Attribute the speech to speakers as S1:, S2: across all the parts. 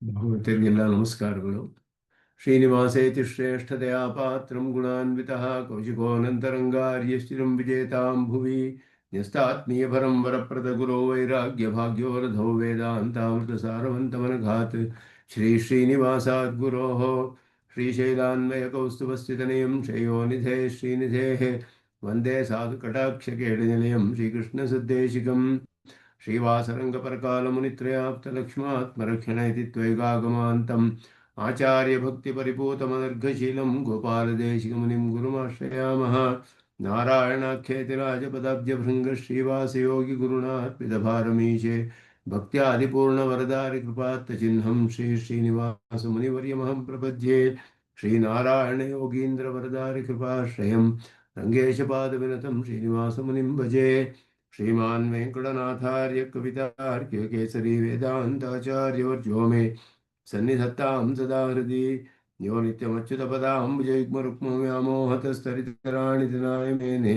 S1: ಭಗವತಿರಿಗೆಲ್ಲ ನಮಸ್ಕಾರಗಳು. ಶ್ರೀನಿವಾಸೇತಿ ಶ್ರೇಷ್ಠತೆಯ ಪಾತ್ರಂ ಗುಣಾನ್ವಿತಃ ಕೌಶಿಕೋನಂತರಂಗಾರ್ಯಶ್ಚಿರಂ ವಿಜೇತಾಂ ಭುವಿ ನ್ಯಸ್ತಾತ್ಮೀಯಪರಂ ವರಪ್ರದ ಗುರೋ ವೈರಾಗ್ಯ ಭಾಗ್ಯೋರಧೋ ವೇದಾಂತಾಮೃತ ಸಾರವಂತಮನಘಾತ್ ಶ್ರೀ ಶ್ರೀನಿವಾಸಾದ್ ಗುರೋಃ ಶ್ರೀಶೈಲಾನ್ವಯ ಕೌಸ್ತುಭಸ್ಥಿತನಿಯಂ ಶ್ರೇಯೋನಿಧೇ ಶ್ರೀನಿಧೇಃ ವಂದೇ ಸಾಧು ಕಟಾಕ್ಷಕೇಡನಿಲಯಂ ಶ್ರೀಕೃಷ್ಣ ಸದ್ದೇಶಿಕಂ श्रीवासरंगपरकालमुनित्रयाप्तलक्ष्मात्मरक्षण इति त्वैगागमान्तम् आचार्यभक्तिपरिपूतमनर्घशीलं गोपालदेशिकमुनिं गुरुमाश्रयामः। नारायणाख्यतिराजपदाब्जभृङ्गश्रीवासयोगिगुरुणात्मिदभारमीशे भक्त्यादिपूर्णवरदारिकृपात्तचिह्नं श्रीश्रीनिवासमुनिवर्यमहं प्रपद्ये। श्रीनारायणयोगीन्द्रवरदारिकृपाश्रयं रङ्गेशपादविनतं श्रीनिवासमुनिं भजे। श्रीमान् वेङ्कटनाथार्य कवितार्क्य केसरी वेदान्ताचार्यवर्यो मे सन्निधत्तां सदा हृदि यो नित्यमच्युतपदाम्बुजयुग्मरुक्मव्यामोहतस्तरितराणि दिनाय मेने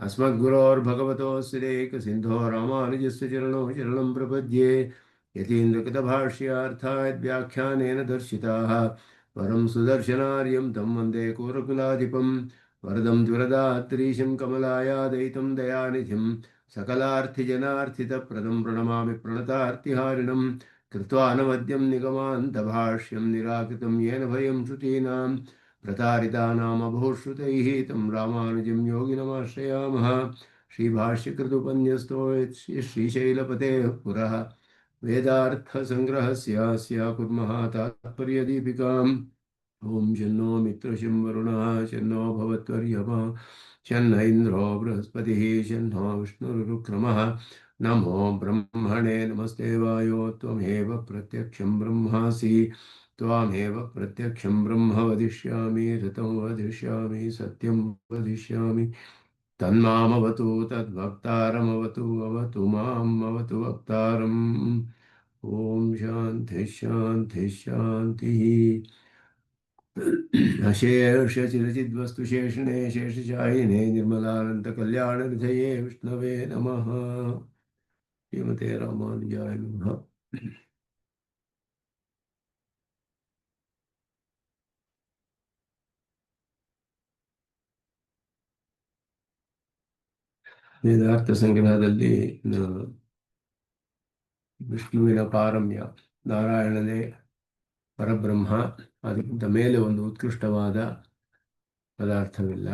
S1: अस्मद्गुरोर्भगवतोऽस्य देकसिन्धो रामानुजस्य चरणौ शरणं प्रपद्ये। यतीन्द्रकृतभाष्यार्थाय व्याख्यानेन दर्शिताः परं सुदर्शनार्यं तं वन्दे कूरकुलाधिपं वरदं द्विरदात्रीशं कमलायादयितं दयानिधिं सकलार्थिजनार्थितप्रदं प्रणमामि प्रणतार्तिहारिणं कृत्वा नवद्यं निगमान्तभाष्यं निराकृतं येन भयं श्रुतीनां प्रतारितानामभूश्रुतैः तं रामानुजं योगिनमाश्रयामः। श्रीभाष्यकृतोपन्यस्तो श्रीशैलपतेः पुरः वेदार्थसङ्ग्रहस्यास्य कुर्मः तात्पर्यदीपिकाम्। ॐ शन्नो मित्रशं वरुणः शन्नो भवत्वर्यमा शन्न इन्द्रो बृहस्पतिः शन्नो विष्णुरुक्रमः। नमो ब्रह्मणे नमस्ते वायो त्वमेव प्रत्यक्षं ब्रह्मासि त्वामेव प्रत्यक्षं ब्रह्म वदिष्यामि ऋतं वदिष्यामि सत्यं वदिष्यामि तन्मामवतु तद्भक्तारमवतु अवतु माम् अवतु वक्तारम्। ॐ शान्तिः शान्तिः शान्तिः। अशेषचिरचिद्वस्तु शेषणे शेषशायिने निर्मलानन्दकल्याणनिधये विष्णवे नमः। श्रीमते रामानुजाय नमः। ವೇದಾರ್ಥ ಸಂಗ್ರಹದಲ್ಲಿ ವಿಷ್ಣುವಿನ ಪಾರಮ್ಯ, ನಾರಾಯಣನೇ ಪರಬ್ರಹ್ಮ, ಅದಕ್ಕಿಂತ ಮೇಲೆ ಒಂದು ಉತ್ಕೃಷ್ಟವಾದ ಪದಾರ್ಥವಿಲ್ಲ.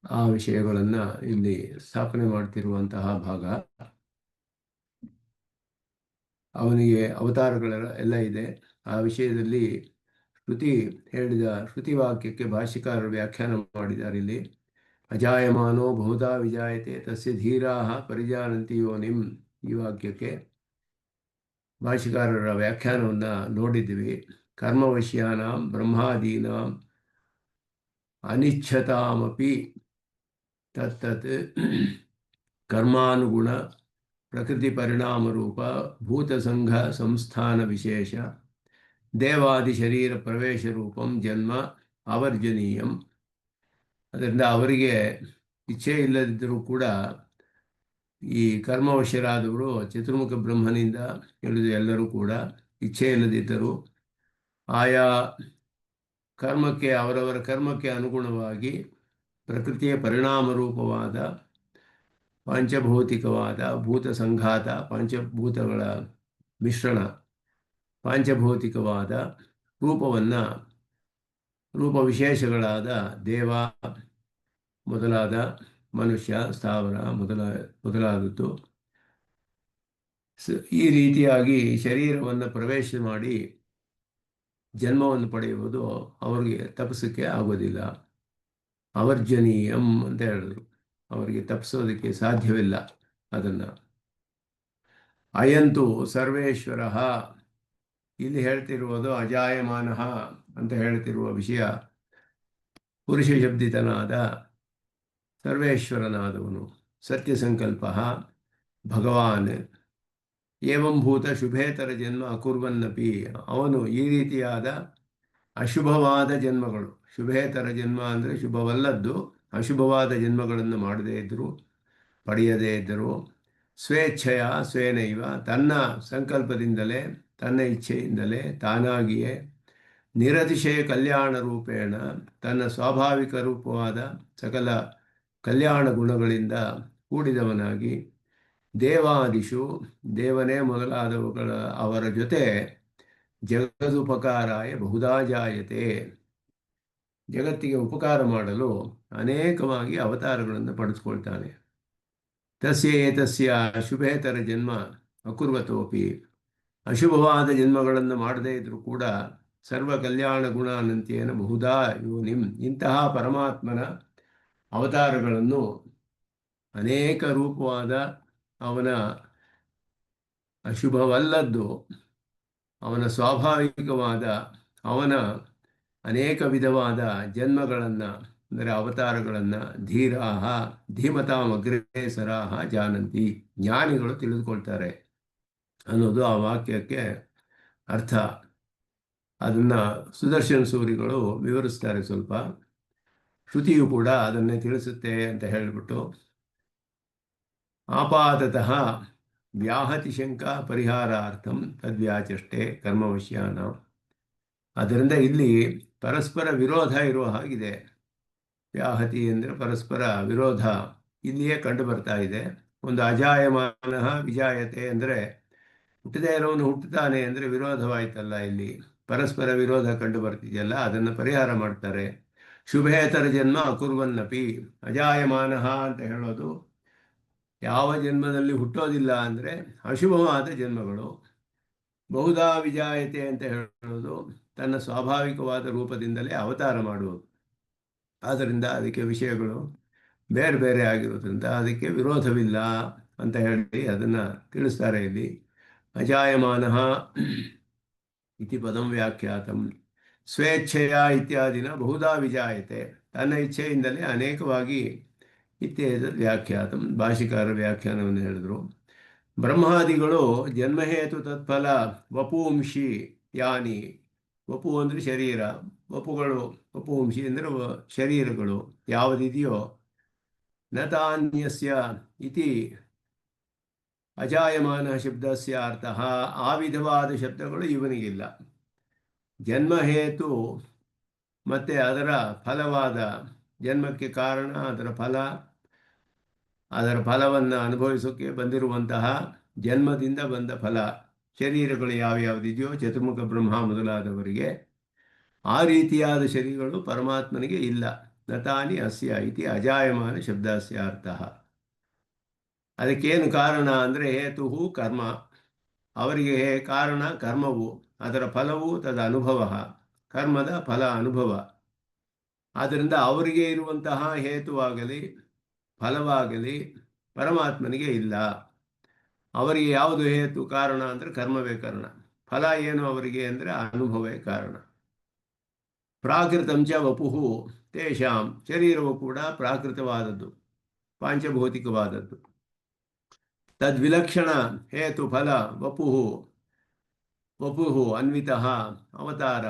S1: ಆ ವಿಷಯಗಳನ್ನು ಇಲ್ಲಿ ಸ್ಥಾಪನೆ ಮಾಡ್ತಿರುವಂತಹ ಭಾಗ. ಅವನಿಗೆ ಅವತಾರಗಳ ಎಲ್ಲ ಇದೆ. ಆ ವಿಷಯದಲ್ಲಿ ಹೇಳಿದ ಶ್ರುತಿ ವಾಕ್ಯಕ್ಕೆ ಭಾಷ್ಯಕಾರರು ವ್ಯಾಖ್ಯಾನ ಮಾಡಿದ್ದಾರೆ. ಇಲ್ಲಿ ಅಜಾಯಮಾನೋ ಬಹುಧಾ ವಿಜಾಯತೆ ತಸ್ಯ ಧೀರಾಃ ಪರಿಜಾನಂತಿ ಯೋನಿಂ, ಈ ವಾಕ್ಯಕ್ಕೆ ಭಾಷ್ಯಕಾರರ ವ್ಯಾಖ್ಯಾನವನ್ನು ನೋಡಿದ್ವಿ. ಕರ್ಮವಶ್ಯಾನಾಂ ಬ್ರಹ್ಮಾದೀನಾಂ ಅನಿಚ್ಛತಾಮಪಿ ತತ್ತತ್ ಕರ್ಮಾನುಗುಣ ಪ್ರಕೃತಿ ಪರಿಣಾಮ ರೂಪ ಭೂತಸಂಘ ಸಂಸ್ಥಾನ ವಿಶೇಷ ದೇವಾದಿ ಶರೀರ ಪ್ರವೇಶ ರೂಪಂ ಜನ್ಮ ಅವರ್ಜನೀಯಂ. ಅದರಿಂದ ಅವರಿಗೆ ಇಚ್ಛೆ ಇಲ್ಲದಿದ್ದರೂ ಕೂಡ ಈ ಕರ್ಮವಶ್ಯರಾದವರು ಚತುರ್ಮುಖ ಬ್ರಹ್ಮನಿಂದ ಹಿಡಿದು ಎಲ್ಲರೂ ಕೂಡ ಇಚ್ಛೆ ಇಲ್ಲದಿದ್ದರು ಆಯಾ ಕರ್ಮಕ್ಕೆ, ಅವರವರ ಕರ್ಮಕ್ಕೆ ಅನುಗುಣವಾಗಿ ಪ್ರಕೃತಿಯ ಪರಿಣಾಮ ರೂಪವಾದ ಪಾಂಚಭೌತಿಕವಾದ ಭೂತ ಸಂಘಾತ, ಪಂಚಭೂತಗಳ ಮಿಶ್ರಣ, ಪಾಂಚಭೌತಿಕವಾದ ರೂಪ ವಿಶೇಷಗಳಾದ ದೇವ ಮೊದಲಾದ, ಮನುಷ್ಯ, ಸ್ಥಾವರ ಮೊದಲಾದದ್ದು ಈ ರೀತಿಯಾಗಿ ಶರೀರವನ್ನು ಪ್ರವೇಶ ಮಾಡಿ ಜನ್ಮವನ್ನು ಪಡೆಯುವುದು ಅವರಿಗೆ ತಪ್ಪಿಸೋಕ್ಕೆ ಆಗೋದಿಲ್ಲ. ಅವರ್ಜನೀಯಂ ಅಂತ ಹೇಳಿದ್ರು. ಅವರಿಗೆ ತಪ್ಪಿಸೋದಕ್ಕೆ ಸಾಧ್ಯವಿಲ್ಲ ಅದನ್ನು. ಅಯಂತು ಸರ್ವೇಶ್ವರ, ಇಲ್ಲಿ ಹೇಳ್ತಿರುವುದು ಅಜಾಯಮಾನಃ ಅಂತ ಹೇಳ್ತಿರುವ ವಿಷಯ ಪುರುಷ ಶಬ್ದಿತನಾದ ಸರ್ವೇಶ್ವರನಾದವನು ಸತ್ಯಸಂಕಲ್ಪ ಭಗವಾನ್ ಏವಂಭೂತ ಶುಭೇತರ ಜನ್ಮ ಅಕುರ್ವನ್ನಪಿ, ಅವನು ಈ ರೀತಿಯಾದ ಅಶುಭವಾದ ಜನ್ಮಗಳು, ಶುಭೇತರ ಜನ್ಮ ಅಂದರೆ ಶುಭವಲ್ಲದ್ದು, ಅಶುಭವಾದ ಜನ್ಮಗಳನ್ನು ಮಾಡದೇ ಇದ್ದರು, ಪಡೆಯದೇ ಇದ್ದರು, ಸ್ವೇಚ್ಛೆಯ ಸ್ವೇನೈವ, ತನ್ನ ಸಂಕಲ್ಪದಿಂದಲೇ ತನ್ನ ಇಚ್ಛೆಯಿಂದಲೇ ತಾನಾಗಿಯೇ ನಿರತಿಶಯ ಕಲ್ಯಾಣ ರೂಪೇಣ ತನ್ನ ಸ್ವಾಭಾವಿಕ ರೂಪವಾದ ಸಕಲ ಕಲ್ಯಾಣ ಗುಣಗಳಿಂದ ಕೂಡಿದವನಾಗಿ ದೇವಾದಿಷು ದೇವನೇ ಮೊದಲಾದವುಗಳ ಅವರ ಜೊತೆ ಜಗದುಪಕಾರಾಯ ಬಹುಧಾ ಜಾಯತೆ ಜಗತ್ತಿಗೆ ಉಪಕಾರ ಮಾಡಲು ಅನೇಕವಾಗಿ ಅವತಾರಗಳನ್ನು ಪಡೆದುಕೊಳ್ತಾನೆ. ತಸ್ಯ ಏತಸ್ಯ ಶುಭೇತರ ಜನ್ಮ ಅಕುರ್ವತೋಪಿ ಅಶುಭವಾದ ಜನ್ಮಗಳನ್ನು ಮಾಡದೇ ಇದ್ರೂ ಕೂಡ ಸರ್ವ ಕಲ್ಯಾಣ ಗುಣ ಅನಂತ್ಯೇನ ಬಹುಧಾ ಯೋನಿಂ ಇಂತಹ ಪರಮಾತ್ಮನ ಅವತಾರಗಳನ್ನು ಅನೇಕ ರೂಪವಾದ ಅವನ ಅಶುಭವಲ್ಲದ್ದು ಅವನ ಸ್ವಾಭಾವಿಕವಾದ ಅವನ ಅನೇಕ ವಿಧವಾದ ಜನ್ಮಗಳನ್ನು ಅಂದರೆ ಅವತಾರಗಳನ್ನು ಧೀರಾಹ ಧೀಮತಾಮಗ್ರೇಸರಾಹ ಜಾನಂತಿ ಜ್ಞಾನಿಗಳು ತಿಳಿದುಕೊಳ್ತಾರೆ ಅನ್ನೋದು ಆ ವಾಕ್ಯಕ್ಕೆ ಅರ್ಥ. ಅದನ್ನು ಸುದರ್ಶನ ಸೂರಿಗಳು ವಿವರಿಸ್ತಾರೆ. ಸ್ವಲ್ಪ ಶ್ರುತಿಯು ಕೂಡ ಅದನ್ನೇ ತಿಳಿಸುತ್ತೆ ಅಂತ ಹೇಳಿಬಿಟ್ಟು ಆಪಾತತಃ ವ್ಯಾಹತಿ ಶಂಕಾ ಪರಿಹಾರಾರ್ಥಂ ತದ್ವ್ಯಾಚಷ್ಟೇ ಕರ್ಮವಶ್ಯಾನ. ಅದರಿಂದ ಇಲ್ಲಿ ಪರಸ್ಪರ ವಿರೋಧ ಇರುವ ಹಾಗಿದೆ. ವ್ಯಾಹತಿ ಅಂದರೆ ಪರಸ್ಪರ ವಿರೋಧ ಇಲ್ಲಿಯೇ ಕಂಡು ಬರ್ತಾ ಇದೆ. ಒಂದು ಅಜಾಯಮಾನ ವಿಜಾಯತೆ ಅಂದರೆ ಹುಟ್ಟದೇ ಇರೋನು ಹುಟ್ಟುತ್ತಾನೆ ಅಂದರೆ ವಿರೋಧವಾಯ್ತಲ್ಲ, ಇಲ್ಲಿ ಪರಸ್ಪರ ವಿರೋಧ ಕಂಡು ಬರ್ತಿದೆಯಲ್ಲ, ಅದನ್ನು ಪರಿಹಾರ ಮಾಡ್ತಾರೆ. ಶುಭೇತರ ಜನ್ಮ ಅಕುರ್ವನ್ನಪಿ ಅಜಾಯಮಾನ ಅಂತ ಹೇಳೋದು ಯಾವ ಜನ್ಮದಲ್ಲಿ ಹುಟ್ಟೋದಿಲ್ಲ ಅಂದರೆ ಅಶುಭವಾದ ಜನ್ಮಗಳು. ಬಹುಧಾ ವಿಜಾಯತೆ ಅಂತ ಹೇಳೋದು ತನ್ನ ಸ್ವಾಭಾವಿಕವಾದ ರೂಪದಿಂದಲೇ ಅವತಾರ ಮಾಡುವುದು. ಆದ್ದರಿಂದ ಅದಕ್ಕೆ ವಿಷಯಗಳು ಬೇರೆ ಬೇರೆ ಆಗಿರೋದ್ರಿಂದ ಅದಕ್ಕೆ ವಿರೋಧವಿಲ್ಲ ಅಂತ ಹೇಳಿ ಅದನ್ನು ತಿಳಿಸ್ತಾರೆ. ಇಲ್ಲಿ ಅಜಾಯಮಾನ ಇತಿ ಪದಂ ವ್ಯಾಖ್ಯಾತಂ ಸ್ವೇಚ್ಛೆಯ ಇತ್ಯಾದಿನ ಬಹುಧಾ ವಿಜಾಯತೆ ತನ್ನ ಇಚ್ಛೆಯಿಂದಲೇ ಅನೇಕವಾಗಿ ಇತ್ಯಾದಿ ವ್ಯಾಖ್ಯಾತಂ ಭಾಷಿಕಾರ ವ್ಯಾಖ್ಯಾನವನ್ನು ಹೇಳಿದರು. ಬ್ರಹ್ಮಾದಿಗಳು ಜನ್ಮಹೇತು ತತ್ಫಲ ವಪುಂಷಿ ಯಾನಿ, ವಪು ಅಂದರೆ ಶರೀರ, ವಪುಗಳು ವಪುಂಷಿ ಅಂದರೆ ಶರೀರಗಳು ಯಾವುದಿದೆಯೋ ನ ತಾನ್ಯಸ್ಯ ಇತಿ ಅಜಾಯಮಾನ ಶಬ್ದಸ್ಯ ಅರ್ಥ ಆ ವಿಧವಾದ ಶಬ್ದಗಳು ಇವನಿಗಿಲ್ಲ. ಜನ್ಮಹೇತು ಮತ್ತು ಅದರ ಫಲವಾದ ಜನ್ಮಕ್ಕೆ ಕಾರಣ ಅದರ ಫಲವನ್ನು ಅನುಭವಿಸೋಕ್ಕೆ ಬಂದಿರುವಂತಹ ಜನ್ಮದಿಂದ ಬಂದ ಫಲ ಶರೀರಗಳು ಯಾವ್ಯಾವುದಿದೆಯೋ ಚತುರ್ಮುಖ ಬ್ರಹ್ಮ ಮೊದಲಾದವರಿಗೆ ಆ ರೀತಿಯಾದ ಶರೀರಗಳು ಪರಮಾತ್ಮನಿಗೆ ಇಲ್ಲ. ನತಾನಿ ಅಸ್ಯ ಇತಿ ಅಜಾಯಮಾನ ಶಬ್ದಸ್ಯ ಅರ್ಥ. ಅದಕ್ಕೇನು ಕಾರಣ ಅಂದರೆ ಹೇತು ಕರ್ಮ, ಅವರಿಗೆ ಕಾರಣ ಕರ್ಮವು, ಅದರ ಫಲವು ತದ ಅನುಭವ, ಕರ್ಮದ ಫಲ ಅನುಭವ. ಆದ್ದರಿಂದ ಅವರಿಗೆ ಇರುವಂತಹ ಹೇತುವಾಗಲಿ ಫಲವಾಗಲಿ ಪರಮಾತ್ಮನಿಗೆ ಇಲ್ಲ. ಅವರಿಗೆ ಯಾವುದು ಹೇತು ಕಾರಣ ಅಂದರೆ ಕರ್ಮವೇ ಕಾರಣ, ಫಲ ಏನು ಅವರಿಗೆ ಅಂದರೆ ಅನುಭವವೇ ಕಾರಣ. ಪ್ರಾಕೃತಂಚ ವಪುಹು ತೇಷಾಂ, ಶರೀರವು ಕೂಡ ಪ್ರಾಕೃತವಾದದ್ದು, ಪಾಂಚಭೌತಿಕವಾದದ್ದು. ತದ್ವಿಲಕ್ಷಣ ಹೇತು ಫಲ ವಪುಹು ಅನ್ವಿತಃ ಅವತಾರ.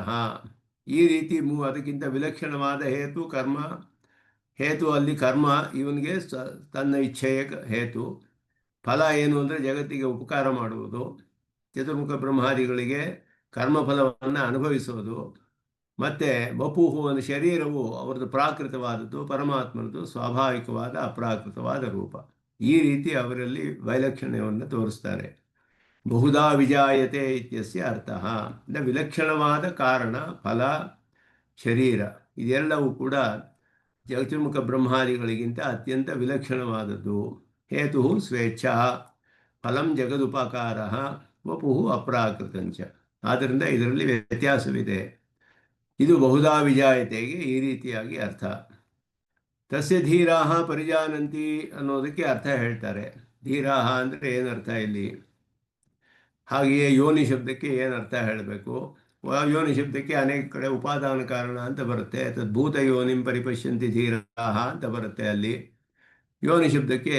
S1: ಈ ರೀತಿ ಅದಕ್ಕಿಂತ ವಿಲಕ್ಷಣವಾದ ಹೇತು ಕರ್ಮ. ಹೇತು ಅಲ್ಲಿ ಕರ್ಮ, ಇವನಿಗೆ ತನ್ನ ಇಚ್ಛೆಯ ಹೇತು. ಫಲ ಏನು ಅಂದರೆ ಜಗತ್ತಿಗೆ ಉಪಕಾರ ಮಾಡುವುದು, ಚತುರ್ಮುಖ ಬ್ರಹ್ಮಾದಿಗಳಿಗೆ ಕರ್ಮಫಲವನ್ನು ಅನುಭವಿಸೋದು. ಮತ್ತು ವಪುಹು ಒಂದು ಶರೀರವು ಅವರದ್ದು ಪ್ರಾಕೃತವಾದದ್ದು, ಪರಮಾತ್ಮನದು ಸ್ವಾಭಾವಿಕವಾದ ಅಪ್ರಾಕೃತವಾದ ರೂಪ. ಈ ರೀತಿ ಅವರಲ್ಲಿ ವೈಲಕ್ಷಣ್ಯವನ್ನು ತೋರಿಸ್ತಾರೆ. ಬಹುಧಾ ವಿಜಾಯತೆ ಇತ್ಯಸ್ಯ ಅರ್ಥ ವಿಲಕ್ಷಣವಾದ ಕಾರಣ, ಫಲ, ಶರೀರ ಇದೆಲ್ಲವೂ ಕೂಡ ಚತುರ್ಮುಖ ಬ್ರಹ್ಮಾದಿಗಳಿಗಿಂತ ಅತ್ಯಂತ ವಿಲಕ್ಷಣವಾದದ್ದು. ಹೇತು ಸ್ವೇಚ್ಛಾ ಫಲಂ ಜಗದುಪಕಾರ ವಪುಹು ಅಪ್ರಾಕೃತಂಚ. ಆದ್ದರಿಂದ ಇದರಲ್ಲಿ ವ್ಯತ್ಯಾಸವಿದೆ. ಇದು ಬಹುಧಾ ವಿಜಾಯತೆಗೆ ಈ ರೀತಿಯಾಗಿ ಅರ್ಥ. ತಸ್ಯ ಧೀರಾಹ ಪರಿಜಾನಂತಿ ಅನ್ನೋದಕ್ಕೆ ಅರ್ಥ ಹೇಳ್ತಾರೆ. ಧೀರಾಹ ಅಂದರೆ ಏನರ್ಥ ಇಲ್ಲಿ, ಹಾಗೆಯೇ ಯೋನಿ ಶಬ್ದಕ್ಕೆ ಏನರ್ಥ ಹೇಳಬೇಕು. ಯೋನಿ ಶಬ್ದಕ್ಕೆ ಅನೇಕ ಕಡೆ ಉಪಾದಾನ ಕಾರಣ ಅಂತ ಬರುತ್ತೆ. ತದ್ಭೂತ ಯೋನಿಂ ಪರಿಪಶ್ಯಂತಿ ಧೀರಾಹ ಅಂತ ಬರುತ್ತೆ. ಅಲ್ಲಿ ಯೋನಿ ಶಬ್ದಕ್ಕೆ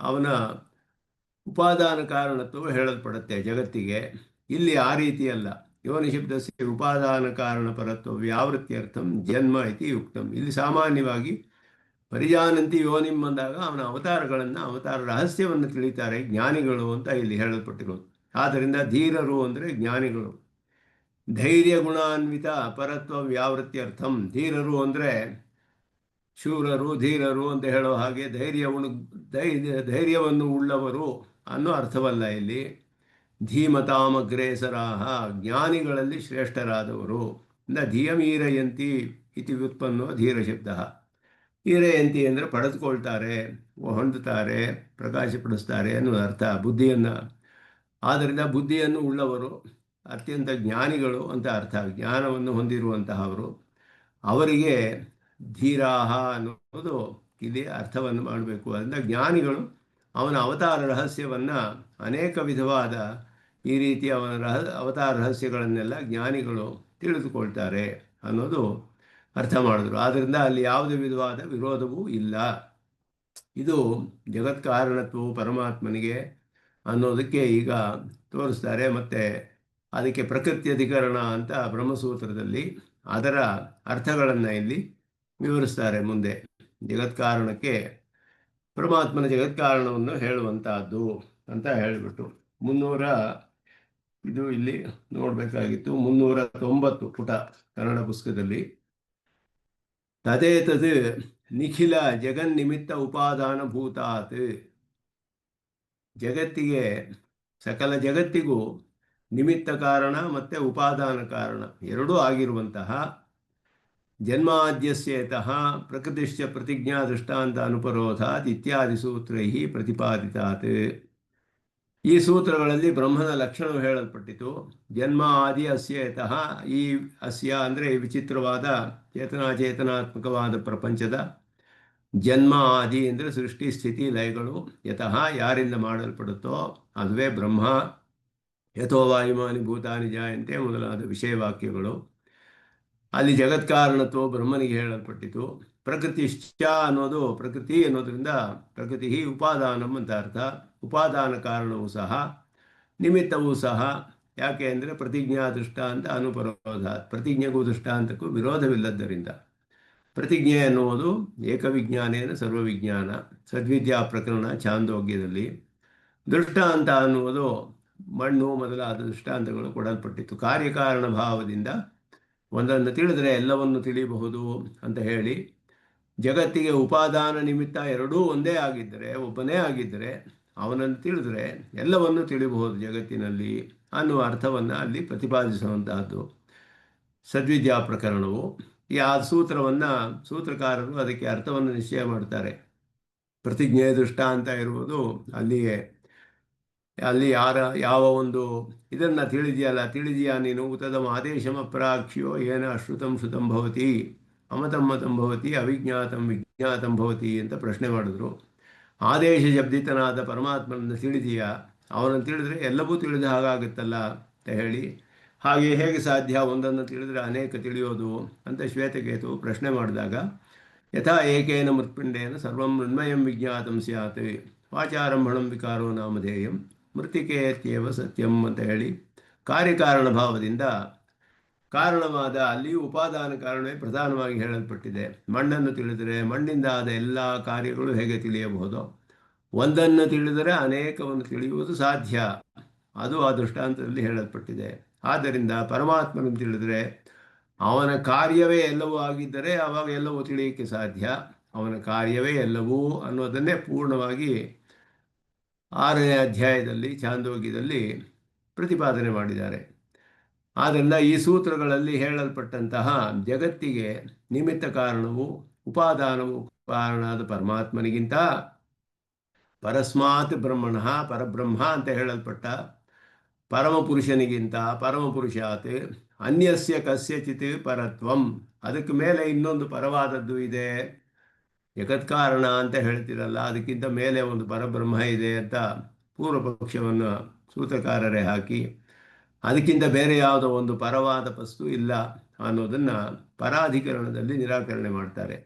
S1: ಅವನ ಉಪಾದಾನ ಕಾರಣತ್ವವು ಹೇಳಲ್ಪಡುತ್ತೆ ಜಗತ್ತಿಗೆ. ಇಲ್ಲಿ ಆ ರೀತಿಯಲ್ಲ. ಯೋನಿ ಶಬ್ದಸ್ಯ ಉಪಾದಾನ ಕಾರಣ ಪರತ್ವ ವ್ಯಾವೃತ್ಯರ್ಥಂ ಜನ್ಮ ಇತಿ ಯುಕ್ತಂ. ಇಲ್ಲಿ ಸಾಮಾನ್ಯವಾಗಿ ಪರಿಜಾನಂತಿ ಯೋನಿಂ ಅಂದಾಗ ಅವನ ಅವತಾರಗಳನ್ನು, ಅವತಾರ ರಹಸ್ಯವನ್ನು ತಿಳಿತಾರೆ ಜ್ಞಾನಿಗಳು ಅಂತ ಇಲ್ಲಿ ಹೇಳಲ್ಪಟ್ಟಿರೋದು. ಆದ್ದರಿಂದ ಧೀರರು ಅಂದರೆ ಜ್ಞಾನಿಗಳು. ಧೈರ್ಯ ಗುಣಾನ್ವಿತ ಪರತ್ವ ವ್ಯಾವೃತ್ಯರ್ಥಂ. ಧೀರರು ಅಂದರೆ ಶೂರರು, ಧೀರರು ಅಂತ ಹೇಳೋ ಹಾಗೆ ಧೈರ್ಯವನ್ನು ಉಳ್ಳವರು ಅನ್ನೋ ಅರ್ಥವಲ್ಲ ಇಲ್ಲಿ. ಧೀಮತಾಮಗ್ರೇಸರಾಹ, ಜ್ಞಾನಿಗಳಲ್ಲಿ ಶ್ರೇಷ್ಠರಾದವರು. ಧೀಯಮೀರಯಂತಿ ಇತಿ ವ್ಯುತ್ಪನ್ನೋ ಧೀರ ಶಬ್ದ. ಈರಯಂತಿ ಅಂದರೆ ಪಡೆದುಕೊಳ್ತಾರೆ, ಹೊಂದುತ್ತಾರೆ, ಪ್ರಕಾಶಪಡಿಸ್ತಾರೆ ಅನ್ನೋ ಅರ್ಥ ಬುದ್ಧಿಯನ್ನು. ಆದ್ದರಿಂದ ಬುದ್ಧಿಯನ್ನು ಉಳ್ಳವರು, ಅತ್ಯಂತ ಜ್ಞಾನಿಗಳು ಅಂತ ಅರ್ಥ. ಜ್ಞಾನವನ್ನು ಹೊಂದಿರುವಂತಹವರು, ಅವರಿಗೆ ಧೀರಾಹ ಅನ್ನೋದು ಇಲ್ಲಿ ಅರ್ಥವನ್ನು ಮಾಡಬೇಕು. ಅದರಿಂದ ಜ್ಞಾನಿಗಳು ಅವನ ಅವತಾರ ರಹಸ್ಯವನ್ನು ಅನೇಕ ವಿಧವಾದ ಈ ರೀತಿಯ ಅವನ ಅವತಾರ ರಹಸ್ಯಗಳನ್ನೆಲ್ಲ ಜ್ಞಾನಿಗಳು ತಿಳಿದುಕೊಳ್ತಾರೆ ಅನ್ನೋದು ಅರ್ಥ ಮಾಡಿದ್ರು. ಆದ್ದರಿಂದ ಅಲ್ಲಿ ಯಾವುದೇ ವಿಧವಾದ ವಿರೋಧವೂ ಇಲ್ಲ. ಇದು ಜಗತ್ಕಾರಣತ್ವವು ಪರಮಾತ್ಮನಿಗೆ ಅನ್ನೋದಕ್ಕೆ ಈಗ ತೋರಿಸ್ತಾರೆ. ಮತ್ತು ಅದಕ್ಕೆ ಪ್ರಕೃತಿ ಅಧಿಕರಣ ಅಂತ ಬ್ರಹ್ಮಸೂತ್ರದಲ್ಲಿ ಅದರ ಅರ್ಥಗಳನ್ನು ಇಲ್ಲಿ ವಿವರಿಸ್ತಾರೆ. ಮುಂದೆ ಜಗತ್ಕಾರಣಕ್ಕೆ ಪರಮಾತ್ಮನ ಜಗತ್ಕಾರಣವನ್ನು ಹೇಳುವಂತಹದ್ದು ಅಂತ ಹೇಳಿಬಿಟ್ಟು ಇದು ಇಲ್ಲಿ ನೋಡಬೇಕಾಗಿತ್ತು 390 ಪುಟ ಕನ್ನಡ ಪುಸ್ತಕದಲ್ಲಿ. ತದೇತದ್ ನಿಖಿಲ ಜಗನ್ನಿಮಿತ್ತ ಉಪಾದಾನ ಭೂತಾತ್. ಜಗತ್ತಿಗೆ, ಸಕಲ ಜಗತ್ತಿಗೂ ನಿಮಿತ್ತ ಕಾರಣ ಮತ್ತು ಉಪಾದಾನ ಕಾರಣ ಎರಡೂ ಆಗಿರುವಂತಹ ಜನ್ಮಾದ್ಯಸ್ಯೇತಃ ಪ್ರಕೃತಿಶ್ಚ ಪ್ರತಿಜ್ಞಾ ದೃಷ್ಟಾಂತ ಅನುಪರೋಧಾತ್ ಇತ್ಯಾದಿ ಸೂತ್ರೈ ಪ್ರತಿಪಾದಿತಾತ್. ಈ ಸೂತ್ರಗಳಲ್ಲಿ ಬ್ರಹ್ಮನ ಲಕ್ಷಣವು ಹೇಳಲ್ಪಟ್ಟಿತು. ಜನ್ಮ ಆದಿ ಅಸ್ಯೇತಃ, ಈ ಅಸ್ಯ ಅಂದರೆ ವಿಚಿತ್ರವಾದ ಚೇತನಾತ್ಮಕವಾದ ಪ್ರಪಂಚದ ಜನ್ಮ ಆದಿ ಅಂದರೆ ಸೃಷ್ಟಿ ಸ್ಥಿತಿ ಲಯಗಳು. ಯತಃ ಯಾರಿಂದ ಮಾಡಲ್ಪಡುತ್ತೋ ಅದುವೇ ಬ್ರಹ್ಮ. ಯಥೋ ವಾಯುಮಾನಿ ಭೂತಾನಿ ಜಾಯಂತೆ ಮೊದಲಾದ ವಿಷಯವಾಕ್ಯಗಳು. ಅಲ್ಲಿ ಜಗತ್ಕಾರಣತ್ವ ಬ್ರಹ್ಮನಿಗೆ ಹೇಳಲ್ಪಟ್ಟಿತು. ಪ್ರಕೃತಿಶ್ಚ ಅನ್ನೋದು ಪ್ರಕೃತಿ ಅನ್ನೋದ್ರಿಂದ ಪ್ರಕೃತಿ ಉಪಾದಾನಂ ಅಂತ ಅರ್ಥ. ಉಪಾದಾನ ಕಾರಣವೂ ಸಹ ನಿಮಿತ್ತವೂ ಸಹ. ಯಾಕೆ ಅಂದರೆ ಪ್ರತಿಜ್ಞಾ ದೃಷ್ಟಾಂತ ಅನುಪರೋಧ, ಪ್ರತಿಜ್ಞೆಗೂ ದೃಷ್ಟಾಂತಕ್ಕೂ ವಿರೋಧವಿಲ್ಲದ್ದರಿಂದ. ಪ್ರತಿಜ್ಞೆ ಎನ್ನುವುದು ಏಕವಿಜ್ಞಾನೇನ ಸರ್ವವಿಜ್ಞಾನ, ಸದ್ವಿದ್ಯಾ ಪ್ರಕರಣ ಛಾಂದೋಗ್ಯದಲ್ಲಿ. ದೃಷ್ಟಾಂತ ಅನ್ನುವುದು ಮಣ್ಣು ಮೊದಲಾದ ದೃಷ್ಟಾಂತಗಳು ಕೊಡಲ್ಪಟ್ಟಿತ್ತು. ಕಾರ್ಯಕಾರಣ ಭಾವದಿಂದ ಒಂದನ್ನು ತಿಳಿದರೆ ಎಲ್ಲವನ್ನು ತಿಳಿಯಬಹುದು ಅಂತ ಹೇಳಿ, ಜಗತ್ತಿಗೆ ಉಪಾದಾನ ನಿಮಿತ್ತ ಎರಡೂ ಒಂದೇ ಆಗಿದ್ದರೆ, ಒಬ್ಬನೇ ಆಗಿದ್ದರೆ ಅವನನ್ನು ತಿಳಿದರೆ ಎಲ್ಲವನ್ನು ತಿಳಿಯಬಹುದು ಜಗತ್ತಿನಲ್ಲಿ ಅನ್ನುವ ಅರ್ಥವನ್ನು ಅಲ್ಲಿ ಪ್ರತಿಪಾದಿಸುವಂತಹದ್ದು ಸದ್ವಿದ್ಯಾ ಪ್ರಕರಣವು. ಈ ಆ ಸೂತ್ರವನ್ನು ಸೂತ್ರಕಾರರು ಅದಕ್ಕೆ ಅರ್ಥವನ್ನು ನಿಶ್ಚಯ ಮಾಡ್ತಾರೆ. ಪ್ರತಿಜ್ಞೆ ದೃಷ್ಟಾಂತ ಇರುವುದು ಅಲ್ಲಿ ಯಾವ ಒಂದು ಇದನ್ನು ತಿಳಿದೀಯಾ ನೀನು, ಉತದಂ ಆದೇಶಂ ಅಪ್ರಾಕ್ಷ್ಯೋ ಏನ ಅಶ್ರುತಂ ಶ್ರುತಂ ಭವತಿ ಅಮತಂ ಮತಂ ಭವತಿ ಅವಿಜ್ಞಾತಂ ವಿಜ್ಞಾತಂ ಭವತಿ ಅಂತ ಪ್ರಶ್ನೆ ಮಾಡಿದ್ರು. ಆದೇಶ ಶಬ್ದಿತನಾದ ಪರಮಾತ್ಮನನ್ನು ತಿಳಿದೀಯಾ, ಅವನನ್ನು ತಿಳಿದ್ರೆ ಎಲ್ಲವೂ ತಿಳಿದ ಹಾಗಾಗುತ್ತಲ್ಲ ಅಂತ ಹೇಳಿ, ಹಾಗೆ ಹೇಗೆ ಸಾಧ್ಯ ಒಂದನ್ನು ತಿಳಿದರೆ ಅನೇಕ ತಿಳಿಯೋದು ಅಂತ ಶ್ವೇತಕೇತು ಪ್ರಶ್ನೆ ಮಾಡಿದಾಗ, ಯಥಾ ಏಕೇನ ಮೃತ್ಪಿಂಡೇನ ಸರ್ವಂ ಮೃಣ್ಮಯಂ ವಿಜ್ಞಾತಂ ಸ್ಯಾತ್ ವಾಚಾರಂಭಣಂ ವಿಕಾರೋ ನಾಮಧೇಯಂ ಮೃತ್ತಿಕೇತ್ಯೇವ ಸತ್ಯಂ ಅಂತ ಹೇಳಿ, ಕಾರ್ಯಕಾರಣ ಭಾವದಿಂದ ಕಾರಣವಾದ ಅಲ್ಲಿಯೂ ಉಪಾದಾನ ಕಾರಣವೇ ಪ್ರಧಾನವಾಗಿ ಹೇಳಲ್ಪಟ್ಟಿದೆ. ಮಣ್ಣನ್ನು ತಿಳಿದರೆ ಮಣ್ಣಿಂದ ಆದ ಎಲ್ಲ ಕಾರ್ಯಗಳು ಹೇಗೆ ತಿಳಿಯಬಹುದು, ಒಂದನ್ನು ತಿಳಿದರೆ ಅನೇಕವನ್ನು ತಿಳಿಯುವುದು ಸಾಧ್ಯ, ಅದು ಆ ದೃಷ್ಟಾಂತದಲ್ಲಿ ಹೇಳಲ್ಪಟ್ಟಿದೆ. ಆದ್ದರಿಂದ ಪರಮಾತ್ಮನನ್ನು ತಿಳಿದರೆ ಅವನ ಕಾರ್ಯವೇ ಎಲ್ಲವೂ ಆಗಿದ್ದರೆ ಆವಾಗ ಎಲ್ಲವೂ ತಿಳಿಯಕ್ಕೆ ಸಾಧ್ಯ. ಅವನ ಕಾರ್ಯವೇ ಎಲ್ಲವೂ ಅನ್ನೋದನ್ನೇ ಪೂರ್ಣವಾಗಿ 6ನೇ ಅಧ್ಯಾಯದಲ್ಲಿ ಛಾಂದೋಗ್ಯದಲ್ಲಿ ಪ್ರತಿಪಾದನೆ ಮಾಡಿದ್ದಾರೆ. ಆದ್ದರಿಂದ ಈ ಸೂತ್ರಗಳಲ್ಲಿ ಹೇಳಲ್ಪಟ್ಟಂತಹ ಜಗತ್ತಿಗೆ ನಿಮಿತ್ತ ಕಾರಣವು ಉಪಾದಾನವು ಕಾರಣವಾದ ಪರಮಾತ್ಮನಿಗಿಂತ ಪರಸ್ಮಾತ್ ಬ್ರಹ್ಮಣ ಪರಬ್ರಹ್ಮ ಅಂತ ಹೇಳಲ್ಪಟ್ಟ ಪರಮಪುರುಷನಿಗಿಂತ ಪರಮಪುರುಷಾತ್ ಅನ್ಯಸ್ಯ ಕಸ್ಯಚಿತ್ ಪರತ್ವಂ, ಅದಕ್ಕೆ ಮೇಲೆ ಇನ್ನೊಂದು ಪರವಾದದ್ದು ಇದೆ. ಜಗತ್ಕಾರಣ ಅಂತ ಹೇಳ್ತಿರಲ್ಲ, ಅದಕ್ಕಿಂತ ಮೇಲೆ ಒಂದು ಪರಬ್ರಹ್ಮ ಇದೆ ಅಂತ ಪೂರ್ವ ಪಕ್ಷವನ್ನು ಸೂತ್ರಕಾರರೇ ಹಾಕಿ, ಅದಕ್ಕಿಂತ ಬೇರೆ ಯಾವುದೋ ಒಂದು ಪರವಾದ ವಸ್ತು ಇಲ್ಲ ಅನ್ನೋದನ್ನು ಪರಾಧಿಕರಣದಲ್ಲಿ ನಿರಾಕರಣೆ ಮಾಡ್ತಾರೆ.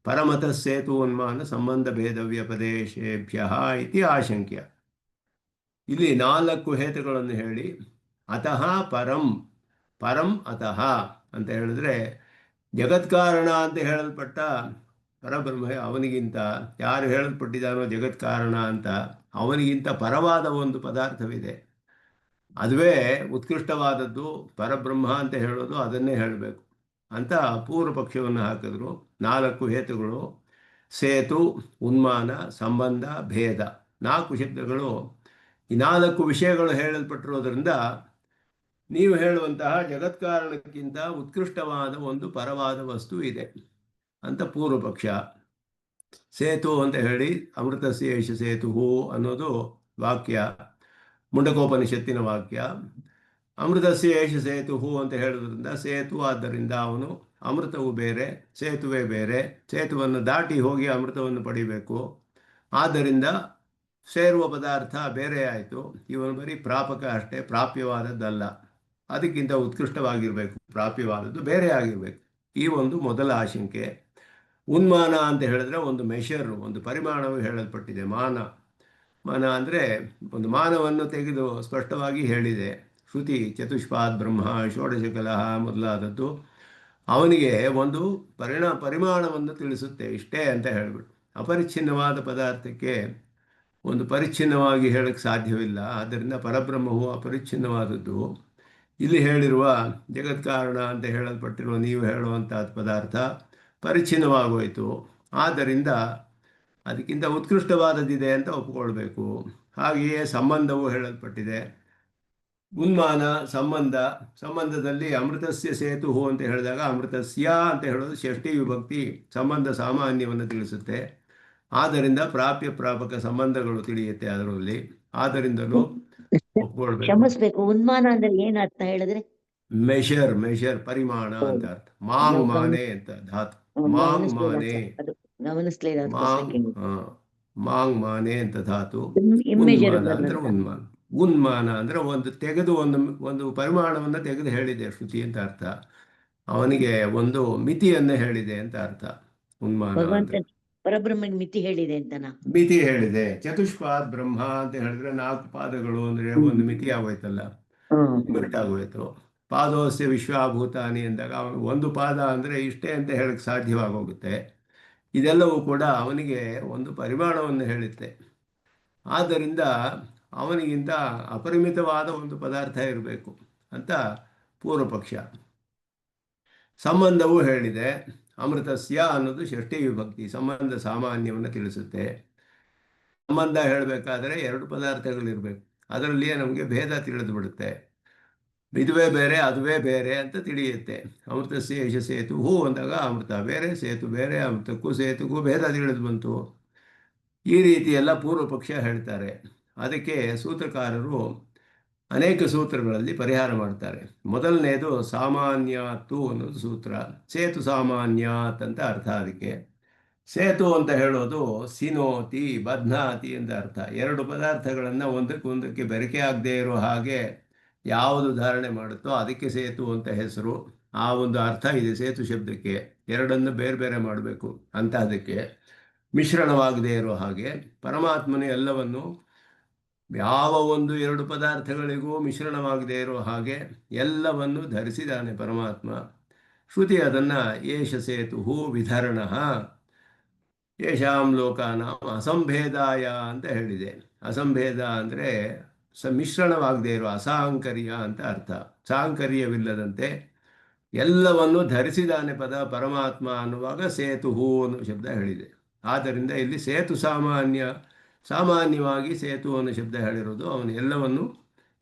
S1: ಪರಮತ ಸೇತು ಉನ್ಮಾನ ಸಂಬಂಧ ಭೇದ ವ್ಯಪದೇಶೇಭ್ಯ ಇತಿ ಆಶಂಕ್ಯ. ಇಲ್ಲಿ 4 ಹೇತುಗಳನ್ನು ಹೇಳಿ, ಅತಃ ಪರಂ, ಪರಂ ಅತಃ ಅಂತ ಹೇಳಿದ್ರೆ ಜಗತ್ಕಾರಣ ಅಂತ ಹೇಳಲ್ಪಟ್ಟ ಪರಬ್ರಹ್ಮ ಅವನಿಗಿಂತ, ಯಾರು ಹೇಳಲ್ಪಟ್ಟಿದ್ದಾನೋ ಜಗತ್ಕಾರಣ ಅಂತ ಅವನಿಗಿಂತ ಪರವಾದ ಒಂದು ಪದಾರ್ಥವಿದೆ. ಅದುವೇ ಉತ್ಕೃಷ್ಟವಾದದ್ದು, ಪರಬ್ರಹ್ಮ ಅಂತ ಹೇಳೋದು ಅದನ್ನೇ ಹೇಳಬೇಕು ಅಂತ ಪೂರ್ವ ಪಕ್ಷವನ್ನು ಹಾಕಿದ್ರು. 4 ಹೇತುಗಳು: ಸೇತು, ಉನ್ಮಾನ, ಸಂಬಂಧ, ಭೇದ. 4 ಶಬ್ದಗಳು. ಈ 4 ವಿಷಯಗಳು ಹೇಳಲ್ಪಟ್ಟಿರೋದ್ರಿಂದ ನೀವು ಹೇಳುವಂತಹ ಜಗತ್ಕಾರಣಕ್ಕಿಂತ ಉತ್ಕೃಷ್ಟವಾದ ಒಂದು ಪರವಾದ ವಸ್ತು ಇದೆ ಅಂತ ಪೂರ್ವ ಪಕ್ಷ. ಸೇತು ಅಂತ ಹೇಳಿ ಅಮೃತಸ್ಯ ಏಷ ಸೇತು ಅನ್ನೋದು ವಾಕ್ಯ, ಮುಂಡಕೋಪನಿಷತ್ತಿನ ವಾಕ್ಯ. ಅಮೃತಸ್ಯ ಏಷ ಸೇತು ಅಂತ ಹೇಳೋದ್ರಿಂದ ಸೇತು ಆದ್ದರಿಂದ ಅವನು, ಅಮೃತವು ಬೇರೆ, ಸೇತುವೆ ಬೇರೆ. ಸೇತುವನ್ನು ದಾಟಿ ಹೋಗಿ ಅಮೃತವನ್ನು ಪಡಿಬೇಕು. ಆದ್ದರಿಂದ ಸೇರುವ ಪದಾರ್ಥ ಬೇರೆ ಆಯಿತು. ಇವನು ಬರೀ ಪ್ರಾಪಕ ಅಷ್ಟೇ, ಪ್ರಾಪ್ಯವಾದದ್ದಲ್ಲ. ಅದಕ್ಕಿಂತ ಉತ್ಕೃಷ್ಟವಾಗಿರಬೇಕು, ಪ್ರಾಪ್ಯವಾದದ್ದು ಬೇರೆ ಆಗಿರಬೇಕು. ಈ ಒಂದು ಮೊದಲ ಆಶಂಕೆ. ಉನ್ಮಾನ ಅಂತ ಹೇಳಿದ್ರೆ ಒಂದು ಮೆಷರ್, ಒಂದು ಪರಿಮಾಣವು ಹೇಳಲ್ಪಟ್ಟಿದೆ. ಮಾನ ಅಂದರೆ ಒಂದು ಮಾನವನ್ನು ತೆಗೆದು ಸ್ಪಷ್ಟವಾಗಿ ಹೇಳಿದೆ ಶ್ರುತಿ. ಚತುಷ್ಪಾದ್ ಬ್ರಹ್ಮ, ಷೋಡಶಕಲಹ ಮೊದಲಾದದ್ದು ಅವನಿಗೆ ಒಂದು ಪರಿಮಾಣವನ್ನು ತಿಳಿಸುತ್ತೆ, ಇಷ್ಟೇ ಅಂತ ಹೇಳಿಬಿಟ್ಟು. ಅಪರಿಚ್ಛಿನ್ನವಾದ ಪದಾರ್ಥಕ್ಕೆ ಒಂದು ಪರಿಚ್ಛಿನ್ನವಾಗಿ ಹೇಳಕ್ಕೆ ಸಾಧ್ಯವಿಲ್ಲ. ಆದ್ದರಿಂದ ಪರಬ್ರಹ್ಮವು ಅಪರಿಚ್ಛಿನ್ನವಾದದ್ದು. ಇಲ್ಲಿ ಹೇಳಿರುವ ಜಗತ್ಕಾರಣ ಅಂತ ಹೇಳಲ್ಪಟ್ಟಿರುವ ನೀವು ಹೇಳುವಂಥ ಪದಾರ್ಥ ಪರಿಚ್ಛಿನ್ನವಾಗೋಯಿತು. ಆದ್ದರಿಂದ ಅದಕ್ಕಿಂತ ಉತ್ಕೃಷ್ಟವಾದದ್ದಿದೆ ಅಂತ ಒಪ್ಪಿಕೊಳ್ಬೇಕು. ಹಾಗೆಯೇ ಸಂಬಂಧವು ಹೇಳಲ್ಪಟ್ಟಿದೆ. ಉನ್ಮಾನ, ಸಂಬಂಧದಲ್ಲಿ ಅಮೃತಸ್ಯ ಸೇತು ಅಂತ ಹೇಳಿದಾಗ ಅಮೃತಸ್ಯ ಅಂತ ಹೇಳೋದು ಷಷ್ಠಿ ವಿಭಕ್ತಿ, ಸಂಬಂಧ ಸಾಮಾನ್ಯವನ್ನು ತಿಳಿಸುತ್ತೆ. ಆದ್ದರಿಂದ ಪ್ರಾಪ್ಯ ಪ್ರಾಪಕ ಸಂಬಂಧಗಳು ತಿಳಿಯುತ್ತೆ ಅದರಲ್ಲಿ. ಆದ್ದರಿಂದಲೂ ಒಪ್ಕೊಳ್ಬೇಕು.
S2: ಕ್ಷಮಿಸ್ಬೇಕು, ಉನ್ಮಾನ ಅಂದ್ರೆ ಏನ್ ಅರ್ಥ ಹೇಳಿದ್ರೆ?
S1: ಮೆಷರ್ ಪರಿಮಾಣ ಅಂತ ಅರ್ಥ. ಮಾಂಗ್ ಮಾನೆ ಅಂತ ಧಾತು. ಮಾಂಗ್ ಮಾನೆ, ಮಾಂಗ್ ಮಾನೆ ಅಂತ ಧಾತು. ಉನ್ಮಾನ ಅಂದ್ರೆ ಉನ್ಮಾನ ಅಂದ್ರೆ ಒಂದು ಪರಿಮಾಣವನ್ನು ತೆಗೆದು ಹೇಳಿದೆ ಶ್ರುತಿ ಅಂತ ಅರ್ಥ. ಅವನಿಗೆ ಒಂದು ಮಿತಿಯನ್ನು ಹೇಳಿದೆ ಅಂತ ಅರ್ಥ. ಉನ್ಮಾನ
S2: ಪರಬ್ರಹ್ಮನಿಗೆ ಮಿತಿ ಹೇಳಿದೆ ಅಂತನಾ?
S1: ಮಿತಿ ಹೇಳಿದೆ. ಚತುಷ್ಪಾದ್ ಬ್ರಹ್ಮ ಅಂತ ಹೇಳಿದ್ರೆ 4 ಪಾದಗಳು ಅಂದ್ರೆ ಒಂದು ಮಿತಿ ಆಗೋಯ್ತಲ್ಲ, ಲಿಮಿಟ್ ಆಗೋಯ್ತು. ಪಾದೋಸ್ಯ ವಿಶ್ವಾಭೂತಾನಿ ಅಂದಾಗ ಅವನು ಒಂದು ಪಾದ ಅಂದರೆ ಇಷ್ಟೇ ಅಂತ ಹೇಳಕ್ಕೆ ಸಾಧ್ಯವಾಗೋಗುತ್ತೆ. ಇದೆಲ್ಲವೂ ಕೂಡ ಅವನಿಗೆ ಒಂದು ಪರಿಮಾಣವನ್ನು ಹೇಳುತ್ತೆ. ಆದ್ದರಿಂದ ಅವನಿಗಿಂತ ಅಪರಿಮಿತವಾದ ಒಂದು ಪದಾರ್ಥ ಇರಬೇಕು ಅಂತ ಪೂರ್ವ ಪಕ್ಷ. ಸಂಬಂಧವೂ ಹೇಳಿದೆ. ಅಮೃತಸ್ಯ ಅನ್ನೋದು ಷಷ್ಠಿ ವಿಭಕ್ತಿ, ಸಂಬಂಧ ಸಾಮಾನ್ಯವನ್ನು ತಿಳಿಸುತ್ತೆ. ಸಂಬಂಧ ಹೇಳಬೇಕಾದ್ರೆ 2 ಪದಾರ್ಥಗಳಿರಬೇಕು, ಅದರಲ್ಲಿಯೇ ನಮಗೆ ಭೇದ ತಿಳಿದು ಬಿಡುತ್ತೆ. ಇದುವೇ ಬೇರೆ, ಅದುವೇ ಬೇರೆ ಅಂತ ತಿಳಿಯುತ್ತೆ. ಅಮೃತಸ್ಯ ಏಷ ಸೇತು ಅಂದಾಗ ಅಮೃತ ಬೇರೆ, ಸೇತು ಬೇರೆ. ಅಮೃತಕ್ಕೂ ಸೇತುಗೂ ಭೇದ ತಿಳಿದು ಬಂತು. ಈ ರೀತಿ ಎಲ್ಲ ಪೂರ್ವ ಪಕ್ಷ ಹೇಳ್ತಾರೆ. ಅದಕ್ಕೆ ಸೂತ್ರಕಾರರು ಅನೇಕ ಸೂತ್ರಗಳಲ್ಲಿ ಪರಿಹಾರ ಮಾಡ್ತಾರೆ. ಮೊದಲನೇದು ಸಾಮಾನ್ಯಾತ್ತು ಅನ್ನೋದು ಸೂತ್ರ. ಸೇತು ಸಾಮಾನ್ಯಾತ್ ಅಂತ ಅರ್ಥ. ಅದಕ್ಕೆ ಸೇತು ಅಂತ ಹೇಳೋದು ಸಿನೋತಿ, ಬಧ್ನಾತಿ ಅಂತ ಅರ್ಥ. 2 ಪದಾರ್ಥಗಳನ್ನು ಒಂದಕ್ಕೊಂದಕ್ಕೆ ಬೆರಕೆ ಆಗದೆ ಇರೋ ಹಾಗೆ ಯಾವುದು ಧಾರಣೆ ಮಾಡುತ್ತೋ ಅದಕ್ಕೆ ಸೇತು ಅಂತ ಹೆಸರು. ಆ ಒಂದು ಅರ್ಥ ಇದೆ ಸೇತು ಶಬ್ದಕ್ಕೆ. 2 ಬೇರೆ ಬೇರೆ ಮಾಡಬೇಕು ಅಂತ. ಅದಕ್ಕೆ ಮಿಶ್ರಣವಾಗದೇ ಇರೋ ಹಾಗೆ ಪರಮಾತ್ಮನು ಎಲ್ಲವನ್ನು ಯಾವ ಒಂದು 2 ಪದಾರ್ಥಗಳಿಗೂ ಮಿಶ್ರಣವಾಗದೇ ಇರೋ ಹಾಗೆ ಎಲ್ಲವನ್ನು ಧರಿಸಿದ್ದಾನೆ ಪರಮಾತ್ಮ. ಶ್ರುತಿ ಅದನ್ನು ಏಷ ಸೇತು ವಿಧರಣ ಯೇಷಾಂ ಲೋಕಾನಾಂ ಅಸಂಭೇದಾಯ ಅಂತ ಹೇಳಿದೆ. ಅಸಂಭೇದ ಅಂದರೆ ಮಿಶ್ರಣವಾಗದೇ ಇರೋ, ಅಸಾಂಕರ್ಯ ಅಂತ ಅರ್ಥ. ಸಾಂಕರ್ಯವಿಲ್ಲದಂತೆ ಎಲ್ಲವನ್ನು ಧರಿಸಿದಾನೆ ಪರಮಾತ್ಮ ಅನ್ನುವಾಗ ಸೇತು ಅನ್ನೋ ಶಬ್ದ ಹೇಳಿದೆ. ಆದ್ದರಿಂದ ಇಲ್ಲಿ ಸೇತು ಸಾಮಾನ್ಯವಾಗಿ ಸೇತು ಅನ್ನೋ ಶಬ್ದ ಹೇಳಿರೋದು ಅವನು ಎಲ್ಲವನ್ನು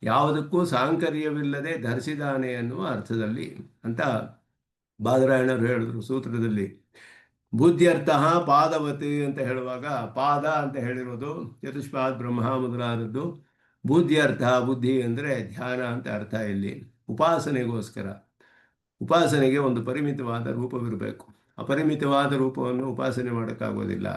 S1: ಯಾವುದಕ್ಕೂ ಸಾಂಕರ್ಯವಿಲ್ಲದೆ ಧರಿಸಿದಾನೆ ಅನ್ನುವ ಅರ್ಥದಲ್ಲಿ ಅಂತ ಬಾದರಾಯಣರು ಹೇಳಿದ್ರು ಸೂತ್ರದಲ್ಲಿ. ಬುದ್ಧ್ಯರ್ಥ ಪಾದವತಿ ಅಂತ ಹೇಳುವಾಗ ಪಾದ ಅಂತ ಹೇಳಿರೋದು ಚತುಷ್ಪಾದ್ ಬ್ರಹ್ಮ ಮೊದಲಾದದ್ದು. ಬುದ್ಧ್ಯರ್ಥ, ಬುದ್ಧಿ ಅಂದರೆ ಧ್ಯಾನ ಅಂತ ಅರ್ಥ. ಇಲ್ಲಿ ಉಪಾಸನೆಗೋಸ್ಕರ, ಉಪಾಸನೆಗೆ ಒಂದು ಪರಿಮಿತವಾದ ರೂಪವಿರಬೇಕು. ಅಪರಿಮಿತವಾದ ರೂಪವನ್ನು ಉಪಾಸನೆ ಮಾಡೋಕ್ಕಾಗೋದಿಲ್ಲ.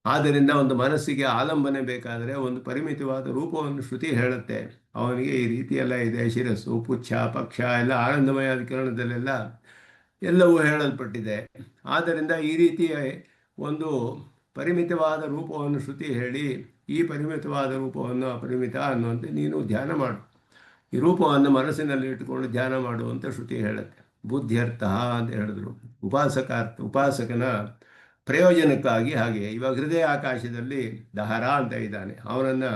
S1: ಆದ್ದರಿಂದ ಒಂದು ಮನಸ್ಸಿಗೆ ಆಲಂಬನೆ ಬೇಕಾದರೆ ಒಂದು ಪರಿಮಿತವಾದ ರೂಪವನ್ನು ಶ್ರುತಿ ಹೇಳುತ್ತೆ. ಅವನಿಗೆ ಈ ರೀತಿಯೆಲ್ಲ ಇದೆ, ಶಿರಸ್ಸು, ಪುಚ್ಛ, ಪಕ್ಷ ಎಲ್ಲ ಆನಂದಮಯ ವಿಕರಣದಲ್ಲೆಲ್ಲ ಎಲ್ಲವೂ ಹೇಳಲ್ಪಟ್ಟಿದೆ. ಆದ್ದರಿಂದ ಈ ರೀತಿಯ ಒಂದು ಪರಿಮಿತವಾದ ರೂಪವನ್ನು ಶ್ರುತಿ ಹೇಳಿ ಈ ಪರಿಮಿತವಾದ ರೂಪವನ್ನು ಅಪರಿಮಿತ ಅನ್ನುವಂತೆ ನೀನು ಧ್ಯಾನ ಮಾಡು, ಈ ರೂಪವನ್ನು ಮನಸ್ಸಿನಲ್ಲಿ ಇಟ್ಟುಕೊಂಡು ಧ್ಯಾನ ಮಾಡುವಂತ ಶ್ರುತಿ ಹೇಳುತ್ತೆ. ಬುದ್ಧ್ಯರ್ಥ ಅಂತ ಹೇಳಿದ್ರು. ಉಪಾಸಕನ ಪ್ರಯೋಜನಕ್ಕಾಗಿ. ಹಾಗೆ ಇವಾಗ ಹೃದಯ ಆಕಾಶದಲ್ಲಿ ದಹರ ಅಂತ ಇದ್ದಾನೆ, ಅವನನ್ನು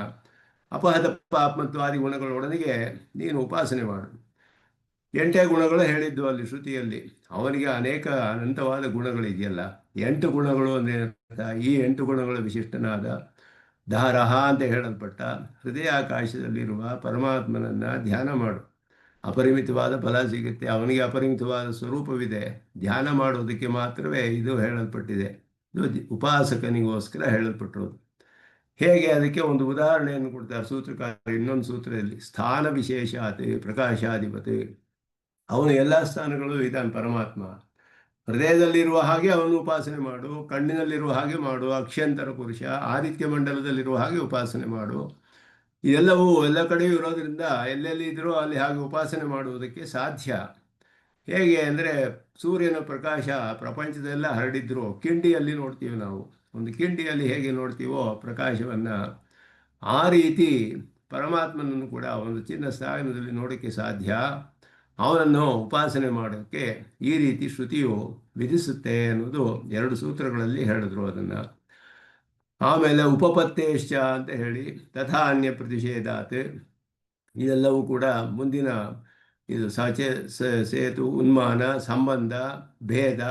S1: ಅಪಹತ ಪಾಪ್ಮತ್ವಾದಿ ಗುಣಗಳೊಡನೆಗೆ ನೀನು ಉಪಾಸನೆ ಮಾಡು. 8 ಗುಣಗಳು ಹೇಳಿದ್ದು ಅಲ್ಲಿ ಶ್ರುತಿಯಲ್ಲಿ. ಅವನಿಗೆ ಅನೇಕ ಅನಂತವಾದ ಗುಣಗಳಿದೆಯಲ್ಲ. 8 ಗುಣಗಳು ಅಂದರೆ ಈ 8 ಗುಣಗಳ ವಿಶಿಷ್ಟನಾದ ಧಾರಹ ಅಂತ ಹೇಳಲ್ಪಟ್ಟ ಹೃದಯಾಕಾಶದಲ್ಲಿರುವ ಪರಮಾತ್ಮನನ್ನು ಧ್ಯಾನ ಮಾಡು. ಅಪರಿಮಿತವಾದ ಫಲ ಸಿಗುತ್ತೆ. ಅವನಿಗೆ ಅಪರಿಮಿತವಾದ ಸ್ವರೂಪವಿದೆ. ಧ್ಯಾನ ಮಾಡೋದಕ್ಕೆ ಮಾತ್ರವೇ ಇದು ಹೇಳಲ್ಪಟ್ಟಿದೆ. ಇದು ಉಪಾಸಕನಿಗೋಸ್ಕರ ಹೇಳಲ್ಪಟ್ಟಿರೋದು. ಹೇಗೆ ಅದಕ್ಕೆ ಒಂದು ಉದಾಹರಣೆಯನ್ನು ಕೊಡ್ತಾರೆ ಸೂತ್ರಕಾರ ಇನ್ನೊಂದು ಸೂತ್ರದಲ್ಲಿ. ಸ್ಥಾನ ವಿಶೇಷಾತ್ ಪ್ರಕಾಶಾಧಿಪತಿ. ಅವನು ಎಲ್ಲ ಸ್ಥಾನಗಳು ಇದ್ದಾನೆ ಪರಮಾತ್ಮ. ಹೃದಯದಲ್ಲಿರುವ ಹಾಗೆ ಅವನು ಉಪಾಸನೆ ಮಾಡು, ಕಣ್ಣಿನಲ್ಲಿರುವ ಹಾಗೆ ಮಾಡು, ಅಕ್ಷಂತರ ಪುರುಷ ಆದಿತ್ಯ ಮಂಡಲದಲ್ಲಿರುವ ಹಾಗೆ ಉಪಾಸನೆ ಮಾಡು. ಇದೆಲ್ಲವೂ ಎಲ್ಲ ಕಡೆಯೂ ಇರೋದ್ರಿಂದ ಎಲ್ಲೆಲ್ಲಿ ಇದ್ರೂ ಅಲ್ಲಿ ಹಾಗೆ ಉಪಾಸನೆ ಮಾಡುವುದಕ್ಕೆ ಸಾಧ್ಯ. ಹೇಗೆ ಅಂದರೆ ಸೂರ್ಯನ ಪ್ರಕಾಶ ಪ್ರಪಂಚದೆಲ್ಲ ಹರಡಿದ್ರು ಕಿಂಡಿಯಲ್ಲಿ ನೋಡ್ತೀವಿ ನಾವು. ಒಂದು ಕಿಂಡಿಯಲ್ಲಿ ಹೇಗೆ ನೋಡ್ತೀವೋ ಪ್ರಕಾಶವನ್ನು, ಆ ರೀತಿ ಪರಮಾತ್ಮನನ್ನು ಕೂಡ ಒಂದು ಚಿನ್ನ ಸ್ಥಾನದಲ್ಲಿ ನೋಡೋಕ್ಕೆ ಸಾಧ್ಯ. ಅವನನ್ನು ಉಪಾಸನೆ ಮಾಡೋಕ್ಕೆ ಈ ರೀತಿ ಶ್ರುತಿಯು ವಿಧಿಸುತ್ತೆ ಅನ್ನೋದು 2 ಸೂತ್ರಗಳಲ್ಲಿ ಹೇಳಿದ್ರು ಅದನ್ನು. ಆಮೇಲೆ ಉಪಪತ್ತೇಶ್ಚ ಅಂತ ಹೇಳಿ ತಥಾ ಅನ್ಯ ಪ್ರತಿಷೇಧಾತ್. ಇದೆಲ್ಲವೂ ಕೂಡ ಮುಂದಿನ ಇದು ಸೇತು, ಉನ್ಮಾನ, ಸಂಬಂಧ, ಭೇದ.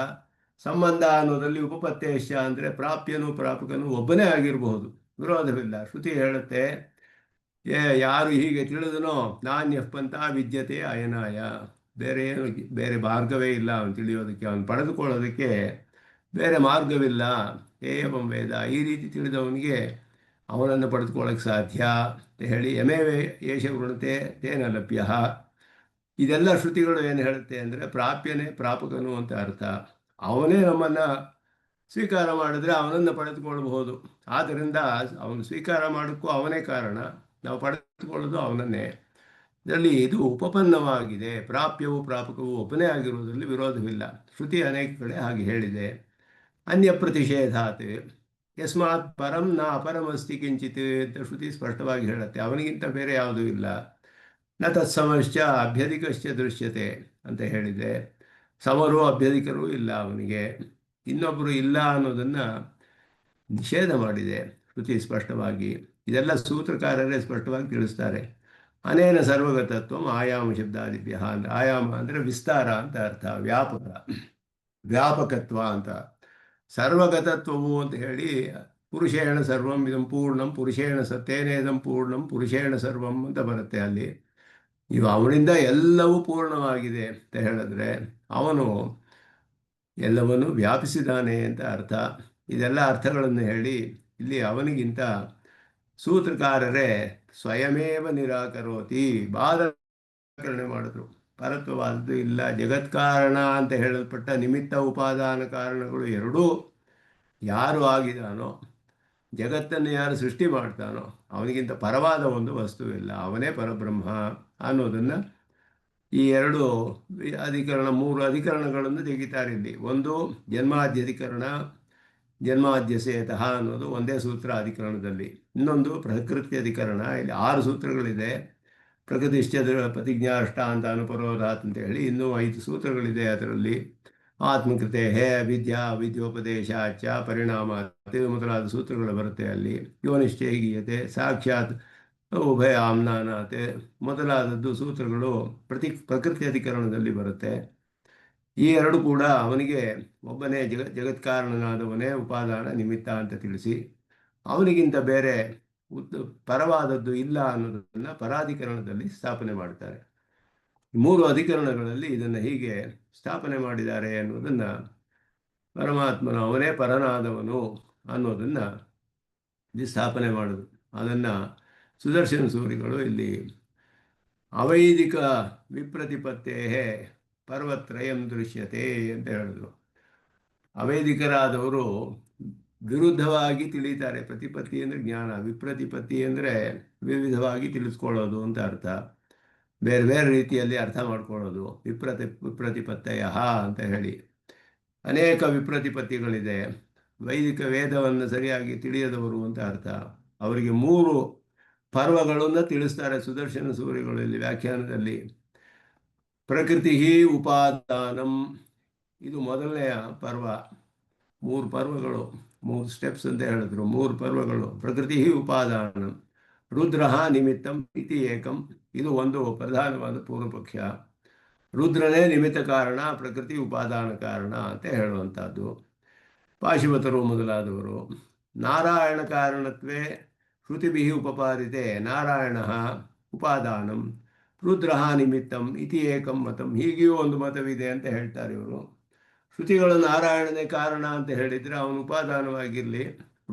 S1: ಸಂಬಂಧ ಅನ್ನೋದರಲ್ಲಿ ಉಪಪತ್ತೇಶ ಅಂದರೆ ಪ್ರಾಪ್ಯನು ಪ್ರಾಪಕನು ಒಬ್ಬನೇ ಆಗಿರಬಹುದು, ವಿರೋಧವಿಲ್ಲ. ಶ್ರುತಿ ಹೇಳುತ್ತೆ ಯಾರು ಹೀಗೆ ತಿಳಿದನೋ ನಾಣ್ಯಪ್ಪಂತ ವಿದ್ಯತೆ ಅಯನಾಯ. ಬೇರೆ ಮಾರ್ಗವೇ ಇಲ್ಲ ಅವನು ತಿಳಿಯೋದಕ್ಕೆ, ಅವನು ಪಡೆದುಕೊಳ್ಳೋದಕ್ಕೆ ಬೇರೆ ಮಾರ್ಗವಿಲ್ಲ. ಏವಂ ವೇದ, ಈ ರೀತಿ ತಿಳಿದವನಿಗೆ ಅವನನ್ನು ಪಡೆದುಕೊಳ್ಳೋಕ್ಕೆ ಸಾಧ್ಯ ಅಂತ ಹೇಳಿ ಯಮೇವೇ ಏಷ ವೃಣತೆ ತೇನ ಲಭ್ಯ. ಇದೆಲ್ಲ ಶ್ರುತಿಗಳು ಏನು ಹೇಳುತ್ತೆ ಅಂದರೆ ಪ್ರಾಪ್ಯನೇ ಪ್ರಾಪಕನು ಅಂತ ಅರ್ಥ. ಅವನೇ ನಮ್ಮನ್ನು ಸ್ವೀಕಾರ ಮಾಡಿದ್ರೆ ಅವನನ್ನು ಪಡೆದುಕೊಳ್ಳಬಹುದು. ಆದ್ದರಿಂದ ಅವನು ಸ್ವೀಕಾರ ಮಾಡೋಕ್ಕೂ ಅವನೇ ಕಾರಣ, ನಾವು ಪಡೆದುಕೊಳ್ಳೋದು ಅವನನ್ನೇ. ಇದರಲ್ಲಿ ಇದು ಉಪಪನ್ನವಾಗಿದೆ. ಪ್ರಾಪ್ಯವು ಪ್ರಾಪಕವು ಒಬ್ಬನೇ ಆಗಿರುವುದರಲ್ಲಿ ವಿರೋಧವಿಲ್ಲ. ಶ್ರುತಿ ಅನೇಕ ಕಡೆ ಹಾಗೆ ಹೇಳಿದೆ. ಅನ್ಯ ಪ್ರತಿಷೇಧಾತ್ ಯಸ್ಮಾತ್ ಪರಂ ನ ಅಪರಮಸ್ತಿ ಕಿಂಚಿತ್ ಅಂತ ಶ್ರುತಿ ಸ್ಪಷ್ಟವಾಗಿ ಹೇಳುತ್ತೆ. ಅವನಿಗಿಂತ ಬೇರೆ ಯಾವುದೂ ಇಲ್ಲ. ನ ತತ್ಸಮಶ್ಚ ಅಭ್ಯಧಿಕಶ್ಚ ದೃಶ್ಯತೆ ಅಂತ ಹೇಳಿದೆ. ಸಮರೂ ಅಭ್ಯಧಿಕರೂ ಇಲ್ಲ ಅವನಿಗೆ, ಇನ್ನೊಬ್ಬರು ಇಲ್ಲ ಅನ್ನೋದನ್ನು ನಿಷೇಧ ಮಾಡಿದೆ ಶ್ರುತಿ ಸ್ಪಷ್ಟವಾಗಿ. ಇದೆಲ್ಲ ಸೂತ್ರಕಾರರೇ ಸ್ಪಷ್ಟವಾಗಿ ತಿಳಿಸ್ತಾರೆ. ಅನೇನ ಸರ್ವಗತತ್ವ ಆಯಾಮ ಶಬ್ದಾದಿಭ್ಯ ಅಂದರೆ ಆಯಾಮ ಅಂದರೆ ವಿಸ್ತಾರ ಅಂತ ಅರ್ಥ, ವ್ಯಾಪಕತ್ವ ಅಂತ. ಸರ್ವಗತತ್ವವು ಅಂತ ಹೇಳಿ ಪುರುಷೇಣ ಸರ್ವಂ ಇದಂ ಪೂರ್ಣಂ ಪುರುಷೇಣ ಸತ್ಯೇನೇದಂ ಪೂರ್ಣಂ ಪುರುಷೇಣ ಸರ್ವಂ ಅಂತ ಬರುತ್ತೆ ಅಲ್ಲಿ. ಇವು ಅವನಿಂದ ಎಲ್ಲವೂ ಪೂರ್ಣವಾಗಿದೆ ಅಂತ ಹೇಳಿದ್ರೆ ಅವನು ಎಲ್ಲವನ್ನೂ ವ್ಯಾಪಿಸಿದ್ದಾನೆ ಅಂತ ಅರ್ಥ. ಇದೆಲ್ಲ ಅರ್ಥಗಳನ್ನು ಹೇಳಿ ಇಲ್ಲಿ ಅವನಿಗಿಂತ ಸೂತ್ರಕಾರರೇ ಸ್ವಯಮೇವ ನಿರಾಕರೋತಿ ಬಾಧಕರಣೆ ಮಾಡಿದ್ರು. ಪರತ್ವವಾದದ್ದು ಇಲ್ಲ. ಜಗತ್ಕಾರಣ ಅಂತ ಹೇಳಲ್ಪಟ್ಟ ನಿಮಿತ್ತ ಉಪಾದಾನ ಕಾರಣಗಳು ಎರಡೂ ಯಾರು ಆಗಿದಾನೋ, ಜಗತ್ತನ್ನು ಯಾರು ಸೃಷ್ಟಿ ಮಾಡ್ತಾನೋ ಅವನಿಗಿಂತ ಪರವಾದ ಒಂದು ವಸ್ತುವಿಲ್ಲ, ಅವನೇ ಪರಬ್ರಹ್ಮ ಅನ್ನೋದನ್ನು ಈ 2 ಅಧಿಕರಣ 3 ಅಧಿಕರಣಗಳನ್ನು ತೆಗಿತಾರೆ ಇಲ್ಲಿ. ಒಂದು ಜನ್ಮಾದ್ಯಧಿಕರಣ, ಜನ್ಮಾದ್ಯಸೇತಃ ಅನ್ನೋದು ಒಂದೇ ಸೂತ್ರ ಅಧಿಕರಣದಲ್ಲಿ. ಇನ್ನೊಂದು ಪ್ರಕೃತಿ ಅಧಿಕರಣ. ಇಲ್ಲಿ 6 ಸೂತ್ರಗಳಿದೆ. ಪ್ರಕೃತಿಶ್ಚ ಪ್ರತಿಜ್ಞಾ ಅಷ್ಟಾಂತ ಅನುಪರೋಧಾತ್ ಅಂತ ಹೇಳಿ ಇನ್ನೂ 5 ಸೂತ್ರಗಳಿದೆ ಅದರಲ್ಲಿ. ಆತ್ಮಕೃತೆ ಹೇ ವಿದ್ಯಾ ವಿದ್ಯೋಪದೇಶಾಚ ಪರಿಣಾಮ ಮೊದಲಾದ ಸೂತ್ರಗಳು ಬರುತ್ತೆ ಅಲ್ಲಿ. ಯೋನಿಶ್ಚೈಗೀಯತೆ ಸಾಕ್ಷಾತ್ ಉಭಯ ಆಮ್ನಾನಾತೆ ಮೊದಲಾದದ್ದು ಸೂತ್ರಗಳು ಪ್ರಕೃತಿ ಅಧಿಕರಣದಲ್ಲಿ ಬರುತ್ತೆ. ಈ 2 ಕೂಡ ಅವನಿಗೆ ಒಬ್ಬನೇ ಜಗತ್ಕಾರಣನಾದವನೇ ಉಪಾದಾನ ನಿಮಿತ್ತ ಅಂತ ತಿಳಿಸಿ ಅವನಿಗಿಂತ ಬೇರೆ ಪರವಾದದ್ದು ಇಲ್ಲ ಅನ್ನೋದನ್ನು ಪರಾಧಿಕರಣದಲ್ಲಿ ಸ್ಥಾಪನೆ ಮಾಡ್ತಾರೆ. 3 ಅಧಿಕರಣಗಳಲ್ಲಿ ಇದನ್ನು ಹೀಗೆ ಸ್ಥಾಪನೆ ಮಾಡಿದ್ದಾರೆ ಅನ್ನೋದನ್ನು, ಪರಮಾತ್ಮನು ಅವನೇ ಪರನಾದವನು ಅನ್ನೋದನ್ನು ಇಲ್ಲಿ ಸ್ಥಾಪನೆ ಮಾಡೋದು. ಅದನ್ನು ಸುದರ್ಶನ ಸೂರಿಗಳು ಇಲ್ಲಿ ಅವೈದಿಕ ವಿಪ್ರತಿಪತ್ತೇ ಪರ್ವತ್ರಯಂ ದೃಶ್ಯತೆ ಅಂತ ಹೇಳಿದ್ರು. ಅವೈದಿಕರಾದವರು ವಿರುದ್ಧವಾಗಿ ತಿಳಿತಾರೆ. ಪ್ರತಿಪತ್ತಿ ಅಂದರೆ ಜ್ಞಾನ, ವಿಪ್ರತಿಪತ್ತಿ ಅಂದರೆ ವಿವಿಧವಾಗಿ ತಿಳಿಸ್ಕೊಳ್ಳೋದು ಅಂತ ಅರ್ಥ. ಬೇರೆ ಬೇರೆ ರೀತಿಯಲ್ಲಿ ಅರ್ಥ ಮಾಡ್ಕೊಳ್ಳೋದು. ವಿಪ್ರತಿಪತ್ತಯ ಅಂತ ಹೇಳಿ ಅನೇಕ ವಿಪ್ರತಿಪತ್ತಿಗಳಿದೆ. ವೈದಿಕ ವೇದವನ್ನು ಸರಿಯಾಗಿ ತಿಳಿಯದವರು ಅಂತ ಅರ್ಥ. ಅವರಿಗೆ 3 ಪರ್ವಗಳನ್ನು ತಿಳಿಸ್ತಾರೆ ಸುದರ್ಶನ ಸೂರ್ಯಗಳಲ್ಲಿ ವ್ಯಾಖ್ಯಾನದಲ್ಲಿ. ಪ್ರಕೃತಿ ಉಪಾದಾನಂ, ಇದು ಮೊದಲನೆಯ ಪರ್ವ. 3 ಪರ್ವಗಳು, 3 ಸ್ಟೆಪ್ಸ್ ಅಂತ ಹೇಳಿದ್ರು. 3 ಪರ್ವಗಳು. ಪ್ರಕೃತಿ ಉಪಾದಾನಂ, ರುದ್ರ ನಿಮಿತ್ತಂ ಇತಿ ಏಕಂ. ಇದು ಒಂದು ಪ್ರಧಾನವಾದ ಪೂರ್ವಪಕ್ಷ. ರುದ್ರನೇ ನಿಮಿತ್ತ ಕಾರಣ, ಪ್ರಕೃತಿ ಉಪಾದಾನ ಕಾರಣ ಅಂತ ಹೇಳುವಂಥದ್ದು ಪಾಶುಪತರು ಮೊದಲಾದವರು. ನಾರಾಯಣ ಕಾರಣತ್ವೇ ಶ್ರುತಿಭಿ ಉಪಪಾದಿತೆ ನಾರಾಯಣ ಉಪಾದಾನಂ ರುದ್ರ ನಿಮಿತ್ತಂ ಇತಿ ಏಕಂ ಮತಂ. ಹೀಗೆಯೂ ಒಂದು ಮತವಿದೆ ಅಂತ ಹೇಳ್ತಾರೆ ಇವರು. ಶ್ರುತಿಗಳು ನಾರಾಯಣನೇ ಕಾರಣ ಅಂತ ಹೇಳಿದರೆ ಅವನು ಉಪಾದಾನವಾಗಿರಲಿ,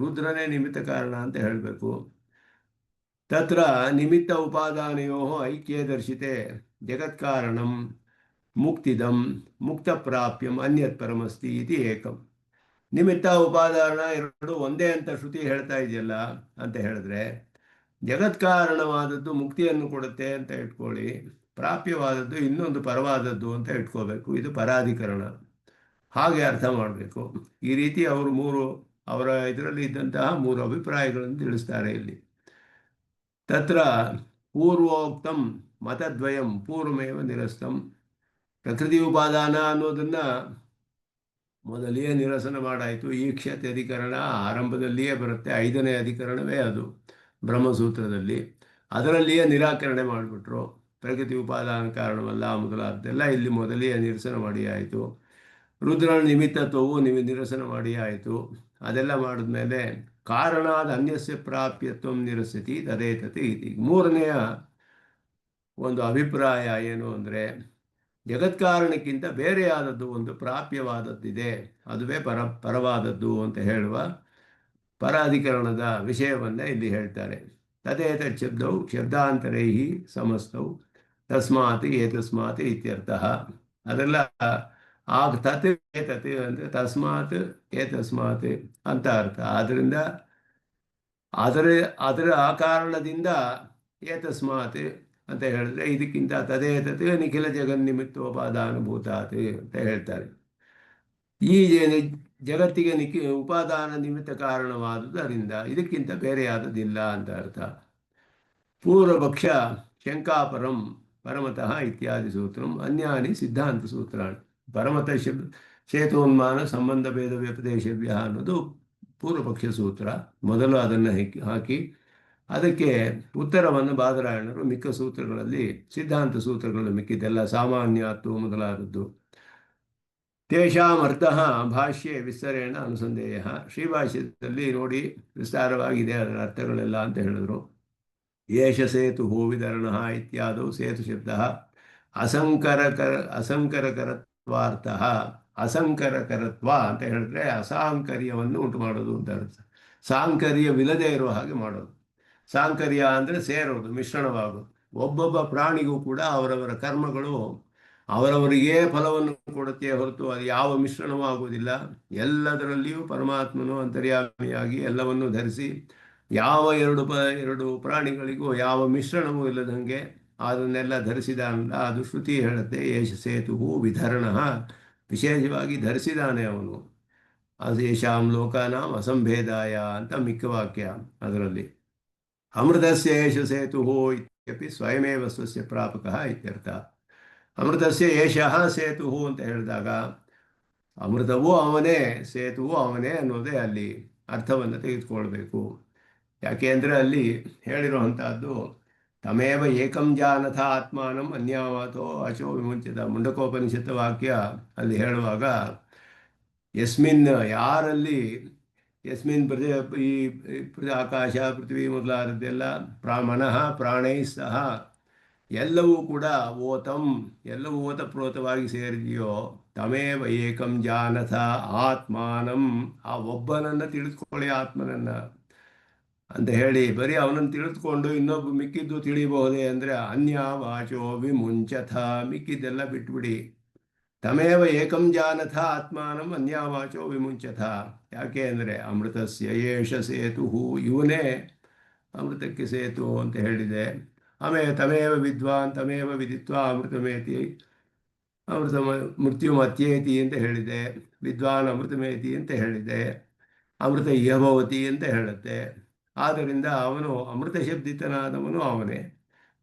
S1: ರುದ್ರನೇ ನಿಮಿತ್ತ ಕಾರಣ ಅಂತ ಹೇಳಬೇಕು. ತತ್ರ ನಿಮಿತ್ತ ಉಪಾದಾನಯೋ ಐಕ್ಯೇ ದರ್ಶಿತೆ ಜಗತ್ಕಾರಣಂ ಮುಕ್ತಿದಂ ಮುಕ್ತ ಪ್ರಾಪ್ಯಂ ಅನ್ಯತ್ ಪರಮಸ್ತಿ ಇತಿ ಏಕಂ. ನಿಮಿತ್ತ ಉಪಾದಾನ ಎರಡು ಒಂದೇ ಅಂತ ಶ್ರುತಿ ಹೇಳ್ತಾ ಇದೆಯಲ್ಲ ಅಂತ ಹೇಳಿದ್ರೆ, ಜಗತ್ಕಾರಣವಾದದ್ದು ಮುಕ್ತಿಯನ್ನು ಕೊಡುತ್ತೆ ಅಂತ ಇಟ್ಕೊಳ್ಳಿ, ಪ್ರಾಪ್ಯವಾದದ್ದು ಇನ್ನೊಂದು ಪರವಾದದ್ದು ಅಂತ ಇಟ್ಕೋಬೇಕು. ಇದು ಪರಾಧಿಕರಣ. ಹಾಗೆ ಅರ್ಥ ಮಾಡಬೇಕು. ಈ ರೀತಿ ಅವರು ಅವರ ಇದರಲ್ಲಿ ಇದ್ದಂತಹ 3 ಅಭಿಪ್ರಾಯಗಳನ್ನು ತಿಳಿಸ್ತಾರೆ ಇಲ್ಲಿ. ತತ್ರ ಪೂರ್ವೋಕ್ತಂ ಮತದ್ವಯಂ ಪೂರ್ವಮೇವ ನಿರಸ್ತಂ. ಪ್ರಕೃತಿ ಉಪಾದಾನ ಅನ್ನೋದನ್ನು ಮೊದಲಿಯೇ ನಿರಸನ ಮಾಡಾಯಿತು. ಈಕ್ಷತೆ ಅಧಿಕರಣ ಆರಂಭದಲ್ಲಿಯೇ ಬರುತ್ತೆ, 5ನೇ ಅಧಿಕರಣವೇ ಅದು ಬ್ರಹ್ಮಸೂತ್ರದಲ್ಲಿ. ಅದರಲ್ಲಿಯೇ ನಿರಾಕರಣೆ ಮಾಡಿಬಿಟ್ರು. ಪ್ರಕೃತಿ ಉಪಾದಾನ ಕಾರಣವಲ್ಲ ಮೊದಲಾದ್ದೆಲ್ಲ ಇಲ್ಲಿ ಮೊದಲಿಯೇ ನಿರಸನ ಮಾಡಿ ಆಯಿತು. ರುದ್ರನ ನಿಮಿತ್ತತ್ವವು ನಿರಸನ ಮಾಡಿ ಆಯಿತು. ಅದೆಲ್ಲ ಮಾಡಿದ್ಮೇಲೆ ಕಾರಣಾದ ಅನ್ಯಸ್ಯ ಪ್ರಾಪ್ಯತ್ವ ನಿರಸತಿ ತದೇತತಿ ಇತಿ. 3ನೆಯ ಒಂದು ಅಭಿಪ್ರಾಯ ಏನು ಅಂದರೆ, ಜಗತ್ಕಾರಣಕ್ಕಿಂತ ಬೇರೆಯಾದದ್ದು ಒಂದು ಪ್ರಾಪ್ಯವಾದದ್ದಿದೆ, ಅದುವೇ ಪರವಾದದ್ದು ಅಂತ ಹೇಳುವ ಪರಾಧಿಕರಣದ ವಿಷಯವನ್ನೇ ಇಲ್ಲಿ ಹೇಳ್ತಾರೆ. ತದೇತ ಶಬ್ದೌ ಶಬ್ದಾಂತರೈ ಸಮಸ್ತೌ ತಸ್ಮಾತ್ ಏತಸ್ಮಾತ್ ಇತ್ಯರ್ಥಃ. ಅದೆಲ್ಲ ತತ್ ಏತತ್ ಅಂದರೆ ತಸ್ಮಾತ್ ಏತಸ್ಮಾತ್ ಅಂತ ಅರ್ಥ. ಆದ್ದರಿಂದ ಅದರ ಆ ಕಾರಣದಿಂದ ಏತಸ್ಮಾತ್ ಅಂತ ಹೇಳಿದ್ರೆ, ಇದಕ್ಕಿಂತ ತದೇತತ್ ನಿಖಿಲ ಜಗನ್ನಿಮಿತ್ತೋಪಾದಾನಭೂತಾತ್ ಅಂತ ಹೇಳ್ತಾರೆ. ಈ ಜಗತ್ತಿಗೆ ಉಪಾದಾನ ನಿಮಿತ್ತ ಕಾರಣವಾದುದರಿಂದ ಇದಕ್ಕಿಂತ ಬೇರೆಯಾದದಿಲ್ಲ ಅಂತ ಅರ್ಥ. ಪೂರ್ವಪಕ್ಷ ಶಂಕಾಪರಂ ಪರಮತಃ ಇತ್ಯಾದಿ ಸೂತ್ರಂ ಅನ್ಯಾನಿ ಸಿದ್ಧಾಂತ ಸೂತ್ರಾಣಿ. ಪರಮತಃ ಚೇತೋನ್ಮಾನ ಸಂಬಂಧ ಭೇದ ವ್ಯಪದೇಶವ್ಯ ಅನ್ನೋದು ಪೂರ್ವಪಕ್ಷ ಸೂತ್ರ. ಮೊದಲು ಅದನ್ನು ಹಾಕಿ ಅದಕ್ಕೆ ಉತ್ತರವನ್ನು ಬಾದರಾಯಣರು ಮಿಕ್ಕ ಸೂತ್ರಗಳಲ್ಲಿ, ಸಿದ್ಧಾಂತ ಸೂತ್ರಗಳಲ್ಲಿ ಮಿಕ್ಕಿದ್ದೆಲ್ಲ ಸಾಮಾನ್ಯತ್ವ ಮೊದಲಾದದ್ದು. ತೇಷಾಂ ಅರ್ಥಃ ಭಾಷ್ಯೆ ವಿಸ್ತರೇಣ ಅನುಸಂಧೇಯ. ಶ್ರೀಭಾಷ್ಯದಲ್ಲಿ ನೋಡಿ ವಿಸ್ತಾರವಾಗಿದೆ ಅದರ ಅರ್ಥಗಳೆಲ್ಲ ಅಂತ ಹೇಳಿದ್ರು. ಏಷ ಸೇತು ವಿದರ್ಣ ಇತ್ಯಾದೌ ಸೇತು ಶಬ್ದ ಅಸಂಕರಕರತ್ವಾರ್ಥ. ಅಸಂಕರಕರತ್ವ ಅಂತ ಹೇಳಿದ್ರೆ ಅಸಾಂಕರ್ಯವನ್ನು ಉಂಟು ಮಾಡೋದು ಅಂತ ಅರ್ಥ. ಸಾಂಕರ್ಯವಿಲ್ಲದೆ ಇರೋ ಹಾಗೆ ಮಾಡೋದು. ಸಾಂಕರ್ಯ ಅಂದರೆ ಸೇರೋದು, ಮಿಶ್ರಣವಾಗೋದು. ಒಬ್ಬೊಬ್ಬ ಪ್ರಾಣಿಗೂ ಕೂಡ ಅವರವರ ಕರ್ಮಗಳು ಅವರವರಿಗೇ ಫಲವನ್ನು ಕೊಡುತ್ತೆ ಹೊರತು ಅದು ಯಾವ ಮಿಶ್ರಣವೂ ಆಗುವುದಿಲ್ಲ. ಎಲ್ಲದರಲ್ಲಿಯೂ ಪರಮಾತ್ಮನು ಅಂತರ್ಯಾಮಿಯಾಗಿ ಎಲ್ಲವನ್ನೂ ಧರಿಸಿ ಯಾವ ಎರಡು ಪ್ರಾಣಿಗಳಿಗೂ ಯಾವ ಮಿಶ್ರಣವೂ ಇಲ್ಲದಂಗೆ ಅದನ್ನೆಲ್ಲ ಧರಿಸಿದಾನಲ್ಲ, ಅದು ಶ್ರುತಿ ಹೇಳುತ್ತೆ. ಏಷ ಸೇತು ವಿಧರ್ಣ, ವಿಶೇಷವಾಗಿ ಧರಿಸಿದಾನೆ ಅವನು. ಯೇಷಾಂ ಲೋಕಾನಾಂ ಅಸಂಭೇದಾಯ ಅಂತ ಮಿಕ್ಕ ವಾಕ್ಯ ಅದರಲ್ಲಿ. ಅಮೃತಸ್ಯ ಏಷ ಸೇತು ಇತ್ಯಪಿ ಸ್ವಯಮೇವ ಸ್ವಸ್ಯ ಪ್ರಾಪಕಃ ಇತ್ಯರ್ಥ. ಅಮೃತಸ್ಯ ಏಷಃ ಸೇತು ಅಂತ ಹೇಳಿದಾಗ ಅಮೃತವೂ ಅವನೇ, ಸೇತುವು ಅವನೇ ಅನ್ನೋದೇ ಅಲ್ಲಿ ಅರ್ಥವನ್ನು ತೆಗೆದುಕೊಳ್ಬೇಕು. ಯಾಕೆ ಅಂದರೆ ಅಲ್ಲಿ ಹೇಳಿರುವಂತಹದ್ದು ತಮೇವ ಏಕಂ ಜಾನಥ ಆತ್ಮಾನಂ ಅನ್ಯಾವಾತೋ ಅಚೋ ವಿಮುಂಚಿತ. ಮುಂಡಕೋಪನಿಷತ್ ವಾಕ್ಯ ಅಲ್ಲಿ ಹೇಳುವಾಗ ಯಸ್ಮಿನ್, ಯಾರಲ್ಲಿ ಯಸ್ಮಿನ್ ಈ ಆಕಾಶ ಪೃಥ್ವಿ ಮೊದಲಾದದ್ದೆಲ್ಲ ಮನಃ ಪ್ರಾಣೈ ಸಹ ಎಲ್ಲವೂ ಕೂಡ ಓತಂ, ಎಲ್ಲವೂ ಓತಪ್ರೋತವಾಗಿ ಸೇರಿದೆಯೋ, ತಮೇವ ಏಕಂ ಜಾನಥ ಆತ್ಮಾನಂ, ಆ ಒಬ್ಬನನ್ನು ತಿಳಿದುಕೊಳ್ಳಿ ಆತ್ಮನನ್ನು ಅಂತ ಹೇಳಿ ಬರೀ ಅವನನ್ನು ತಿಳಿದುಕೊಂಡು ಇನ್ನೊಬ್ಬ ಮಿಕ್ಕಿದ್ದು ತಿಳಿಯಬಹುದೇ ಅಂದರೆ ಅನ್ಯ ವಾಚೋ ವಿಮುಂಚಥ, ಮಿಕ್ಕಿದ್ದೆಲ್ಲ ಬಿಟ್ಬಿಡಿ. ತಮೇವ ಏಕಂ ಜಾನಥ ಆತ್ಮಾನಂ ಅನ್ಯ ವಾಚೋ ವಿಮುಂಚಥ. ಯಾಕೆ ಅಂದರೆ ಅಮೃತಸ್ಯ ಏಷ ಸೇತು, ಇವನೇ ಅಮೃತಕ್ಕೆ ಸೇತು ಅಂತ ಹೇಳಿದೆ. ಆಮೇಲೆ ತಮೇವ ವಿದ್ವಾನ್ ತಮೇವ ವಿದಿತ್ವಾ ಅಮೃತಮೇತಿ, ಅಮೃತ ಮೃತ್ಯುಮತ್ಯೇತಿ ಅಂತ ಹೇಳಿದೆ. ವಿದ್ವಾನ್ ಅಮೃತಮೇತಿ ಅಂತ ಹೇಳಿದೆ. ಅಮೃತ ಇಹಭವತಿ ಅಂತ ಹೇಳುತ್ತೆ. ಆದ್ದರಿಂದ ಅವನು ಅಮೃತ ಶಬ್ದಿತನಾದವನು ಅವನೇ,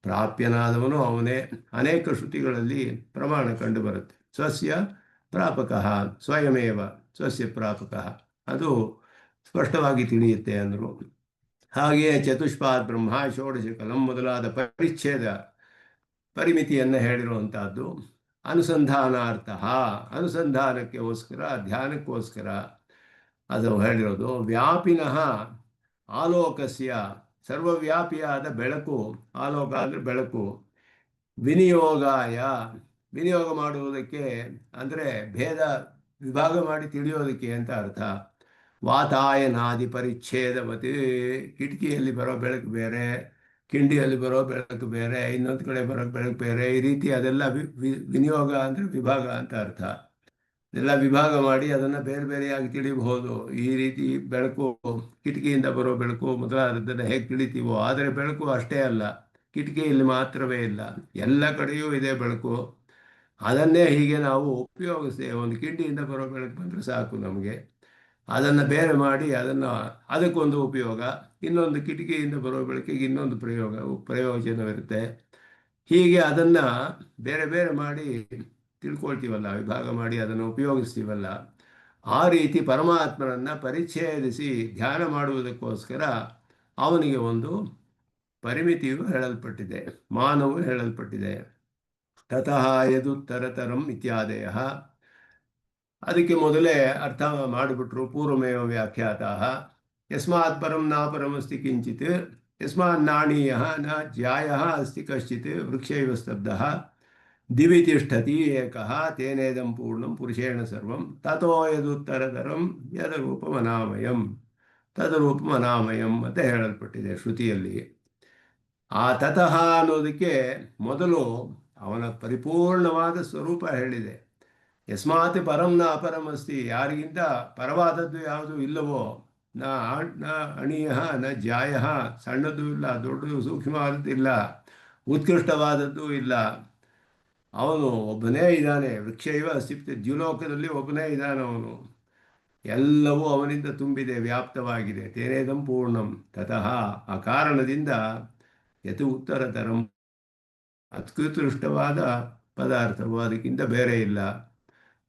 S1: ಪ್ರಾಪ್ಯನಾದವನು ಅವನೇ. ಅನೇಕ ಶ್ರುತಿಗಳಲ್ಲಿ ಪ್ರಮಾಣ ಕಂಡುಬರುತ್ತೆ. ಸ್ವಸ್ಯ ಪ್ರಾಪಕಃ, ಸ್ವಯಮೇವ ಸ್ವಸ್ಯ ಪ್ರಾಪಕಃ, ಅದು ಸ್ಪಷ್ಟವಾಗಿ ತಿಳಿಯುತ್ತೆ ಅಂದರು. ಹಾಗೆಯೇ ಚತುಷ್ಪಾದ್ ಬ್ರಹ್ಮ, ಷೋಡಶ ಕಲಂ ಮೊದಲಾದ ಪರಿಚ್ಛೇದ ಪರಿಮಿತಿಯನ್ನು ಹೇಳಿರುವಂತಹದ್ದು. ಅನುಸಂಧಾನಾರ್ಥ, ಅನುಸಂಧಾನಕ್ಕೋಸ್ಕರ, ಧ್ಯಾನಕ್ಕೋಸ್ಕರ ಅದು ಹೇಳಿರೋದು. ವ್ಯಾಪಿನಃ ಆಲೋಕಸ್ಯ, ಸರ್ವವ್ಯಾಪಿಯಾದ ಬೆಳಕು, ಆಲೋಕ ಅಂದರೆ ಬೆಳಕು. ವಿನಿಯೋಗಾಯ, ವಿನಿಯೋಗ ಮಾಡುವುದಕ್ಕೆ ಅಂದರೆ ಭೇದ ವಿಭಾಗ ಮಾಡಿ ತಿಳಿಯೋದಕ್ಕೆ ಅಂತ ಅರ್ಥ. ವಾತಾಯನಾದಿ ಪರಿಚ್ಛೇದವತಿ, ಕಿಟಕಿಯಲ್ಲಿ ಬರೋ ಬೆಳಕು ಬೇರೆ, ಕಿಂಡಿಯಲ್ಲಿ ಬರೋ ಬೆಳಕು ಬೇರೆ, ಇನ್ನೊಂದು ಕಡೆ ಬರೋ ಬೆಳಕು ಬೇರೆ, ಈ ರೀತಿ ಅದೆಲ್ಲ ವಿನಿಯೋಗ ಅಂದರೆ ವಿಭಾಗ ಅಂತ ಅರ್ಥ. ಎಲ್ಲ ವಿಭಾಗ ಮಾಡಿ ಅದನ್ನು ಬೇರೆ ಬೇರೆಯಾಗಿ ತಿಳಿಬಹುದು. ಈ ರೀತಿ ಬೆಳಕು, ಕಿಟಕಿಯಿಂದ ಬರೋ ಬೆಳಕು ಮೊದಲಾದದ್ದನ್ನು ಹೇಗೆ ತಿಳಿತೀವೋ, ಆದರೆ ಬೆಳಕು ಅಷ್ಟೇ ಅಲ್ಲ, ಕಿಟಕಿಯಲ್ಲಿ ಮಾತ್ರವೇ ಇಲ್ಲ, ಎಲ್ಲ ಕಡೆಯೂ ಇದೆ ಬೆಳಕು. ಅದನ್ನೇ ಹೀಗೆ ನಾವು ಉಪಯೋಗಿಸ್ತೇವೆ. ಒಂದು ಕಿಂಡಿಯಿಂದ ಬರೋ ಬೆಳಕು ಬಂದರೆ ಸಾಕು ನಮಗೆ, ಅದನ್ನು ಬೇರೆ ಮಾಡಿ ಅದಕ್ಕೊಂದು ಉಪಯೋಗ, ಇನ್ನೊಂದು ಕಿಟಕಿಯಿಂದ ಬರೋ ಬೆಳಕಿಗೆ ಇನ್ನೊಂದು ಪ್ರಯೋಜನವಿರುತ್ತೆ. ಹೀಗೆ ಅದನ್ನು ಬೇರೆ ಬೇರೆ ಮಾಡಿ ತಿಳ್ಕೊಳ್ತೀವಲ್ಲ, ವಿಭಾಗ ಮಾಡಿ ಅದನ್ನು ಉಪಯೋಗಿಸ್ತೀವಲ್ಲ. ಆ ರೀತಿ ಪರಮಾತ್ಮನನ್ನು ಪರಿಚ್ಛೇದಿಸಿ ಧ್ಯಾನ ಮಾಡುವುದಕ್ಕೋಸ್ಕರ ಅವನಿಗೆ ಒಂದು ಪರಿಮಿತಿಯು ಹೇಳಲ್ಪಟ್ಟಿದೆ, ಮಾನವು ಹೇಳಲ್ಪಟ್ಟಿದೆ. ತತಃ ಯದುತ್ತರತರಂ ಇತ್ಯಾದಯ, ಅದಕ್ಕೆ ಮೊದಲೇ ಅರ್ಥ ಮಾಡಿಬಿಟ್ರು. ಪೂರ್ವಮೇವ ವ್ಯಾಖ್ಯಾತಃ. ಯಸ್ಮಾತ್ ಪರಂ ನಾಪರಮಸ್ತಿ ಕಿಂಚಿತ್, ಯಸ್ಮಾತ್ ನಾಣೀಯಃ ನ ಜ್ಯಾಯಃ ಅಸ್ತಿ ಕಶ್ಚಿತ್ ವೃಕ್ಷೈವ ಸ್ತಬ್ಧಃ ದಿವಿ ತಿಷ್ಠತಿ ಏಕಃ ತೇನೇದಂ ಪೂರ್ಣಂ ಪುರುಷೇಣ ಸರ್ವಂ ತಥೋ ಯದುತ್ತರತರಂ ಯದರೂಪಮನಾಮಯಂ, ತದರೂಪಮನಾಮಯಂ ಅಂತ ಹೇಳಲ್ಪಟ್ಟಿದೆ ಶ್ರುತಿಯಲ್ಲಿ. ಆ ತತಃ ಅನ್ನೋದಕ್ಕೆ ಮೊದಲು ಅವನ ಪರಿಪೂರ್ಣವಾದ ಸ್ವರೂಪ ಹೇಳಿದೆ. ಯಸ್ಮಾತ್ ಪರಂ ನ ಅಪರಮಸ್ತಿ, ಯಾರಿಗಿಂತ ಪರವಾದದ್ದು ಯಾವುದು ಇಲ್ಲವೋ, ನ ಅಣೀಯ ನ ಜಾಯ, ಸಣ್ಣದ್ದು ಇಲ್ಲ, ದೊಡ್ಡದು ಸೂಕ್ಷ್ಮವಾದದ್ದು ಇಲ್ಲ, ಉತ್ಕೃಷ್ಟವಾದದ್ದು ಇಲ್ಲ, ಅವನು ಒಬ್ಬನೇ ಇದ್ದಾನೆ. ವೃಕ್ಷೈವ ಅಸ್ತಿತ್ವ, ದ್ಯುಲೋಕದಲ್ಲಿ ಒಬ್ಬನೇ ಇದ್ದಾನೆ ಅವನು, ಎಲ್ಲವೂ ಅವನಿಂದ ತುಂಬಿದೆ, ವ್ಯಾಪ್ತವಾಗಿದೆ. ತೇನೇದಂ ಪೂರ್ಣಂ ತತಃ, ಆ ಕಾರಣದಿಂದ ಯತು ಉತ್ತರತರಂ, ಅತ್ಯುತ್ಕೃಷ್ಟವಾದ ಪದಾರ್ಥವು ಅದಕ್ಕಿಂತ ಬೇರೆ ಇಲ್ಲ,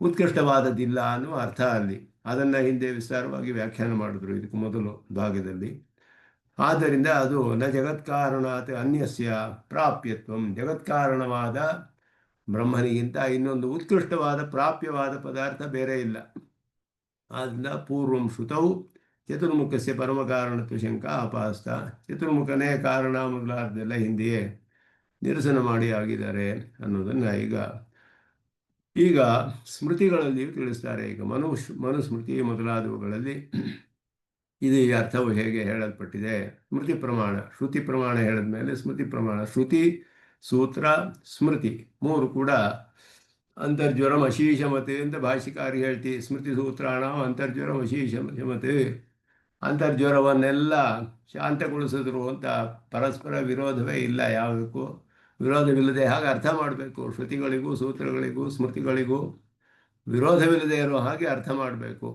S1: ಉತ್ಕೃಷ್ಟವಾದದ್ದಿಲ್ಲ ಅನ್ನುವ ಅರ್ಥ ಅಲ್ಲಿ. ಅದನ್ನು ಹಿಂದೆ ವಿಸ್ತಾರವಾಗಿ ವ್ಯಾಖ್ಯಾನ ಮಾಡಿದ್ರು ಇದಕ್ಕೆ ಮೊದಲು ಭಾಗದಲ್ಲಿ. ಆದ್ದರಿಂದ ಅದು ನ ಜಗತ್ಕಾರಣಾತ್ ಅನ್ಯಸ್ಯ ಪ್ರಾಪ್ಯತ್ವಂ, ಜಗತ್ಕಾರಣವಾದ ಬ್ರಹ್ಮನಿಗಿಂತ ಇನ್ನೊಂದು ಉತ್ಕೃಷ್ಟವಾದ ಪ್ರಾಪ್ಯವಾದ ಪದಾರ್ಥ ಬೇರೆ ಇಲ್ಲ. ಆದ್ದರಿಂದ ಪೂರ್ವಂ ಶ್ರುತೌ ಚತುರ್ಮುಖಸ್ಯ ಪರಮಕಾರಣತ್ವ ಶಂಕಾ ಅಪಾಸ್ತ, ಚತುರ್ಮುಖನೇ ಕಾರಣ ಮೊದಲಾದ್ದೆಲ್ಲ ಹಿಂದೆಯೇ ನಿರಸನ ಮಾಡಿ ಆಗಿದ್ದಾರೆ ಅನ್ನೋದನ್ನು ಈಗ ಸ್ಮೃತಿಗಳಲ್ಲಿಯೂ ತಿಳಿಸ್ತಾರೆ. ಈಗ ಮನುಸ್ಮೃತಿ ಮೊದಲಾದವುಗಳಲ್ಲಿ ಇದು ಈ ಅರ್ಥವು ಹೇಗೆ ಹೇಳಲ್ಪಟ್ಟಿದೆ. ಸ್ಮೃತಿ ಪ್ರಮಾಣ, ಶ್ರುತಿ ಪ್ರಮಾಣ ಹೇಳಿದ ಮೇಲೆ ಸ್ಮೃತಿ ಪ್ರಮಾಣ, ಶ್ರುತಿ, ಸೂತ್ರ, ಸ್ಮೃತಿ ಮೂರು ಕೂಡ ಅಂತರ್ಜ್ವರಂ ಅಶೀಶಮತೆ ಅಂತ ಭಾಷಿಕಾರಿ ಹೇಳ್ತೀವಿ. ಸ್ಮೃತಿ ಸೂತ್ರಾಣ ಅಂತರ್ಜ್ವರಂ ಅಶೀಶಮತೆ, ಅಂತರ್ಜ್ವರವನ್ನೆಲ್ಲ ಶಾಂತಗೊಳಿಸಿದ್ರು ಅಂತ ಪರಸ್ಪರ ವಿರೋಧವೇ ಇಲ್ಲ, ಯಾವುದಕ್ಕೂ ವಿರೋಧವಿಲ್ಲದೆ ಹಾಗೆ ಅರ್ಥ ಮಾಡಬೇಕು. ಶ್ರುತಿಗಳಿಗೂ ಸೂತ್ರಗಳಿಗೂ ಸ್ಮೃತಿಗಳಿಗೂ ವಿರೋಧವಿಲ್ಲದೆ ಇರೋ ಹಾಗೆ ಅರ್ಥ ಮಾಡಬೇಕು.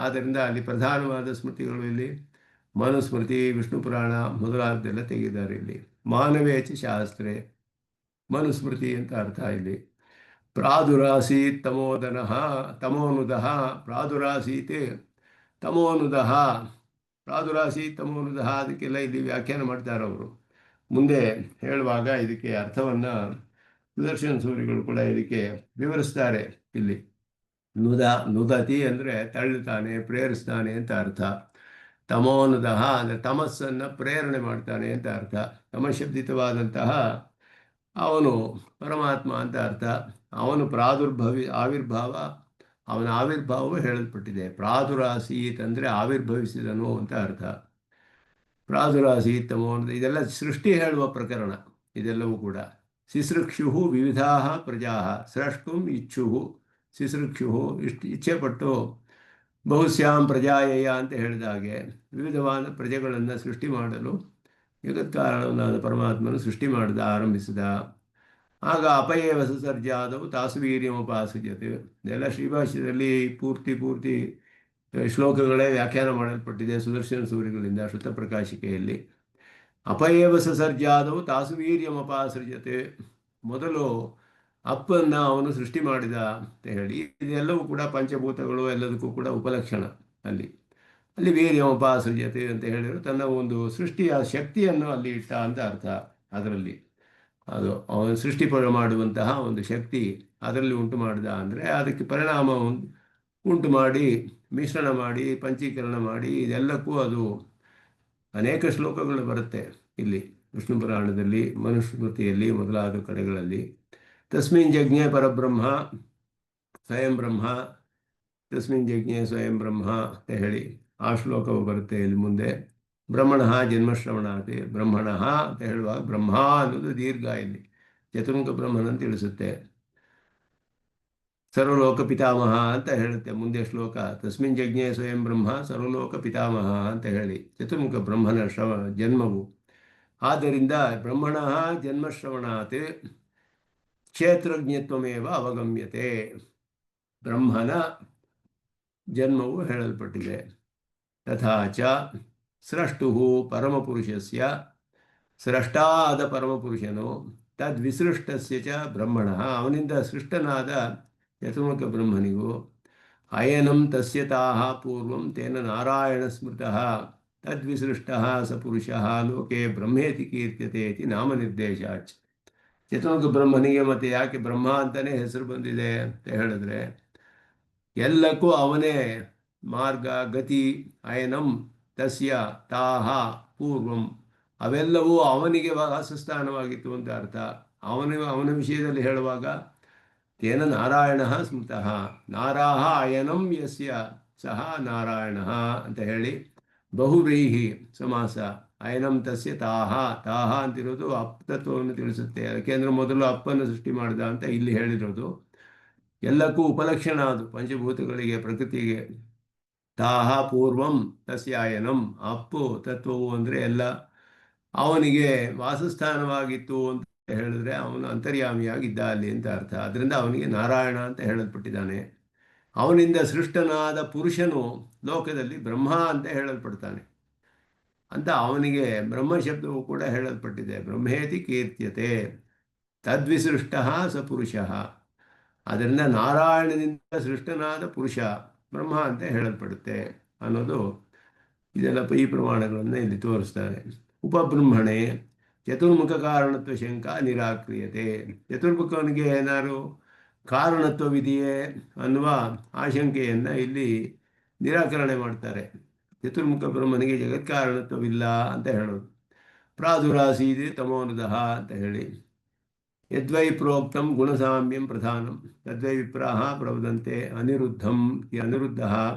S1: ಆದ್ದರಿಂದ ಅಲ್ಲಿ ಪ್ರಧಾನವಾದ ಸ್ಮೃತಿಗಳು ಇಲ್ಲಿ ಮನುಸ್ಮೃತಿ, ವಿಷ್ಣು ಪುರಾಣ ಮೊದಲಾದೆಲ್ಲ ತೆಗೆದಿದ್ದಾರೆ. ಇಲ್ಲಿ ಮಾನವೇಚ ಶಾಸ್ತ್ರೇ ಮನುಸ್ಮೃತಿ ಅಂತ ಅರ್ಥ. ಇಲ್ಲಿ ಪ್ರಾದುರಾಸೀತ್ ತಮೋದನಃ ತಮೋನುದಃ, ಪ್ರಾದುರಾಸೀತ್ ತಮೋನುದಃ, ಪ್ರಾದುರಾಸೀತ್ ತಮೋನುದಃ, ಅದಕ್ಕೆಲ್ಲ ಇಲ್ಲಿ ವ್ಯಾಖ್ಯಾನ ಮಾಡ್ತಾರೆ ಅವರು. ಮುಂದೆ ಹೇಳುವಾಗ ಇದಕ್ಕೆ ಅರ್ಥವನ್ನು ಸುದರ್ಶನ ಸೂರಿಗಳು ಕೂಡ ಇದಕ್ಕೆ ವಿವರಿಸ್ತಾರೆ. ಇಲ್ಲಿ ನುದತಿ ಅಂದರೆ ತಳ್ಳುತ್ತಾನೆ, ಪ್ರೇರಿಸ್ತಾನೆ ಅಂತ ಅರ್ಥ. ತಮೋನುದಃ ಅಂದರೆ ತಮಸ್ಸನ್ನು ಪ್ರೇರಣೆ ಮಾಡ್ತಾನೆ ಅಂತ ಅರ್ಥ. ತಮಶಬ್ದಿತವಾದಂತಹ ಅವನು ಪರಮಾತ್ಮ ಅಂತ ಅರ್ಥ. ಅವನು ಆವಿರ್ಭಾವ, ಅವನ ಆವಿರ್ಭಾವವು ಹೇಳಲ್ಪಟ್ಟಿದೆ. ಪ್ರಾದುರಾಸೀತ್ ಅಂದರೆ ಆವಿರ್ಭವಿಸಿದನು ಅಂತ ಅರ್ಥ. ಪ್ರಾದುರಾಸೀತ್ ತಮೋ ಅಂದರೆ ಇದೆಲ್ಲ ಸೃಷ್ಟಿ ಹೇಳುವ ಪ್ರಕರಣ. ಇದೆಲ್ಲವೂ ಕೂಡ ಸಿಸೃಕ್ಷು ವಿವಿಧಾ ಪ್ರಜಾ ಸ್ರಷ್ಟುಂ ಇಚ್ಛು, ಸಿಸೃಕ್ಷು ಇಚ್ಛೆಪಟ್ಟು ಬಹುಶ್ಯಾಂ ಪ್ರಜಾಯಯ ಅಂತ ಹೇಳಿದ ಹಾಗೆ ವಿವಿಧವಾದ ಪ್ರಜೆಗಳನ್ನು ಸೃಷ್ಟಿ ಮಾಡಲು ಜಗತ್ಕಾರಣನಾದ ಪರಮಾತ್ಮನು ಸೃಷ್ಟಿ ಆರಂಭಿಸಿದ. ಆಗ ಅಪಯೇವ ಸಸರ್ಜಾದವು ತಾಸು ವೀರ್ಯಮುಪಾಸಜತೆ, ಇದೆಲ್ಲ ಶ್ರೀಭಾಷ್ಯದಲ್ಲಿ ಪೂರ್ತಿ ಶ್ಲೋಕಗಳೇ ವ್ಯಾಖ್ಯಾನ ಮಾಡಲ್ಪಟ್ಟಿದೆ ಸುದರ್ಶನ ಸೂರಿಗಳಿಂದ ಶ್ರುತಪ್ರಕಾಶಿಕೆಯಲ್ಲಿ. ಅಪಯೇವ ಸಸರ್ಜಾದವು ತಾಸು ವೀರ್ಯಮಪಾಸೃಜತೆ, ಮೊದಲು ಅಪ್ಪನ್ನು ಅವನು ಸೃಷ್ಟಿ ಮಾಡಿದ ಅಂತ ಹೇಳಿ ಇದೆಲ್ಲವೂ ಕೂಡ ಪಂಚಭೂತಗಳು ಎಲ್ಲದಕ್ಕೂ ಕೂಡ ಉಪಲಕ್ಷಣ ಅಲ್ಲಿ. ಅಲ್ಲಿ ವೀರ್ಯಮಪಾಸೃಜತೆ ಅಂತ ಹೇಳಿದ್ರು, ತನ್ನ ಒಂದು ಸೃಷ್ಟಿಯ ಶಕ್ತಿಯನ್ನು ಅಲ್ಲಿ ಇಟ್ಟ ಅಂತ ಅರ್ಥ. ಅದರಲ್ಲಿ ಅದು ಅವನು ಸೃಷ್ಟಿ ಮಾಡುವಂತಹ ಒಂದು ಶಕ್ತಿ ಅದರಲ್ಲಿ ಉಂಟು ಮಾಡಿದ ಅಂದರೆ ಅದಕ್ಕೆ ಪರಿಣಾಮ ಉಂಟು ಮಾಡಿ ಮಿಶ್ರಣ ಮಾಡಿ ಪಂಚೀಕರಣ ಮಾಡಿ ಇದೆಲ್ಲಕ್ಕೂ ಅದು ಅನೇಕ ಶ್ಲೋಕಗಳು ಬರುತ್ತೆ ಇಲ್ಲಿ ವಿಷ್ಣು ಪುರಾಣದಲ್ಲಿ, ಮನುಸ್ಮೃತಿಯಲ್ಲಿ ಮೊದಲಾದ ಕಡೆಗಳಲ್ಲಿ. ತಸ್ಮಿನ್ ಜಜ್ಞೆ ಪರಬ್ರಹ್ಮ ಸ್ವಯಂ ಬ್ರಹ್ಮ, ತಸ್ಮಿನ್ ಜಜ್ಞೆ ಸ್ವಯಂ ಬ್ರಹ್ಮ ಅಂತ ಹೇಳಿ ಆ ಶ್ಲೋಕವು ಬರುತ್ತೆ ಇಲ್ಲಿ ಮುಂದೆ. ಬ್ರಹ್ಮಣ ಜನ್ಮಶ್ರವಣಾತಿ, ಬ್ರಹ್ಮಣ ಅಂತ ಹೇಳುವಾಗ ಬ್ರಹ್ಮ ಅನ್ನೋದು ದೀರ್ಘ ಇಲ್ಲಿ ಚತುರ್ಮುಖ ಬ್ರಹ್ಮನಂತ ತಿಳಿಸುತ್ತೆ. ಸರ್ವಲೋಕ ಪಿತಾಮಹ ಅಂತ ಹೇಳುತ್ತೆ ಮುಂದೆ ಶ್ಲೋಕ. ತಸ್ಮಿನ್ ಜಜ್ಞೆ ಸ್ವಯಂ ಬ್ರಹ್ಮ ಸರ್ವಲೋಕ ಪಿತಾಮಹ ಅಂತ ಹೇಳಿ ಚತುರ್ಮುಖ ಬ್ರಹ್ಮನ ಜನ್ಮವು. ಆದ್ದರಿಂದ ಬ್ರಹ್ಮಣ ಜನ್ಮಶ್ರವಣಾತ್ ಕ್ಷೇತ್ರಜ್ಞತ್ವಮೇವ ಅವಗಮ್ಯತೆ, ಬ್ರಹ್ಮನ ಜನ್ಮವು ಹೇಳಲ್ಪಟ್ಟಿದೆ. ತಥಾ ಚ ಸ್ರಷ್ಟು ಪರಮಪುರುಷಸ್ಯ, ಸ್ರಷ್ಟಾದ ಪರಮಪುರುಷನು ತದ್ವಿಸೃಷ್ಟಸ್ಯ ಚ ಬ್ರಹ್ಮಣ, ಅವನಿಂದ ಸೃಷ್ಟನಾದ ಚತುರ್ಮುಖ ಬ್ರಹ್ಮನಿಗೂ ಅಯನಂ ತಸ್ಯ ತಾಹ ಪೂರ್ವಂ ತೇನ ನಾರಾಯಣ ಸ್ಮೃತಃ ತದ್ವಿಸೃಷ್ಟಃ ಸ ಪುರುಷಃ ಲೋಕೆ ಬ್ರಹ್ಮೇತಿ ಕೀರ್ತ್ಯತೆ ಇತಿ ನಾಮನಿರ್ದೇಶಾಚ್. ಚತುರ್ಮುಖ ಬ್ರಹ್ಮನಿಗೆ ಮತ್ತೆ ಯಾಕೆ ಬ್ರಹ್ಮ ಅಂತಲೇ ಹೆಸರು ಬಂದಿದೆ ಅಂತ ಹೇಳಿದ್ರೆ, ಎಲ್ಲಕ್ಕೂ ಅವನೇ ಮಾರ್ಗ ಗತಿ. ಅಯನಂ ತಸ್ಯ ತಾಹ ಪೂರ್ವಂ, ಅವೆಲ್ಲವೂ ಅವನಿಗೆ ವಾಸಸ್ಥಾನವಾಗಿತ್ತು ಅಂತ ಅರ್ಥ. ಅವನ ವಿಷಯದಲ್ಲಿ ಹೇಳುವಾಗ ತೇನ ನಾರಾಯಣ ಸ್ಮೃತಃ, ನಾರಾಹ ಅಯನಂ ಯಸ್ಯ ಸಹ ನಾರಾಯಣ ಅಂತ ಹೇಳಿ ಬಹುವ್ರೀಹಿ ಸಮಾಸ. ಅಯನಂ ತಸ್ಯ ತಾಹ, ತಾಹ ಅಂತಿರೋದು ಅಪ್ತತ್ವವನ್ನು ತಿಳಿಸುತ್ತೆ. ಯಾಕೆಂದ್ರೆ ಮೊದಲು ಅಪ್ಪನ್ನು ಸೃಷ್ಟಿ ಮಾಡಿದ ಅಂತ ಇಲ್ಲಿ ಹೇಳಿರೋದು. ಎಲ್ಲಕ್ಕೂ ಉಪಲಕ್ಷಣ ಅದು ಪಂಚಭೂತಗಳಿಗೆ, ಪ್ರಕೃತಿಗೆ. ತಾಹ ಪೂರ್ವಂ ತಸ್ಯಾಯನಂ, ಅಪ್ಪು ತತ್ವವು ಅಂದರೆ ಎಲ್ಲ ಅವನಿಗೆ ವಾಸಸ್ಥಾನವಾಗಿತ್ತು ಅಂತ ಹೇಳಿದ್ರೆ ಅವನು ಅಂತರ್ಯಾಮಿಯಾಗಿದ್ದ ಅಲ್ಲಿ ಅಂತ ಅರ್ಥ. ಅದರಿಂದ ಅವನಿಗೆ ನಾರಾಯಣ ಅಂತ ಹೇಳಲ್ಪಟ್ಟಿದ್ದಾನೆ. ಅವನಿಂದ ಸೃಷ್ಟನಾದ ಪುರುಷನು ಲೋಕದಲ್ಲಿ ಬ್ರಹ್ಮ ಅಂತ ಹೇಳಲ್ಪಡ್ತಾನೆ ಅಂತ ಅವನಿಗೆ ಬ್ರಹ್ಮ ಶಬ್ದವು ಕೂಡ ಹೇಳಲ್ಪಟ್ಟಿದೆ. ಬ್ರಹ್ಮೇತಿ ಕೀರ್ತ್ಯತೆ ತದ್ವಿಸೃಷ್ಟ ಸ ಪುರುಷ, ಅದರಿಂದ ನಾರಾಯಣನಿಂದ ಸೃಷ್ಟನಾದ ಪುರುಷ ಬ್ರಹ್ಮ ಅಂತ ಹೇಳಲ್ಪಡುತ್ತೆ ಅನ್ನೋದು ಇದೆಲ್ಲ ಈ ಪ್ರಮಾಣಗಳನ್ನು ಇಲ್ಲಿ ತೋರಿಸ್ತಾರೆ. ಉಪಬ್ರಹ್ಮಣೆ ಚತುರ್ಮುಖ ಕಾರಣತ್ವ ಶಂಕ ನಿರಾಕ್ರಿಯತೆ, ಚತುರ್ಮುಖನಿಗೆ ಏನಾದ್ರು ಕಾರಣತ್ವವಿದೆಯೇ ಅನ್ನುವ ಆಶಂಕೆಯನ್ನು ಇಲ್ಲಿ ನಿರಾಕರಣೆ ಮಾಡ್ತಾರೆ. ಚತುರ್ಮುಖ ಬ್ರಹ್ಮನಿಗೆ ಜಗತ್ಕಾರಣತ್ವವಿಲ್ಲ ಅಂತ ಹೇಳೋದು. ಪ್ರಾದುರಾಸೀದಿ ತಮೋನುದಃ ಅಂತ ಹೇಳಿ ಯದ್ವೈ ಪ್ರೋಕ್ತಂ ಗುಣಸಾಮ್ಯಂ ಪ್ರಧಾನಂ ತದ್ವೈ ವಿಪ್ರಾಹ ಪ್ರವದಂತೆ ಅನಿರುದ್ಧಂ, ಈ ಅನಿರುದ್ಧ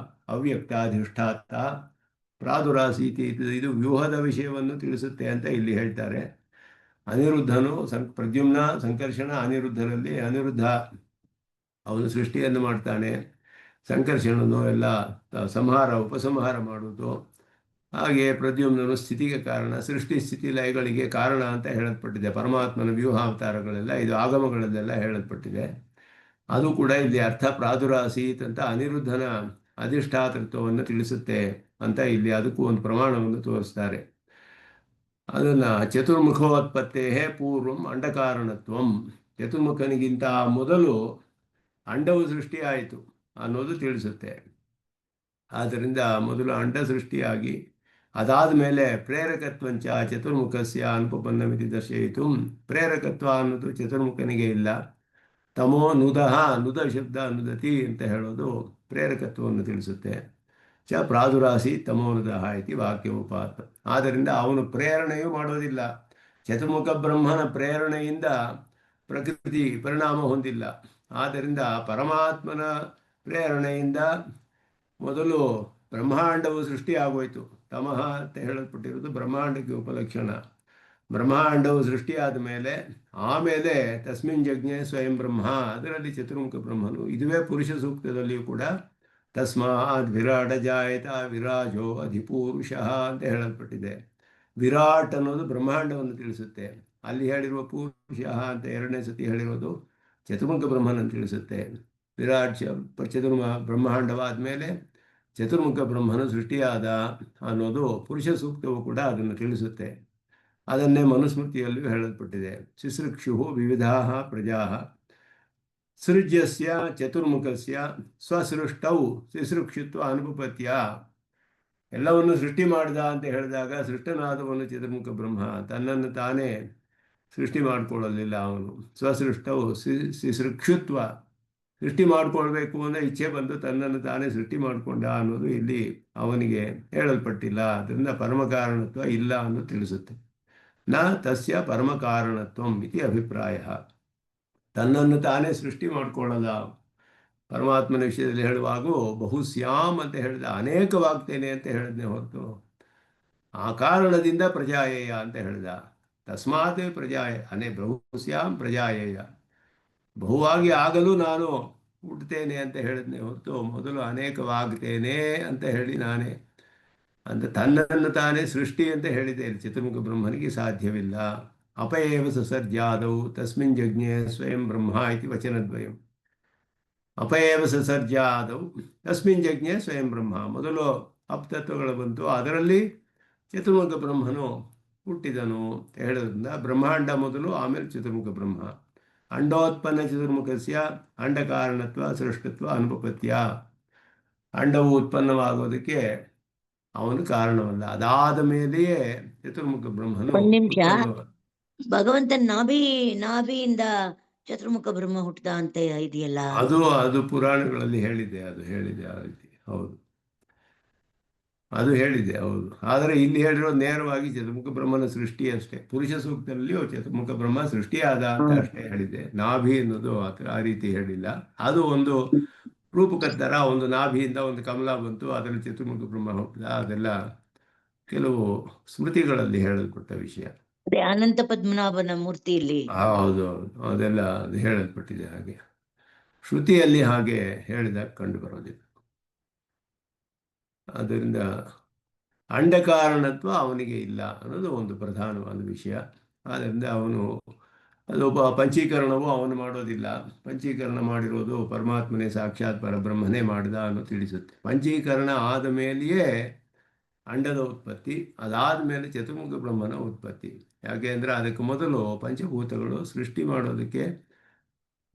S1: ಅವ್ಯಕ್ತಾಧಿಷ್ಠಾತ ಪ್ರಾದುರಾಸೀತಿ, ಇದು ವ್ಯೂಹದ ವಿಷಯವನ್ನು ತಿಳಿಸುತ್ತೆ ಅಂತ ಇಲ್ಲಿ ಹೇಳ್ತಾರೆ. ಅನಿರುದ್ಧನು ಪ್ರದ್ಯುಮ್ನ ಸಂಕರ್ಷಣ ಅನಿರುದ್ಧರಲ್ಲಿ, ಅನಿರುದ್ಧ ಅವನು ಸೃಷ್ಟಿಯನ್ನು ಮಾಡ್ತಾನೆ, ಸಂಕರ್ಷಣನು ಎಲ್ಲ ಉಪಸಂಹಾರ ಮಾಡುವುದು. ಹಾಗೆ ಪ್ರದ್ಯುಮ್ನನು ಸ್ಥಿತಿಗೆ ಕಾರಣ, ಸೃಷ್ಟಿ ಸ್ಥಿತಿ ಲಯಗಳಿಗೆ ಕಾರಣ ಅಂತ ಹೇಳಲ್ಪಟ್ಟಿದೆ. ಪರಮಾತ್ಮನ ವ್ಯೂಹಾವತಾರಗಳೆಲ್ಲ ಇದು ಆಗಮಗಳಲ್ಲೆಲ್ಲ ಹೇಳಲ್ಪಟ್ಟಿದೆ. ಅದು ಕೂಡ ಇಲ್ಲಿ ಅರ್ಥ ಪ್ರಾದುರಾಸೀತ್ ಅಂತ ಅನಿರುದ್ಧನ ಅಧಿಷ್ಠಾತೃತ್ವವನ್ನು ತಿಳಿಸುತ್ತೆ ಅಂತ ಇಲ್ಲಿ ಅದಕ್ಕೂ ಒಂದು ಪ್ರಮಾಣವನ್ನು ತೋರಿಸ್ತಾರೆ. ಅದನ್ನು ಚತುರ್ಮುಖೋತ್ಪತ್ತೇ ಪೂರ್ವಂ ಅಂಡಕಾರಣತ್ವಂ, ಚತುರ್ಮುಖನಿಗಿಂತ ಮೊದಲು ಅಂಡವು ಸೃಷ್ಟಿಯಾಯಿತು ಅನ್ನೋದು ತಿಳಿಸುತ್ತೆ. ಆದ್ದರಿಂದ ಮೊದಲು ಅಂಡ ಸೃಷ್ಟಿಯಾಗಿ ಅದಾದ ಮೇಲೆ ಪ್ರೇರಕತ್ವಂಚ ಚತುರ್ಮುಖಸ್ಯ ಅನುಪಪನ್ನಮಿತಿ ದರ್ಶಯಿತು, ಪ್ರೇರಕತ್ವ ಅನ್ನೋದು ಚತುರ್ಮುಖನಿಗೆ ಇಲ್ಲ. ತಮೋ ನುದಃ, ನುದ ಶಬ್ದ ನುದತಿ ಅಂತ ಹೇಳೋದು ಪ್ರೇರಕತ್ವವನ್ನು ತಿಳಿಸುತ್ತೆ. ಚ ಪ್ರಾದುರಾಸಿ ತಮೋನುದಃ ಇತಿ ವಾಕ್ಯೋಪಾತ, ಆದ್ದರಿಂದ ಅವನು ಪ್ರೇರಣೆಯೂ ಮಾಡೋದಿಲ್ಲ. ಚತುರ್ಮುಖ ಬ್ರಹ್ಮನ ಪ್ರೇರಣೆಯಿಂದ ಪ್ರಕೃತಿ ಪರಿಣಾಮ ಹೊಂದಿಲ್ಲ. ಆದ್ದರಿಂದ ಪರಮಾತ್ಮನ ಪ್ರೇರಣೆಯಿಂದ ಮೊದಲು ಬ್ರಹ್ಮಾಂಡವು ಸೃಷ್ಟಿಯಾಗೋಯ್ತು. ತಮಃ ಅಂತ ಹೇಳಲ್ಪಟ್ಟಿರೋದು ಬ್ರಹ್ಮಾಂಡಕ್ಕೆ ಉಪಲಕ್ಷಣ. ಬ್ರಹ್ಮಾಂಡವು ಸೃಷ್ಟಿಯಾದ ಮೇಲೆ ಆಮೇಲೆ ತಸ್ಮಿನ್ ಜಜ್ಞೆ ಸ್ವಯಂ ಬ್ರಹ್ಮ, ಅದರಲ್ಲಿ ಚತುರ್ಮುಖ ಬ್ರಹ್ಮನು. ಇದುವೇ ಪುರುಷ ಸೂಕ್ತದಲ್ಲಿಯೂ ಕೂಡ ತಸ್ಮಾತ್ ವಿರಾಟ ಜಾಯತ ವಿರಾಜೋ ಅಧಿಪುರುಷ ಅಂತ ಹೇಳಲ್ಪಟ್ಟಿದೆ. ವಿರಾಟ್ ಅನ್ನೋದು ಬ್ರಹ್ಮಾಂಡವನ್ನು ತಿಳಿಸುತ್ತೆ. ಅಲ್ಲಿ ಹೇಳಿರುವ ಪುರುಷ ಅಂತ ಎರಡನೇ ಸತಿ ಹೇಳಿರೋದು ಚತುರ್ಮುಖ ಬ್ರಹ್ಮನನ್ನು ತಿಳಿಸುತ್ತೆ. ವಿರಾಟ್ ಬ್ರಹ್ಮಾಂಡವಾದ ಮೇಲೆ ಚತುರ್ಮುಖ ಬ್ರಹ್ಮನು ಸೃಷ್ಟಿಯಾದ ಅನ್ನೋದು ಪುರುಷ ಸೂಕ್ತವು ಕೂಡ ಅದನ್ನು ತಿಳಿಸುತ್ತೆ. ಅದನ್ನೇ ಮನುಸ್ಮೃತಿಯಲ್ಲೂ ಹೇಳಲ್ಪಟ್ಟಿದೆ. ಶಿಸೃಕ್ಷು ವಿವಿಧಾ ಪ್ರಜಾ ಸೃಜ್ಯಸ್ಯ ಚತುರ್ಮುಖಸ್ಯ ಸ್ವಸೃಷ್ಟೌ ಶಿಸೃಕ್ಷುತ್ವ ಅನುಪಪತ್ಯ ಎಲ್ಲವನ್ನು ಸೃಷ್ಟಿ ಮಾಡಿದ ಅಂತ ಹೇಳಿದಾಗ ಸೃಷ್ಟನಾದವನು ಚತುರ್ಮುಖ ಬ್ರಹ್ಮ ತನ್ನನ್ನು ತಾನೇ ಸೃಷ್ಟಿ ಮಾಡಿಕೊಳ್ಳಲಿಲ್ಲ. ಅವನು ಸ್ವಸೃಷ್ಟವು ಸಿಸೃಕ್ಷುತ್ವ, ಸೃಷ್ಟಿ ಮಾಡಿಕೊಳ್ಬೇಕು ಅನ್ನೋ ಇಚ್ಛೆ ಬಂದು ತನ್ನನ್ನು ತಾನೇ ಸೃಷ್ಟಿ ಮಾಡಿಕೊಂಡ ಅನ್ನೋದು ಇಲ್ಲಿ ಅವನಿಗೆ ಹೇಳಲ್ಪಟ್ಟಿಲ್ಲ. ಅದರಿಂದ ಪರಮಕಾರಣತ್ವ ಇಲ್ಲ ಅನ್ನೋದು ತಿಳಿಸುತ್ತೆ. ನ ತಸ್ಯ ಪರಮಕಾರಣತ್ವಂ ಇತಿ ಅಭಿಪ್ರಾಯ. ತನ್ನನ್ನು ತಾನೇ ಸೃಷ್ಟಿ ಮಾಡಿಕೊಳ್ಳಲ್ಲ. ಪರಮಾತ್ಮನ ವಿಷಯದಲ್ಲಿ ಹೇಳುವಾಗೂ ಬಹುಸ್ಯಾಮ್ ಅಂತ ಹೇಳಿದ, ಅನೇಕವಾಗ್ತೇನೆ ಅಂತ ಹೇಳಿದ್ನೆ ಹೊರತು ಆ ಕಾರಣದಿಂದ ಪ್ರಜಾಯೇಯ ಅಂತ ಹೇಳಿದ. ತಸ್ಮಾತ್ ಪ್ರಜಾಯ ಬಹುಸ್ಯಾಮ್ ಪ್ರಜಾಯೇಯ, ಬಹುವಾಗಿ ಆಗಲು ನಾನು ಹುಟ್ಟುತ್ತೇನೆ ಅಂತ ಹೇಳಿದ್ನೆ ಹೊರತು ಮೊದಲು ಅನೇಕವಾಗ್ತೇನೆ ಅಂತ ಹೇಳಿ ನಾನೇ ಅಂತ ತನ್ನನ್ನು ತಾನೇ ಸೃಷ್ಟಿ ಅಂತ ಹೇಳಿದೆ. ಚತುರ್ಮುಖ ಬ್ರಹ್ಮನಿಗೆ ಸಾಧ್ಯವಿಲ್ಲ. ಅಪಯೇವ ಸಸರ್ಜಾದೌ ತಸ್ಮಿನ್ ಯಜ್ಞೆ ಸ್ವಯಂ ಬ್ರಹ್ಮ ಇತಿ ವಚನದ್ವಯಂ. ಅಪಯೇವ ಸಸರ್ಜಾದೌ ತಸ್ಮಿನ್ ಯಜ್ಞೆ ಸ್ವಯಂ ಬ್ರಹ್ಮ, ಮೊದಲು ಅಪ್ತತ್ವಗಳು ಬಂತು, ಅದರಲ್ಲಿ ಚತುರ್ಮುಖ ಬ್ರಹ್ಮನು ಹುಟ್ಟಿದನು ಅಂತ ಹೇಳೋದ್ರಿಂದ ಬ್ರಹ್ಮಾಂಡ ಮೊದಲು, ಆಮೇಲೆ ಚತುರ್ಮುಖ ಬ್ರಹ್ಮ. ಅಂಡೋತ್ಪನ್ನ ಚತುರ್ಮುಖಸ್ಯ ಅಂಡಕಾರಣತ್ವ ಸೃಷ್ಟತ್ವ ಅನುಪಪತ್ಯ. ಅಂಡವು ಉತ್ಪನ್ನವಾಗೋದಕ್ಕೆ ಅವನು ಕಾರಣವಲ್ಲ, ಅದಾದ ಮೇಲೆಯೇ ಚತುರ್ಮುಖ ಬ್ರಹ್ಮನು
S2: ಒಂದ್ ನಿಮಿಷ,
S1: ಉತ್ಪನ್ನ.
S2: ಭಗವಂತನ ನಾಭಿಯಿಂದ ಚತುರ್ಮುಖ ಬ್ರಹ್ಮ ಹುಟ್ಟದ ಅಂತ ಇದೆಯಲ್ಲ,
S1: ಅದು ಪುರಾಣಗಳಲ್ಲಿ ಹೇಳಿದೆ, ಅದು ಹೇಳಿದೆ ಆ ರೀತಿ. ಹೌದು, ಅದು ಹೇಳಿದೆ, ಹೌದು. ಆದರೆ ಇಲ್ಲಿ ಹೇಳಿರೋದು ನೇರವಾಗಿ ಚತುರ್ಮುಖ ಬ್ರಹ್ಮನ ಸೃಷ್ಟಿ ಅಷ್ಟೇ. ಪುರುಷ ಸೂಕ್ತದಲ್ಲಿ ಚತುರ್ಮುಖ ಬ್ರಹ್ಮ ಸೃಷ್ಟಿಯಾದ ಅಂತ ಅಷ್ಟೇ ಹೇಳಿದೆ. ನಾಭಿ ಅನ್ನೋದು ಆ ರೀತಿ ಹೇಳಿಲ್ಲ. ಅದು ಒಂದು ರೂಪಕತ್ತರ, ಒಂದು ನಾಭಿಯಿಂದ ಒಂದು ಕಮಲ ಬಂತು, ಅದರಲ್ಲಿ ಚತುರ್ಮುಖ ಬ್ರಹ್ಮ ಹುಟ್ಟಿದ, ಅದೆಲ್ಲ ಕೆಲವು ಸ್ಮೃತಿಗಳಲ್ಲಿ ಹೇಳಲ್ಪಟ್ಟ ವಿಷಯ.
S2: ಅದೇ ಅನಂತ ಪದ್ಮನಾಭನ ಮೂರ್ತಿಯಲ್ಲಿ.
S1: ಹೌದು, ಅದೆಲ್ಲ ಅದು ಹೇಳಲ್ಪಟ್ಟಿದೆ. ಹಾಗೆ ಶ್ರುತಿಯಲ್ಲಿ ಹಾಗೆ ಹೇಳಿದಾಗ ಕಂಡು ಬರೋದಿಲ್ಲ. ಆದ್ದರಿಂದ ಅಂಡಕಾರಣತ್ವ ಅವನಿಗೆ ಇಲ್ಲ ಅನ್ನೋದು ಒಂದು ಪ್ರಧಾನವಾದ ವಿಷಯ. ಆದ್ದರಿಂದ ಅವನು ಅದು ಪಂಚೀಕರಣವು ಅವನು ಮಾಡೋದಿಲ್ಲ. ಪಂಚೀಕರಣ ಮಾಡಿರೋದು ಪರಮಾತ್ಮನೇ, ಸಾಕ್ಷಾತ್ ಪರಬ್ರಹ್ಮನೇ ಮಾಡಿದ ಅನ್ನೋ ತಿಳಿಸುತ್ತೆ. ಪಂಚೀಕರಣ ಆದ ಮೇಲೆಯೇ ಅಂಡದ ಉತ್ಪತ್ತಿ, ಅದಾದ ಮೇಲೆ ಚತುರ್ಮುಖ ಬ್ರಹ್ಮನ ಉತ್ಪತ್ತಿ. ಯಾಕೆ ಅಂದರೆ ಅದಕ್ಕೆ ಮೊದಲು ಪಂಚಭೂತಗಳು ಸೃಷ್ಟಿ ಮಾಡೋದಕ್ಕೆ,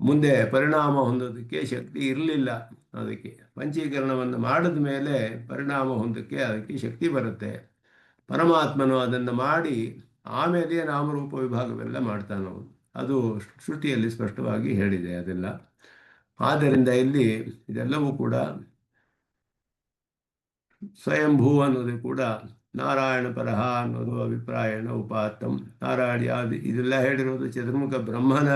S1: ಮುಂದೆ ಪರಿಣಾಮ ಹೊಂದೋದಕ್ಕೆ ಶಕ್ತಿ ಇರಲಿಲ್ಲ. ಅದಕ್ಕೆ ಪಂಚೀಕರಣವನ್ನು ಮಾಡಿದ ಮೇಲೆ ಪರಿಣಾಮ ಹೊಂದೋಕ್ಕೆ ಅದಕ್ಕೆ ಶಕ್ತಿ ಬರುತ್ತೆ. ಪರಮಾತ್ಮನು ಅದನ್ನು ಮಾಡಿ ಆಮೇಲೆ ನಾಮರೂಪ ವಿಭಾಗವೆಲ್ಲ ಮಾಡ್ತಾನವನು. ಅದು ಶ್ರುತಿಯಲ್ಲಿ ಸ್ಪಷ್ಟವಾಗಿ ಹೇಳಿದೆ ಅದೆಲ್ಲ. ಆದ್ದರಿಂದ ಇಲ್ಲಿ ಇದೆಲ್ಲವೂ ಕೂಡ ಸ್ವಯಂಭೂ ಅನ್ನೋದು ಕೂಡ ನಾರಾಯಣ ಪರಹ ಅನ್ನೋದು ಅಭಿಪ್ರಾಯಣ ಉಪಾತ್ತಂ. ನಾರಾಯಣ ಇದೆಲ್ಲ ಹೇಳಿರೋದು ಚತುರ್ಮುಖ ಬ್ರಹ್ಮನ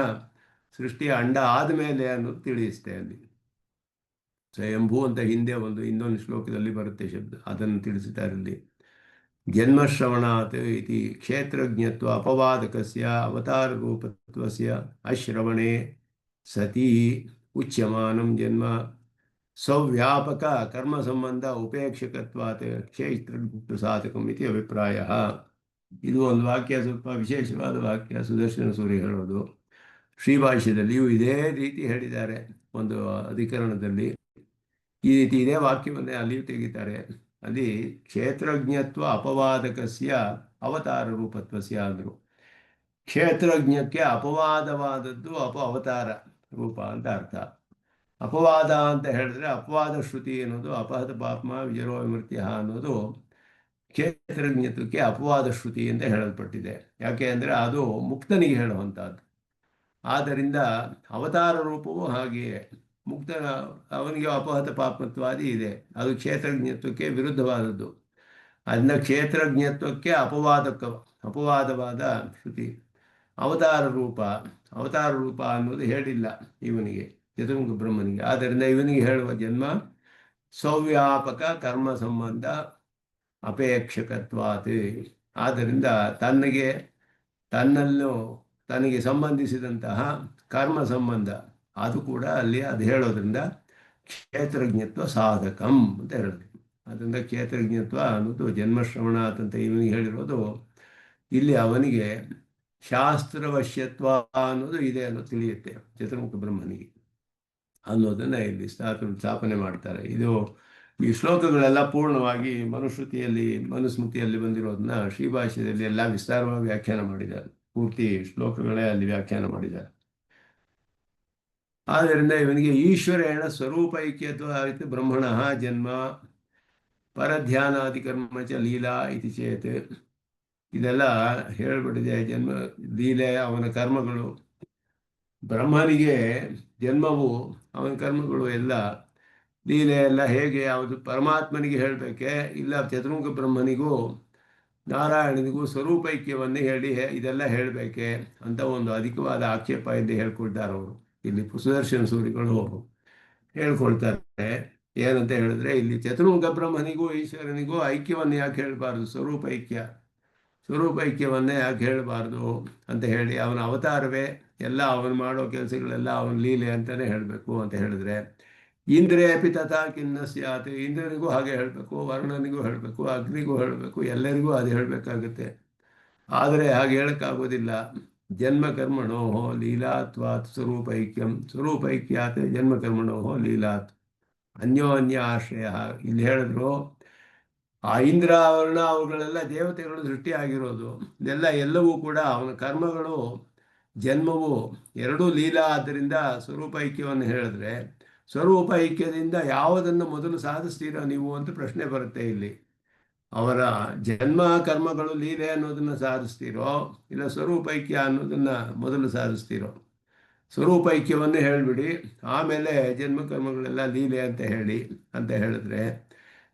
S1: ಸೃಷ್ಟಿಯ ಅಂಡ ಆದಮೇಲೆ ಅನ್ನೋದು ತಿಳಿಯುತ್ತೆ. ಅಲ್ಲಿ ಸ್ವಯಂಭೂ ಅಂತ ಹಿಂದೆ ಇನ್ನೊಂದು ಶ್ಲೋಕದಲ್ಲಿ ಬರುತ್ತೆ ಶಬ್ದ, ಅದನ್ನು ತಿಳಿಸುತ್ತಾರೆ ಇಲ್ಲಿ. ಜನ್ಮಶ್ರವಣಾತ್ ಇತಿ ಕ್ಷೇತ್ರಜ್ಞತ್ವ ಅಪವಾದಕಸ್ಯ ಅವತಾರ ರೂಪತ್ವಸ್ಯ ಅಶ್ರವಣೆ ಸತಿ ಉಚ್ಯಮಾನಂ ಜನ್ಮ ಸ್ವವ್ಯಾಪಕ ಕರ್ಮ ಸಂಬಂಧ ಉಪೇಕ್ಷಕತ್ವಾತ್ ಕ್ಷೇತ್ರ ಸಾಧಕಂ ಇತಿ ಅಭಿಪ್ರಾಯ. ಇದು ಒಂದು ವಾಕ್ಯ, ಸ್ವಲ್ಪ ವಿಶೇಷವಾದ ವಾಕ್ಯ, ಸುದರ್ಶನ ಸೂರ್ಯ ಹೇಳೋದು. ಶ್ರೀಭಾಷ್ಯದಲ್ಲಿಯೂ ಇದೇ ರೀತಿ ಹೇಳಿದ್ದಾರೆ. ಒಂದು ಅಧಿಕರಣದಲ್ಲಿ ಈ ರೀತಿ ಇದೇ ವಾಕ್ಯವನ್ನೇ ಅಲ್ಲಿಯೂ ತೆಗಿತಾರೆ. ಅಲ್ಲಿ ಕ್ಷೇತ್ರಜ್ಞತ್ವ ಅಪವಾದಕಸ್ಯ ಅವತಾರ ರೂಪತ್ವಸ್ಯ ಅಂದರು. ಕ್ಷೇತ್ರಜ್ಞಕ್ಕೆ ಅಪವಾದವಾದದ್ದು ಅವತಾರ ರೂಪ ಅಂತ ಅರ್ಥ. ಅಪವಾದ ಅಂತ ಹೇಳಿದ್ರೆ ಅಪವಾದ ಶ್ರುತಿ ಅನ್ನೋದು ಅಪಹತ ಪಾಪ್ಮ ವಿಜರೋ ವಿಮೃತ್ಯ ಅನ್ನೋದು ಕ್ಷೇತ್ರಜ್ಞತ್ವಕ್ಕೆ ಅಪವಾದ ಶ್ರುತಿ ಅಂತ ಹೇಳಲ್ಪಟ್ಟಿದೆ. ಯಾಕೆ ಅಂದರೆ ಅದು ಮುಕ್ತನಿಗೆ ಹೇಳುವಂಥದ್ದು. ಆದ್ದರಿಂದ ಅವತಾರ ರೂಪವು ಹಾಗೆಯೇ ಮುಕ್ತ ಅವನಿಗೆ ಅಪಹತ ಪಾಪತ್ವಾದಿ ಇದೆ, ಅದು ಕ್ಷೇತ್ರಜ್ಞತ್ವಕ್ಕೆ ವಿರುದ್ಧವಾದದ್ದು. ಅದನ್ನ ಕ್ಷೇತ್ರಜ್ಞತ್ವಕ್ಕೆ ಅಪವಾದವಾದ ಶ್ರುತಿ. ಅವತಾರ ರೂಪ ಅನ್ನೋದು ಹೇಳಿಲ್ಲ ಇವನಿಗೆ, ಚತುರ್ಮುಖ ಬ್ರಹ್ಮನಿಗೆ. ಆದ್ದರಿಂದ ಇವನಿಗೆ ಹೇಳುವ ಜನ್ಮ ಸವ್ಯಾಪಕ ಕರ್ಮ ಸಂಬಂಧ ಅಪೇಕ್ಷಕತ್ವಾತ್. ಆದ್ದರಿಂದ ತನಗೆ ಸಂಬಂಧಿಸಿದಂತಹ ಕರ್ಮ ಸಂಬಂಧ ಅದು ಕೂಡ ಅಲ್ಲಿ ಅದು ಹೇಳೋದ್ರಿಂದ ಕ್ಷೇತ್ರಜ್ಞತ್ವ ಸಾಧಕಂ ಅಂತ ಹೇಳಿದ್ರು. ಅದರಿಂದ ಕ್ಷೇತ್ರಜ್ಞತ್ವ ಅನ್ನೋದು ಜನ್ಮಶ್ರವಣ ಅಂತ ಇವನಿಗೆ ಹೇಳಿರೋದು, ಇಲ್ಲಿ ಅವನಿಗೆ ಶಾಸ್ತ್ರವಶ್ಯತ್ವ ಅನ್ನೋದು ಇದೆ ಅನ್ನೋದು ತಿಳಿಯುತ್ತೆ ಚತುರ್ಮುಖ ಬ್ರಹ್ಮನಿಗೆ ಅನ್ನೋದನ್ನು ಇಲ್ಲಿ ಸ್ಥಾಪನೆ ಮಾಡ್ತಾರೆ. ಇದು ಈ ಶ್ಲೋಕಗಳೆಲ್ಲ ಪೂರ್ಣವಾಗಿ ಮನುಸ್ಮೃತಿಯಲ್ಲಿ ಬಂದಿರೋದನ್ನ ಶ್ರೀಭಾಷ್ಯದಲ್ಲಿ ಎಲ್ಲ ವಿಸ್ತಾರವಾಗಿ ವ್ಯಾಖ್ಯಾನ ಮಾಡಿದ್ದಾರೆ. ಪೂರ್ತಿ ಶ್ಲೋಕಗಳೇ ಅಲ್ಲಿ ವ್ಯಾಖ್ಯಾನ ಮಾಡಿದ್ದಾರೆ. ಆದ್ದರಿಂದ ಇವನಿಗೆ ಈಶ್ವರೇಣ ಸ್ವರೂಪ ಐಕ್ಯತ್ವ ಬ್ರಹ್ಮಣ ಜನ್ಮ ಪರಧ್ಯಾನಾದಿ ಕರ್ಮ ಚ ಲೀಲಾ ಇತಿ ಚೇತ್. ಇದೆಲ್ಲ ಹೇಳ್ಬಿಟ್ಟಿದೆ. ಜನ್ಮ ಲೀಲೆ ಅವನ ಕರ್ಮಗಳು, ಬ್ರಹ್ಮನಿಗೆ ಜನ್ಮವು ಅವನ ಕರ್ಮಗಳು ಎಲ್ಲ ಲೀಲೆ ಎಲ್ಲ ಹೇಗೆ ಯಾವುದು ಪರಮಾತ್ಮನಿಗೆ ಹೇಳಬೇಕೆ, ಇಲ್ಲ ಚತುರ್ಮುಖ ಬ್ರಹ್ಮನಿಗೂ ನಾರಾಯಣನಿಗೂ ಸ್ವರೂಪೈಕ್ಯವನ್ನೇ ಹೇಳಿ ಇದೆಲ್ಲ ಹೇಳಬೇಕೆ ಅಂತ ಒಂದು ಅಧಿಕವಾದ ಆಕ್ಷೇಪ ಇಲ್ಲಿ ಹೇಳ್ಕೊಳ್ತಾರೆ ಅವರು. ಇಲ್ಲಿ ಸುದರ್ಶನ ಸೂರಿಗಳು ಹೇಳ್ಕೊಳ್ತಾರೆ. ಏನಂತ ಹೇಳಿದ್ರೆ, ಇಲ್ಲಿ ಚತುರ್ಮುಖ ಬ್ರಹ್ಮನಿಗೂ ಈಶ್ವರನಿಗೂ ಐಕ್ಯವನ್ನು ಯಾಕೆ ಹೇಳಬಾರ್ದು, ಸ್ವರೂಪೈಕ್ಯವನ್ನೇ ಯಾಕೆ ಹೇಳಬಾರ್ದು ಅಂತ ಹೇಳಿ, ಅವನ ಅವತಾರವೇ ಎಲ್ಲ ಅವನು ಮಾಡೋ ಕೆಲಸಗಳೆಲ್ಲ ಅವನ ಲೀಲೆ ಅಂತಲೇ ಹೇಳಬೇಕು ಅಂತ ಹೇಳಿದ್ರೆ, ಇಂದ್ರೇ ಅಪಿ ತಥಾ ಖಿನ್ನ ಸ್ಯಾತ್, ಇಂದ್ರನಿಗೂ ಹಾಗೆ ಹೇಳಬೇಕು, ವರ್ಣನಿಗೂ ಹೇಳಬೇಕು, ಅಗ್ನಿಗೂ ಹೇಳಬೇಕು, ಎಲ್ಲರಿಗೂ ಅದು ಹೇಳಬೇಕಾಗುತ್ತೆ. ಆದರೆ ಹಾಗೆ ಹೇಳೋಕ್ಕಾಗೋದಿಲ್ಲ. ಜನ್ಮ ಕರ್ಮಣೋ ಲೀಲಾತ್ವಾತ್ ಸ್ವರೂಪೈಕ್ಯಂ, ಸ್ವರೂಪೈಕ್ಯಾತ್ ಜನ್ಮ ಕರ್ಮಣೋ ಲೀಲಾತ್ ಅನ್ಯೋನ್ಯ ಆಶ್ರಯ. ಇಲ್ಲಿ ಹೇಳಿದ್ರು ಆ ಇಂದ್ರ ವರ್ಣ ಅವುಗಳೆಲ್ಲ ದೇವತೆಗಳು ಸೃಷ್ಟಿಯಾಗಿರೋದು, ಎಲ್ಲವೂ ಕೂಡ ಅವನ ಕರ್ಮಗಳು ಜನ್ಮವು ಎರಡೂ ಲೀಲಾ. ಆದ್ದರಿಂದ ಸ್ವರೂಪೈಕ್ಯವನ್ನು ಹೇಳಿದ್ರೆ, ಸ್ವರೂಪೈಕ್ಯದಿಂದ ಯಾವುದನ್ನು ಮೊದಲು ಸಾಧಿಸ್ತೀರೋ ನೀವು ಅಂತ ಪ್ರಶ್ನೆ ಬರುತ್ತೆ ಇಲ್ಲಿ. ಅವರ ಜನ್ಮ ಕರ್ಮಗಳು ಲೀಲೆ ಅನ್ನೋದನ್ನು ಸಾಧಿಸ್ತೀರೋ, ಇಲ್ಲ ಸ್ವರೂಪೈಕ್ಯ ಅನ್ನೋದನ್ನು ಮೊದಲು ಸಾಧಿಸ್ತೀರೋ? ಸ್ವರೂಪೈಕ್ಯವನ್ನು ಹೇಳಿಬಿಡಿ, ಆಮೇಲೆ ಜನ್ಮ ಕರ್ಮಗಳೆಲ್ಲ ಲೀಲೆ ಅಂತ ಹೇಳಿ ಅಂತ ಹೇಳಿದ್ರೆ,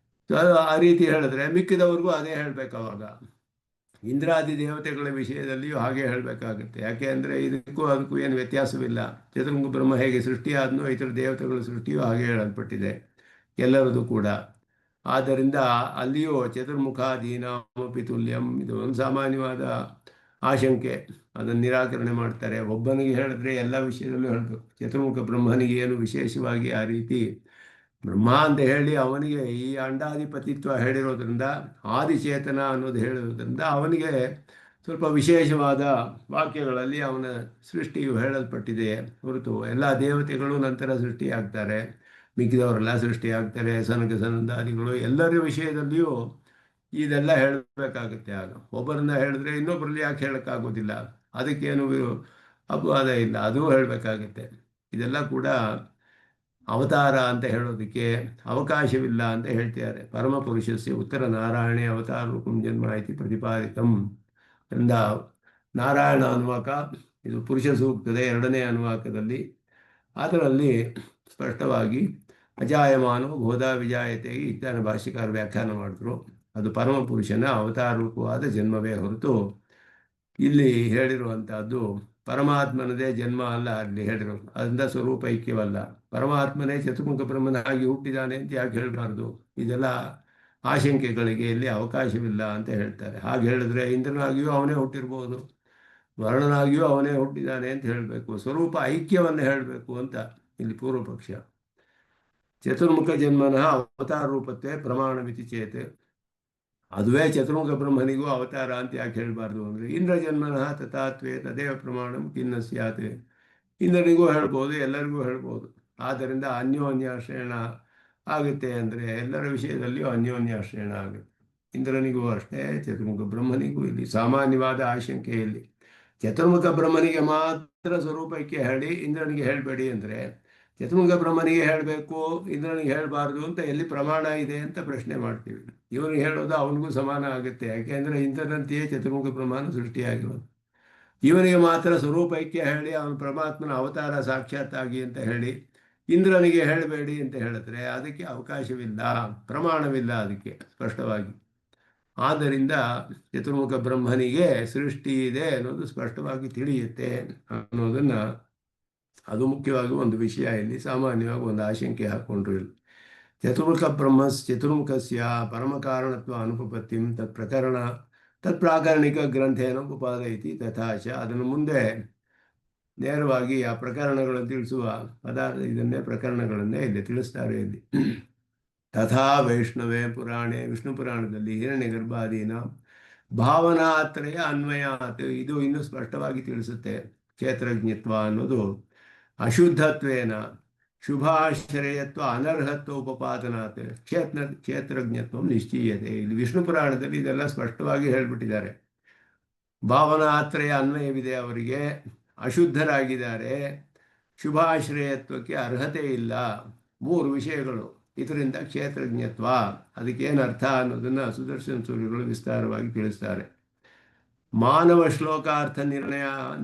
S1: ಆ ರೀತಿ ಹೇಳಿದ್ರೆ ಮಿಕ್ಕಿದವ್ರಿಗೂ ಅದೇ ಹೇಳಬೇಕು. ಅವಾಗ ಇಂದ್ರಾದಿ ದೇವತೆಗಳ ವಿಷಯದಲ್ಲಿಯೂ ಹಾಗೆ ಹೇಳಬೇಕಾಗುತ್ತೆ. ಯಾಕೆ ಅಂದರೆ ಅದಕ್ಕೂ ಏನು ವ್ಯತ್ಯಾಸವಿಲ್ಲ. ಚತುರ್ಮುಖ ಬ್ರಹ್ಮ ಹೇಗೆ ಸೃಷ್ಟಿಯಾದನೋ ಇತರ ದೇವತೆಗಳ ಸೃಷ್ಟಿಯೂ ಹಾಗೆ ಹೇಳಲ್ಪಟ್ಟಿದೆ ಎಲ್ಲರದು ಕೂಡ. ಆದ್ದರಿಂದ ಅಲ್ಲಿಯೂ ಚತುರ್ಮುಖಾದೀನಾಮಪಿ ತುಲ್ಯಂ, ಇದು ಒಂದು ಸಾಮಾನ್ಯವಾದ ಆಶಂಕೆ. ಅದನ್ನು ನಿರಾಕರಣೆ ಮಾಡ್ತಾರೆ. ಒಬ್ಬನಿಗೆ ಹೇಳಿದ್ರೆ ಎಲ್ಲ ವಿಷಯದಲ್ಲೂ ಹೇಳಬೇಕು. ಚತುರ್ಮುಖ ಬ್ರಹ್ಮನಿಗೆ ಏನು ವಿಶೇಷವಾಗಿ ಆ ರೀತಿ ಬ್ರಹ್ಮ ಅಂತ ಹೇಳಿ ಅವನಿಗೆ ಈ ಅಂಡಾಧಿಪತಿತ್ವ ಹೇಳಿರೋದ್ರಿಂದ, ಆದಿಚೇತನ ಅನ್ನೋದು ಹೇಳಿರೋದ್ರಿಂದ ಅವನಿಗೆ ಸ್ವಲ್ಪ ವಿಶೇಷವಾದ ವಾಕ್ಯಗಳಲ್ಲಿ ಅವನ ಸೃಷ್ಟಿಯು ಹೇಳಲ್ಪಟ್ಟಿದೆ ಹೊರತು ಎಲ್ಲ ದೇವತೆಗಳು ನಂತರ ಸೃಷ್ಟಿಯಾಗ್ತಾರೆ, ಮಿಕ್ಕಿದವರೆಲ್ಲ ಸೃಷ್ಟಿಯಾಗ್ತಾರೆ, ಸನಕ ಸನಂದಾದಿಗಳು ಎಲ್ಲರ ವಿಷಯದಲ್ಲಿಯೂ ಇದೆಲ್ಲ ಹೇಳಬೇಕಾಗುತ್ತೆ. ಆಗ ಒಬ್ಬರನ್ನ ಹೇಳಿದ್ರೆ ಇನ್ನೊಬ್ಬರಲ್ಲಿ ಯಾಕೆ ಹೇಳೋಕ್ಕಾಗೋದಿಲ್ಲ? ಅದಕ್ಕೇನು ಅಪವಾದ ಇಲ್ಲ, ಅದೂ ಹೇಳಬೇಕಾಗುತ್ತೆ. ಇದೆಲ್ಲ ಕೂಡ ಅವತಾರ ಅಂತ ಹೇಳೋದಕ್ಕೆ ಅವಕಾಶವಿಲ್ಲ ಅಂತ ಹೇಳ್ತಿದ್ದಾರೆ. ಪರಮಪುರುಷಸ್ಯ ಉತ್ತರ ನಾರಾಯಣೇ ಅವತಾರ ರೂಪಂ ಜನ್ಮ ಇತಿ ಪ್ರತಿಪಾದಿತಂ ಎಂದ ನಾರಾಯಣ ಅನುವಾಕ, ಇದು ಪುರುಷ ಸೂಕ್ತದ 2ನೇ ಅನುವಾಕದಲ್ಲಿ. ಅದರಲ್ಲಿ ಸ್ಪಷ್ಟವಾಗಿ ಅಜಾಯಮಾನೋ ಬೋಧ ವಿಜಾಯತೆ ಇತ್ಯಾನ ಭಾಷ್ಯಕಾರ ವ್ಯಾಖ್ಯಾನ ಮಾಡಿದ್ರು. ಅದು ಪರಮಪುರುಷನ ಅವತಾರ ರೂಪವಾದ ಜನ್ಮವೇ ಹೊರತು ಇಲ್ಲಿ ಹೇಳಿರುವಂತಹದ್ದು ಪರಮಾತ್ಮನದೇ ಜನ್ಮ ಅಲ್ಲ. ಅಲ್ಲಿ ಹೇಳಿರೋದು ಅದರಿಂದ ಸ್ವರೂಪೈಕ್ಯವಲ್ಲ. ಪರಮಾತ್ಮನೇ ಚತುರ್ಮುಖ ಬ್ರಹ್ಮನಾಗಿ ಹುಟ್ಟಿದಾನೆ ಅಂತ ಯಾಕೆ ಹೇಳಬಾರ್ದು? ಇದೆಲ್ಲ ಆಶಂಕೆಗಳಿಗೆ ಇಲ್ಲಿ ಅವಕಾಶವಿಲ್ಲ ಅಂತ ಹೇಳ್ತಾರೆ. ಹಾಗೆ ಹೇಳಿದ್ರೆ ಇಂದ್ರನಾಗಿಯೂ ಅವನೇ ಹುಟ್ಟಿರ್ಬೋದು, ವರ್ಣನಾಗಿಯೂ ಅವನೇ ಹುಟ್ಟಿದ್ದಾನೆ ಅಂತ ಹೇಳಬೇಕು. ಸ್ವರೂಪ ಐಕ್ಯವನ್ನು ಹೇಳಬೇಕು ಅಂತ ಇಲ್ಲಿ ಪೂರ್ವ ಪಕ್ಷ. ಚತುರ್ಮುಖ ಜನ್ಮನಃ ಅವತಾರ ರೂಪತ್ವೇ ಪ್ರಮಾಣಮಿತಿ ಚೇತ್, ಅದುವೇ ಚತುರ್ಮುಖ ಬ್ರಹ್ಮನಿಗೂ ಅವತಾರ ಅಂತ ಯಾಕೆ ಹೇಳಬಾರ್ದು ಅಂದರೆ, ಇಂದ್ರ ಜನ್ಮನಃ ತಥಾತ್ವೇ ತದೇವ ಪ್ರಮಾಣಂ ಖಿನ್ನ ಸ್ಯಾತ್, ಇಂದ್ರನಿಗೂ ಹೇಳ್ಬೋದು, ಎಲ್ಲರಿಗೂ ಹೇಳ್ಬೋದು. ಆದ್ದರಿಂದ ಅನ್ಯೋನ್ಯಾಶ್ರಯಣ ಆಗುತ್ತೆ. ಅಂದರೆ ಎಲ್ಲರ ವಿಷಯದಲ್ಲಿಯೂ ಅನ್ಯೋನ್ಯಾಶ್ರಯಣ ಆಗುತ್ತೆ. ಇಂದ್ರನಿಗೂ ಅಷ್ಟೇ, ಚತುರ್ಮುಖ ಬ್ರಹ್ಮನಿಗೂ. ಇಲ್ಲಿ ಸಾಮಾನ್ಯವಾದ ಆಶಂಕೆಯಲ್ಲಿ ಚತುರ್ಮುಖ ಬ್ರಹ್ಮನಿಗೆ ಮಾತ್ರ ಸ್ವರೂಪಕ್ಕೆ ಹೇಳಿ ಇಂದ್ರನಿಗೆ ಹೇಳಬೇಡಿ ಅಂದರೆ, ಚತುರ್ಮುಖ ಬ್ರಹ್ಮನಿಗೆ ಹೇಳಬೇಕು ಇಂದ್ರನಿಗೆ ಹೇಳಬಾರ್ದು ಅಂತ ಎಲ್ಲಿ ಪ್ರಮಾಣ ಇದೆ ಅಂತ ಪ್ರಶ್ನೆ ಮಾಡ್ತೀವಿ. ಇವನಿಗೆ ಹೇಳೋದು ಅವನಿಗೂ ಸಮಾನ ಆಗುತ್ತೆ. ಯಾಕೆಂದರೆ ಇಂದ್ರನಂತೆಯೇ ಚತುರ್ಮುಖ ಬ್ರಹ್ಮನ ಸೃಷ್ಟಿಯಾಗಿರೋದು. ಇವನಿಗೆ ಮಾತ್ರ ಸ್ವರೂಪೈಕ್ಯ ಹೇಳಿ ಅವನ ಪರಮಾತ್ಮನ ಅವತಾರ ಸಾಕ್ಷಾತ್ತಾಗಿ ಅಂತ ಹೇಳಿ ಇಂದ್ರನಿಗೆ ಹೇಳಬೇಡಿ ಅಂತ ಹೇಳಿದ್ರೆ ಅದಕ್ಕೆ ಅವಕಾಶವಿಲ್ಲ, ಪ್ರಮಾಣವಿಲ್ಲ ಅದಕ್ಕೆ ಸ್ಪಷ್ಟವಾಗಿ. ಆದ್ದರಿಂದ ಚತುರ್ಮುಖ ಬ್ರಹ್ಮನಿಗೆ ಸೃಷ್ಟಿ ಇದೆ ಅನ್ನೋದು ಸ್ಪಷ್ಟವಾಗಿ ತಿಳಿಯುತ್ತೆ ಅನ್ನೋದನ್ನು, ಅದು ಮುಖ್ಯವಾಗಿ ಒಂದು ವಿಷಯ ಇಲ್ಲಿ ಸಾಮಾನ್ಯವಾಗಿ ಒಂದು ಆಶಂಕೆ ಹಾಕ್ಕೊಂಡ್ರು. ಇಲ್ಲಿ ಚತುರ್ಮುಖಸ್ಯ ಪರಮಕಾರಣತ್ವ ಅನುಪಪತ್ತಿಂ ತತ್ಪ್ರಾಕರಣಿಕ ಗ್ರಂಥೇನ ಉಪಾದಯತಿ ತಥಾಚ. ಅದನ್ನು ಮುಂದೆ ನೇರವಾಗಿ ಆ ಪ್ರಕರಣಗಳನ್ನು ತಿಳಿಸುವ ಇದನ್ನೇ ಪ್ರಕರಣಗಳನ್ನೇ ಇಲ್ಲಿ ತಿಳಿಸ್ತಾರೆ. ಇಲ್ಲಿ ತಥಾ ವೈಷ್ಣವೇ ಪುರಾಣೆ, ವಿಷ್ಣು ಪುರಾಣದಲ್ಲಿ ಹಿರಣ್ಯ ಗರ್ಭಾದೀನ ಭಾವನಾತ್ರಯ ಅನ್ವಯಾತ್, ಇದು ಇನ್ನೂ ಸ್ಪಷ್ಟವಾಗಿ ತಿಳಿಸುತ್ತೆ. ಕ್ಷೇತ್ರಜ್ಞತ್ವ ಅನ್ನೋದು ಅಶುದ್ಧತ್ವೇನ ಶುಭಾಶ್ರಯತ್ವ ಅನರ್ಹತ್ವ ಉಪಪಾದನಾತ್ ಕ್ಷೇತ್ರಜ್ಞತ್ವ ನಿಶ್ಚೀಯತೆ. ಇಲ್ಲಿ ವಿಷ್ಣು ಪುರಾಣದಲ್ಲಿ ಇದೆಲ್ಲ ಸ್ಪಷ್ಟವಾಗಿ ಹೇಳ್ಬಿಟ್ಟಿದ್ದಾರೆ. ಭಾವನಾತ್ರಯ ಅನ್ವಯವಿದೆ ಅವರಿಗೆ, ಅಶುದ್ಧರಾಗಿದ್ದಾರೆ, ಶುಭಾಶ್ರಯತ್ವಕ್ಕೆ ಅರ್ಹತೆ ಇಲ್ಲ. 3 ವಿಷಯಗಳು ಇದರಿಂದ ಕ್ಷೇತ್ರಜ್ಞತ್ವ ಅದಕ್ಕೇನು ಅರ್ಥ ಅನ್ನೋದನ್ನು ಸುದರ್ಶನ ಸೂರ್ಯಗಳು ವಿಸ್ತಾರವಾಗಿ ತಿಳಿಸ್ತಾರೆ. ಮಾನವ ಶ್ಲೋಕಾರ್ಥ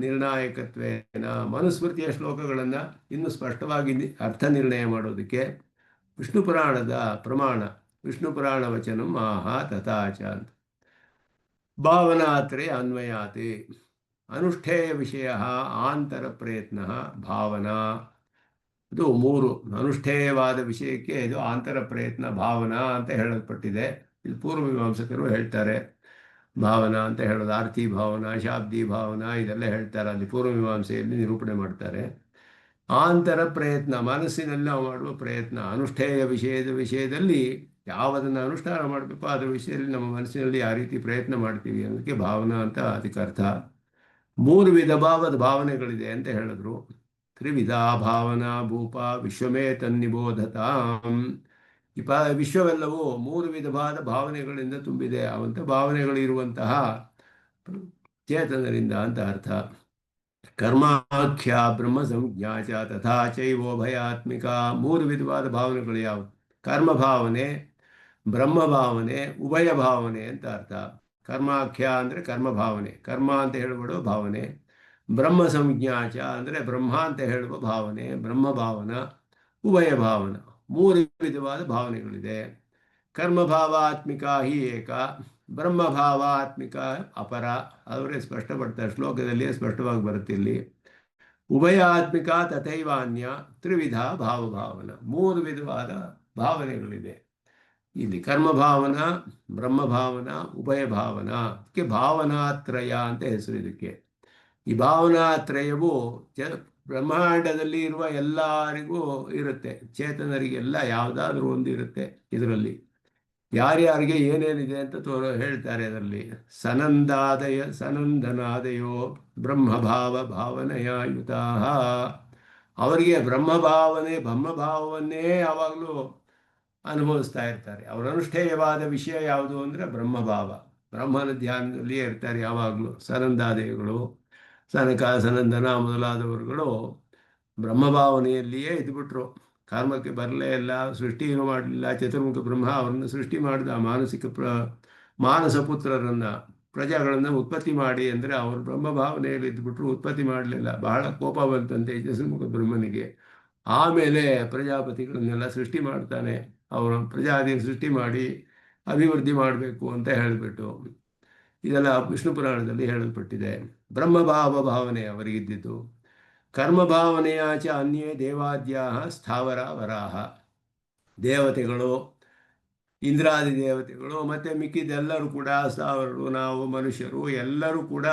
S1: ನಿರ್ಣಾಯಕತ್ವೇನ ಮನುಸ್ಮೃತಿಯ ಶ್ಲೋಕಗಳನ್ನು ಇನ್ನೂ ಸ್ಪಷ್ಟವಾಗಿ ಅರ್ಥ ನಿರ್ಣಯ ಮಾಡೋದಕ್ಕೆ ವಿಷ್ಣು ಪುರಾಣದ ಪ್ರಮಾಣ. ವಿಷ್ಣು ಪುರಾಣ ವಚನಂ ಆಹಾ ತಥಾಚ ಅಂತ. ಭಾವನಾತ್ರಯ ಅನ್ವಯಾತಿ ಅನುಷ್ಠೇಯ ವಿಷಯ ಆಂತರ ಪ್ರಯತ್ನ ಭಾವನಾ. ಇದು 3 ಅನುಷ್ಠೇಯವಾದ ವಿಷಯಕ್ಕೆ ಇದು ಆಂತರ ಪ್ರಯತ್ನ ಭಾವನಾ ಅಂತ ಹೇಳಲ್ಪಟ್ಟಿದೆ. ಇದು ಪೂರ್ವಮೀಮಾಂಸಕರು ಹೇಳ್ತಾರೆ. ಭಾವನಾ ಅಂತ ಹೇಳೋದು ಆರ್ತಿ ಭಾವನಾ, ಶಾಬ್ದಿ ಭಾವನಾ ಇದೆಲ್ಲ ಹೇಳ್ತಾರೆ. ಅಲ್ಲಿ ಪೂರ್ವಮೀಮಾಂಸೆಯಲ್ಲಿ ನಿರೂಪಣೆ ಮಾಡ್ತಾರೆ. ಆಂತರ ಪ್ರಯತ್ನ ಮನಸ್ಸಿನಲ್ಲಿ ನಾವು ಮಾಡುವ ಪ್ರಯತ್ನ. ಅನುಷ್ಠೇಯ ವಿಷಯದಲ್ಲಿ ಯಾವುದನ್ನು ಅನುಷ್ಠಾನ ಮಾಡಬೇಕು ಅದರ ವಿಷಯದಲ್ಲಿ ನಮ್ಮ ಮನಸ್ಸಿನಲ್ಲಿ ಯಾವ ರೀತಿ ಪ್ರಯತ್ನ ಮಾಡ್ತೀವಿ ಅನ್ನೋದಕ್ಕೆ ಭಾವನಾ ಅಂತ ಅದಕ್ಕೆ ಅರ್ಥ. 3 ವಿಧವಾದ ಭಾವನೆಗಳಿದೆ ಅಂತ ಹೇಳಿದ್ರು. ತ್ರಿವಿಧ ಭಾವನಾ ಭೂಪ ವಿಶ್ವಮೇ ತನ್ನಿಬೋಧತಾಂ. ಈ ವಿಶ್ವವೆಲ್ಲವೂ 3 ವಿಧವಾದ ಭಾವನೆಗಳಿಂದ ತುಂಬಿದೆ. ಅವಂಥ ಭಾವನೆಗಳಿರುವಂತಹ ಚೇತನರಿಂದ ಅಂತ ಅರ್ಥ. ಕರ್ಮಾಖ್ಯ ಬ್ರಹ್ಮ ಸಂಜ್ಞಾ ಚ ತಥಾ ಚೈವೋಭಯಾತ್ಮಿಕ. 3 ವಿಧವಾದ ಭಾವನೆಗಳು ಯಾವುದು? ಕರ್ಮಭಾವನೆ, ಬ್ರಹ್ಮಭಾವನೆ, ಉಭಯ ಭಾವನೆ ಅಂತ ಅರ್ಥ. ಕರ್ಮಾಖ್ಯ ಅಂದರೆ ಕರ್ಮಭಾವನೆ, ಕರ್ಮ ಅಂತ ಹೇಳಬಿಡುವ ಭಾವನೆ. ಬ್ರಹ್ಮ ಸಂಜ್ಞಾಚ ಅಂದರೆ ಬ್ರಹ್ಮ ಅಂತ ಹೇಳುವ ಭಾವನೆ, ಬ್ರಹ್ಮಭಾವನ, ಉಭಯ ಭಾವನ. 3 ವಿಧವಾದ ಭಾವನೆಗಳಿದೆ. ಕರ್ಮಭಾವಾತ್ಮಿಕ ಹಿ ಏಕ, ಬ್ರಹ್ಮಭಾವಾತ್ಮಿಕ ಅಪರ. ಅವರೇ ಸ್ಪಷ್ಟಪಡ್ತಾರೆ, ಶ್ಲೋಕದಲ್ಲಿಯೇ ಸ್ಪಷ್ಟವಾಗಿ ಬರುತ್ತೆ ಇಲ್ಲಿ. ಉಭಯಾತ್ಮಿಕ ತಥೈವಾನ್ಯ ತ್ರಿವಿಧ ಭಾವಭಾವನ. 3 ವಿಧವಾದ ಭಾವನೆಗಳಿದೆ ಇಲ್ಲಿ. ಕರ್ಮಭಾವನ, ಬ್ರಹ್ಮಭಾವನ, ಉಭಯ ಭಾವನ. ಇದಕ್ಕೆ ಭಾವನಾತ್ರಯ ಅಂತ ಹೆಸರು ಇದಕ್ಕೆ. ಈ ಭಾವನಾತ್ರಯವು ಬ್ರಹ್ಮಾಂಡದಲ್ಲಿ ಇರುವ ಎಲ್ಲರಿಗೂ ಇರುತ್ತೆ. ಚೇತನರಿಗೆಲ್ಲ ಯಾವುದಾದ್ರೂ ಒಂದು ಇರುತ್ತೆ ಇದರಲ್ಲಿ. ಯಾರ್ಯಾರಿಗೆ ಏನೇನಿದೆ ಅಂತ ಹೇಳ್ತಾರೆ ಅದರಲ್ಲಿ. ಸನಂದನಾದಯೋ ಬ್ರಹ್ಮಭಾವ ಭಾವನೆಯ ಯುತಾ. ಅವರಿಗೆ ಬ್ರಹ್ಮಭಾವವನ್ನೇ ಯಾವಾಗಲೂ ಅನುಭವಿಸ್ತಾ ಇರ್ತಾರೆ. ಅವರ ಅನುಷ್ಠೇಯವಾದ ವಿಷಯ ಯಾವುದು ಅಂದರೆ ಬ್ರಹ್ಮಭಾವ. ಬ್ರಹ್ಮನ ಧ್ಯಾನದಲ್ಲಿಯೇ ಇರ್ತಾರೆ ಯಾವಾಗಲೂ. ಸನಂದಾದಯಗಳು, ಸನಕ ಸನಂದನ ಮೊದಲಾದವರುಗಳು ಬ್ರಹ್ಮಭಾವನೆಯಲ್ಲಿಯೇ ಇದ್ಬಿಟ್ರು. ಕರ್ಮಕ್ಕೆ ಬರಲೇ ಇಲ್ಲ, ಸೃಷ್ಟಿಯನ್ನು ಮಾಡಲಿಲ್ಲ. ಚತುರ್ಮುಖ ಬ್ರಹ್ಮ ಅವರನ್ನು ಸೃಷ್ಟಿ ಮಾಡಿದ. ಮಾನಸ ಪುತ್ರರನ್ನು, ಪ್ರಜೆಗಳನ್ನು ಉತ್ಪತ್ತಿ ಮಾಡಿ ಅಂದರೆ ಅವರು ಬ್ರಹ್ಮಭಾವನೆಯಲ್ಲಿ ಇದ್ಬಿಟ್ರು, ಉತ್ಪತ್ತಿ ಮಾಡಲಿಲ್ಲ. ಬಹಳ ಕೋಪ ಬಂತಂತೆ ಚತುರ್ಮುಖ ಬ್ರಹ್ಮನಿಗೆ. ಆಮೇಲೆ ಪ್ರಜಾಪತಿಗಳನ್ನೆಲ್ಲ ಸೃಷ್ಟಿ ಮಾಡ್ತಾನೆ. ಅವರು ಪ್ರಜಾತಿ ಸೃಷ್ಟಿ ಮಾಡಿ ಅಭಿವೃದ್ಧಿ ಮಾಡಬೇಕು ಅಂತ ಹೇಳಿಬಿಟ್ಟು ಇದೆಲ್ಲ ವಿಷ್ಣು ಪುರಾಣದಲ್ಲಿ ಹೇಳಲ್ಪಟ್ಟಿದೆ. ಬ್ರಹ್ಮಭಾವ ಭಾವನೆ ಅವರಿಗಿದ್ದಿದ್ದು. ಕರ್ಮಭಾವನೆಯಾಚ ಅನ್ಯೇ ದೇವಾದ್ಯ ಸ್ಥಾವರ ವರಾಹ. ದೇವತೆಗಳು, ಇಂದ್ರಾದಿ ದೇವತೆಗಳು ಮತ್ತು ಮಿಕ್ಕಿದೆಲ್ಲರೂ ಕೂಡ, ಸ್ಥಾವರರು, ನಾವು ಮನುಷ್ಯರು ಎಲ್ಲರೂ ಕೂಡ,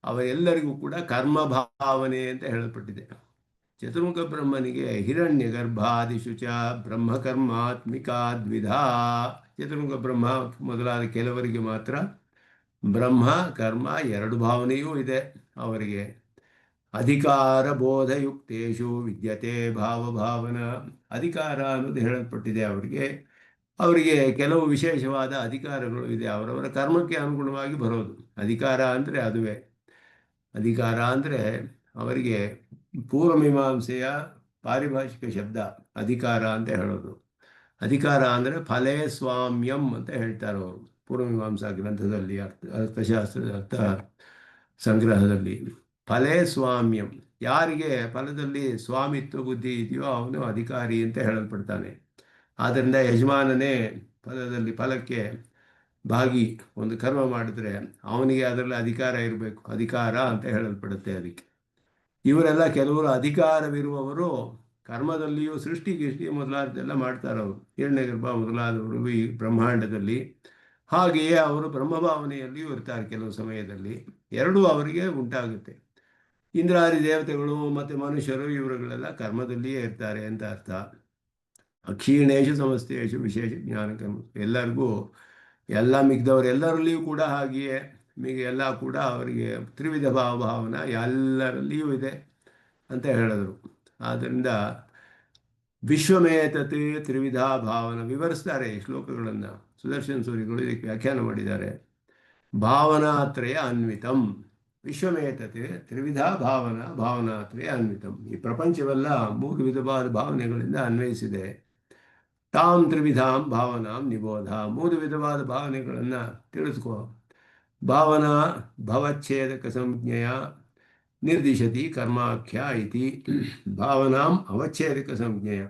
S1: ಅವರೆಲ್ಲರಿಗೂ ಕೂಡ ಕರ್ಮಭಾವನೆ ಅಂತ ಹೇಳಲ್ಪಟ್ಟಿದೆ. ಚತುರ್ಮುಖ ಬ್ರಹ್ಮನಿಗೆ ಹಿರಣ್ಯ ಗರ್ಭಾದಿಶು ಚ ಬ್ರಹ್ಮಕರ್ಮಾತ್ಮಿಕಾ ದ್ವಿಧಾ. ಚತುರ್ಮುಖ ಬ್ರಹ್ಮ ಮೊದಲಾದ ಕೆಲವರಿಗೆ ಮಾತ್ರ ಬ್ರಹ್ಮ ಕರ್ಮ 2 ಭಾವನೆಯೂ ಇದೆ ಅವರಿಗೆ. ಅಧಿಕಾರ ಬೋಧಯುಕ್ತೇಶು ವಿದ್ಯತೆ ಭಾವಭಾವನ. ಅಧಿಕಾರ ಅನ್ನೋದು ಹೇಳಲ್ಪಟ್ಟಿದೆ ಅವರಿಗೆ ಕೆಲವು ವಿಶೇಷವಾದ ಅಧಿಕಾರಗಳು ಇದೆ. ಅವರವರ ಕರ್ಮಕ್ಕೆ ಅನುಗುಣವಾಗಿ ಬರೋದು. ಅಧಿಕಾರ ಅಂದರೆ ಅದುವೇ. ಅಧಿಕಾರ ಅಂದರೆ ಅವರಿಗೆ ಪೂರ್ವಮೀಮಾಂಸೆಯ ಪಾರಿಭಾಷಿಕ ಶಬ್ದ ಅಧಿಕಾರ ಅಂತ ಹೇಳೋದು. ಅಧಿಕಾರ ಅಂದರೆ ಫಲೇ ಸ್ವಾಮ್ಯಂ ಅಂತ ಹೇಳ್ತಾರೆ ಅವರು ಪೂರ್ವಮೀಮಾಂಸಾ ಗ್ರಂಥದಲ್ಲಿ, ಅರ್ಥಶಾಸ್ತ್ರದ ಅರ್ಥ ಸಂಗ್ರಹದಲ್ಲಿ. ಫಲೇ ಸ್ವಾಮ್ಯಂ, ಯಾರಿಗೆ ಫಲದಲ್ಲಿ ಸ್ವಾಮಿತ್ವ ಬುದ್ಧಿ ಇದೆಯೋ ಅವನು ಅಧಿಕಾರಿ ಅಂತ ಹೇಳಲ್ಪಡ್ತಾನೆ. ಆದ್ದರಿಂದ ಯಜಮಾನನೇ ಫಲಕ್ಕೆ ಭಾಗಿ ಒಂದು ಕರ್ಮ ಮಾಡಿದ್ರೆ ಅವನಿಗೆ ಅದರಲ್ಲಿ ಅಧಿಕಾರ ಇರಬೇಕು. ಅಧಿಕಾರ ಅಂತ ಹೇಳಲ್ಪಡುತ್ತೆ ಅದಕ್ಕೆ. ಇವರೆಲ್ಲ ಕೆಲವರು ಅಧಿಕಾರವಿರುವವರು ಕರ್ಮದಲ್ಲಿಯೂ ಸೃಷ್ಟಿ ಮೊದಲಾದೆಲ್ಲ ಮಾಡ್ತಾರವರು. ಹಿರಣ್ಯಗರ್ಭ ಮೊದಲಾದವರು ಈ ಬ್ರಹ್ಮಾಂಡದಲ್ಲಿ. ಹಾಗೆಯೇ ಅವರು ಬ್ರಹ್ಮಭಾವನೆಯಲ್ಲಿಯೂ ಇರ್ತಾರೆ ಕೆಲವು ಸಮಯದಲ್ಲಿ. 2 ಅವರಿಗೆ ಉಂಟಾಗುತ್ತೆ. ಇಂದ್ರಾದಿ ದೇವತೆಗಳು ಮತ್ತು ಮನುಷ್ಯರು ಇವರುಗಳೆಲ್ಲ ಕರ್ಮದಲ್ಲಿಯೇ ಇರ್ತಾರೆ ಅಂತ ಅರ್ಥ. ಅಕ್ಷೀಣೇಶು ಸಮಸ್ತೇಶು ವಿಶೇಷ ಜ್ಞಾನ ಕರ್ಮ. ಎಲ್ಲರಿಗೂ ಎಲ್ಲ ಮಿಗ್ದವರೆಲ್ಲರಲ್ಲಿಯೂ ಕೂಡ ಹಾಗೆಯೇ ಎಲ್ಲ ಕೂಡ ಅವರಿಗೆ ತ್ರಿವಿಧ ಭಾವನ ಎಲ್ಲರಲ್ಲಿಯೂ ಇದೆ ಅಂತ ಹೇಳಿದ್ರು. ಆದ್ದರಿಂದ ವಿಶ್ವಮೇತತ್ ತ್ರಿವಿಧ ಭಾವನ ವಿವರಿಸ್ತಾರೆ ಈ ಶ್ಲೋಕಗಳನ್ನು. ಸುದರ್ಶನ ಸೂರಿಗಳು ಇದಕ್ಕೆ ವ್ಯಾಖ್ಯಾನ ಮಾಡಿದ್ದಾರೆ. ಭಾವನಾತ್ರಯ ಅನ್ವಿತಂ ವಿಶ್ವಮೇತತ್ ತ್ರಿವಿಧ ಭಾವನಾತ್ರಯ ಅನ್ವಿತಂ. ಈ ಪ್ರಪಂಚವೆಲ್ಲ 3 ವಿಧವಾದ ಭಾವನೆಗಳಿಂದ ಅನ್ವಯಿಸಿದೆ. ತಾಂ ತ್ರಿವಿಧಾಂ ಭಾವನಾಂ ನಿಬೋಧ. 3 ವಿಧವಾದ ಭಾವನೆಗಳನ್ನು ತಿಳಿಸ್ಕೋ. ಭಾವನಾ ಭವಚ್ಛೇದಕ ಸಂಜ್ಞೆಯ ನಿರ್ದಿಶತಿ ಕರ್ಮಾಖ್ಯ ಇತಿ. ಭಾವನಾಂ ಅವಚ್ಛೇದಕ ಸಂಜ್ಞೆಯ,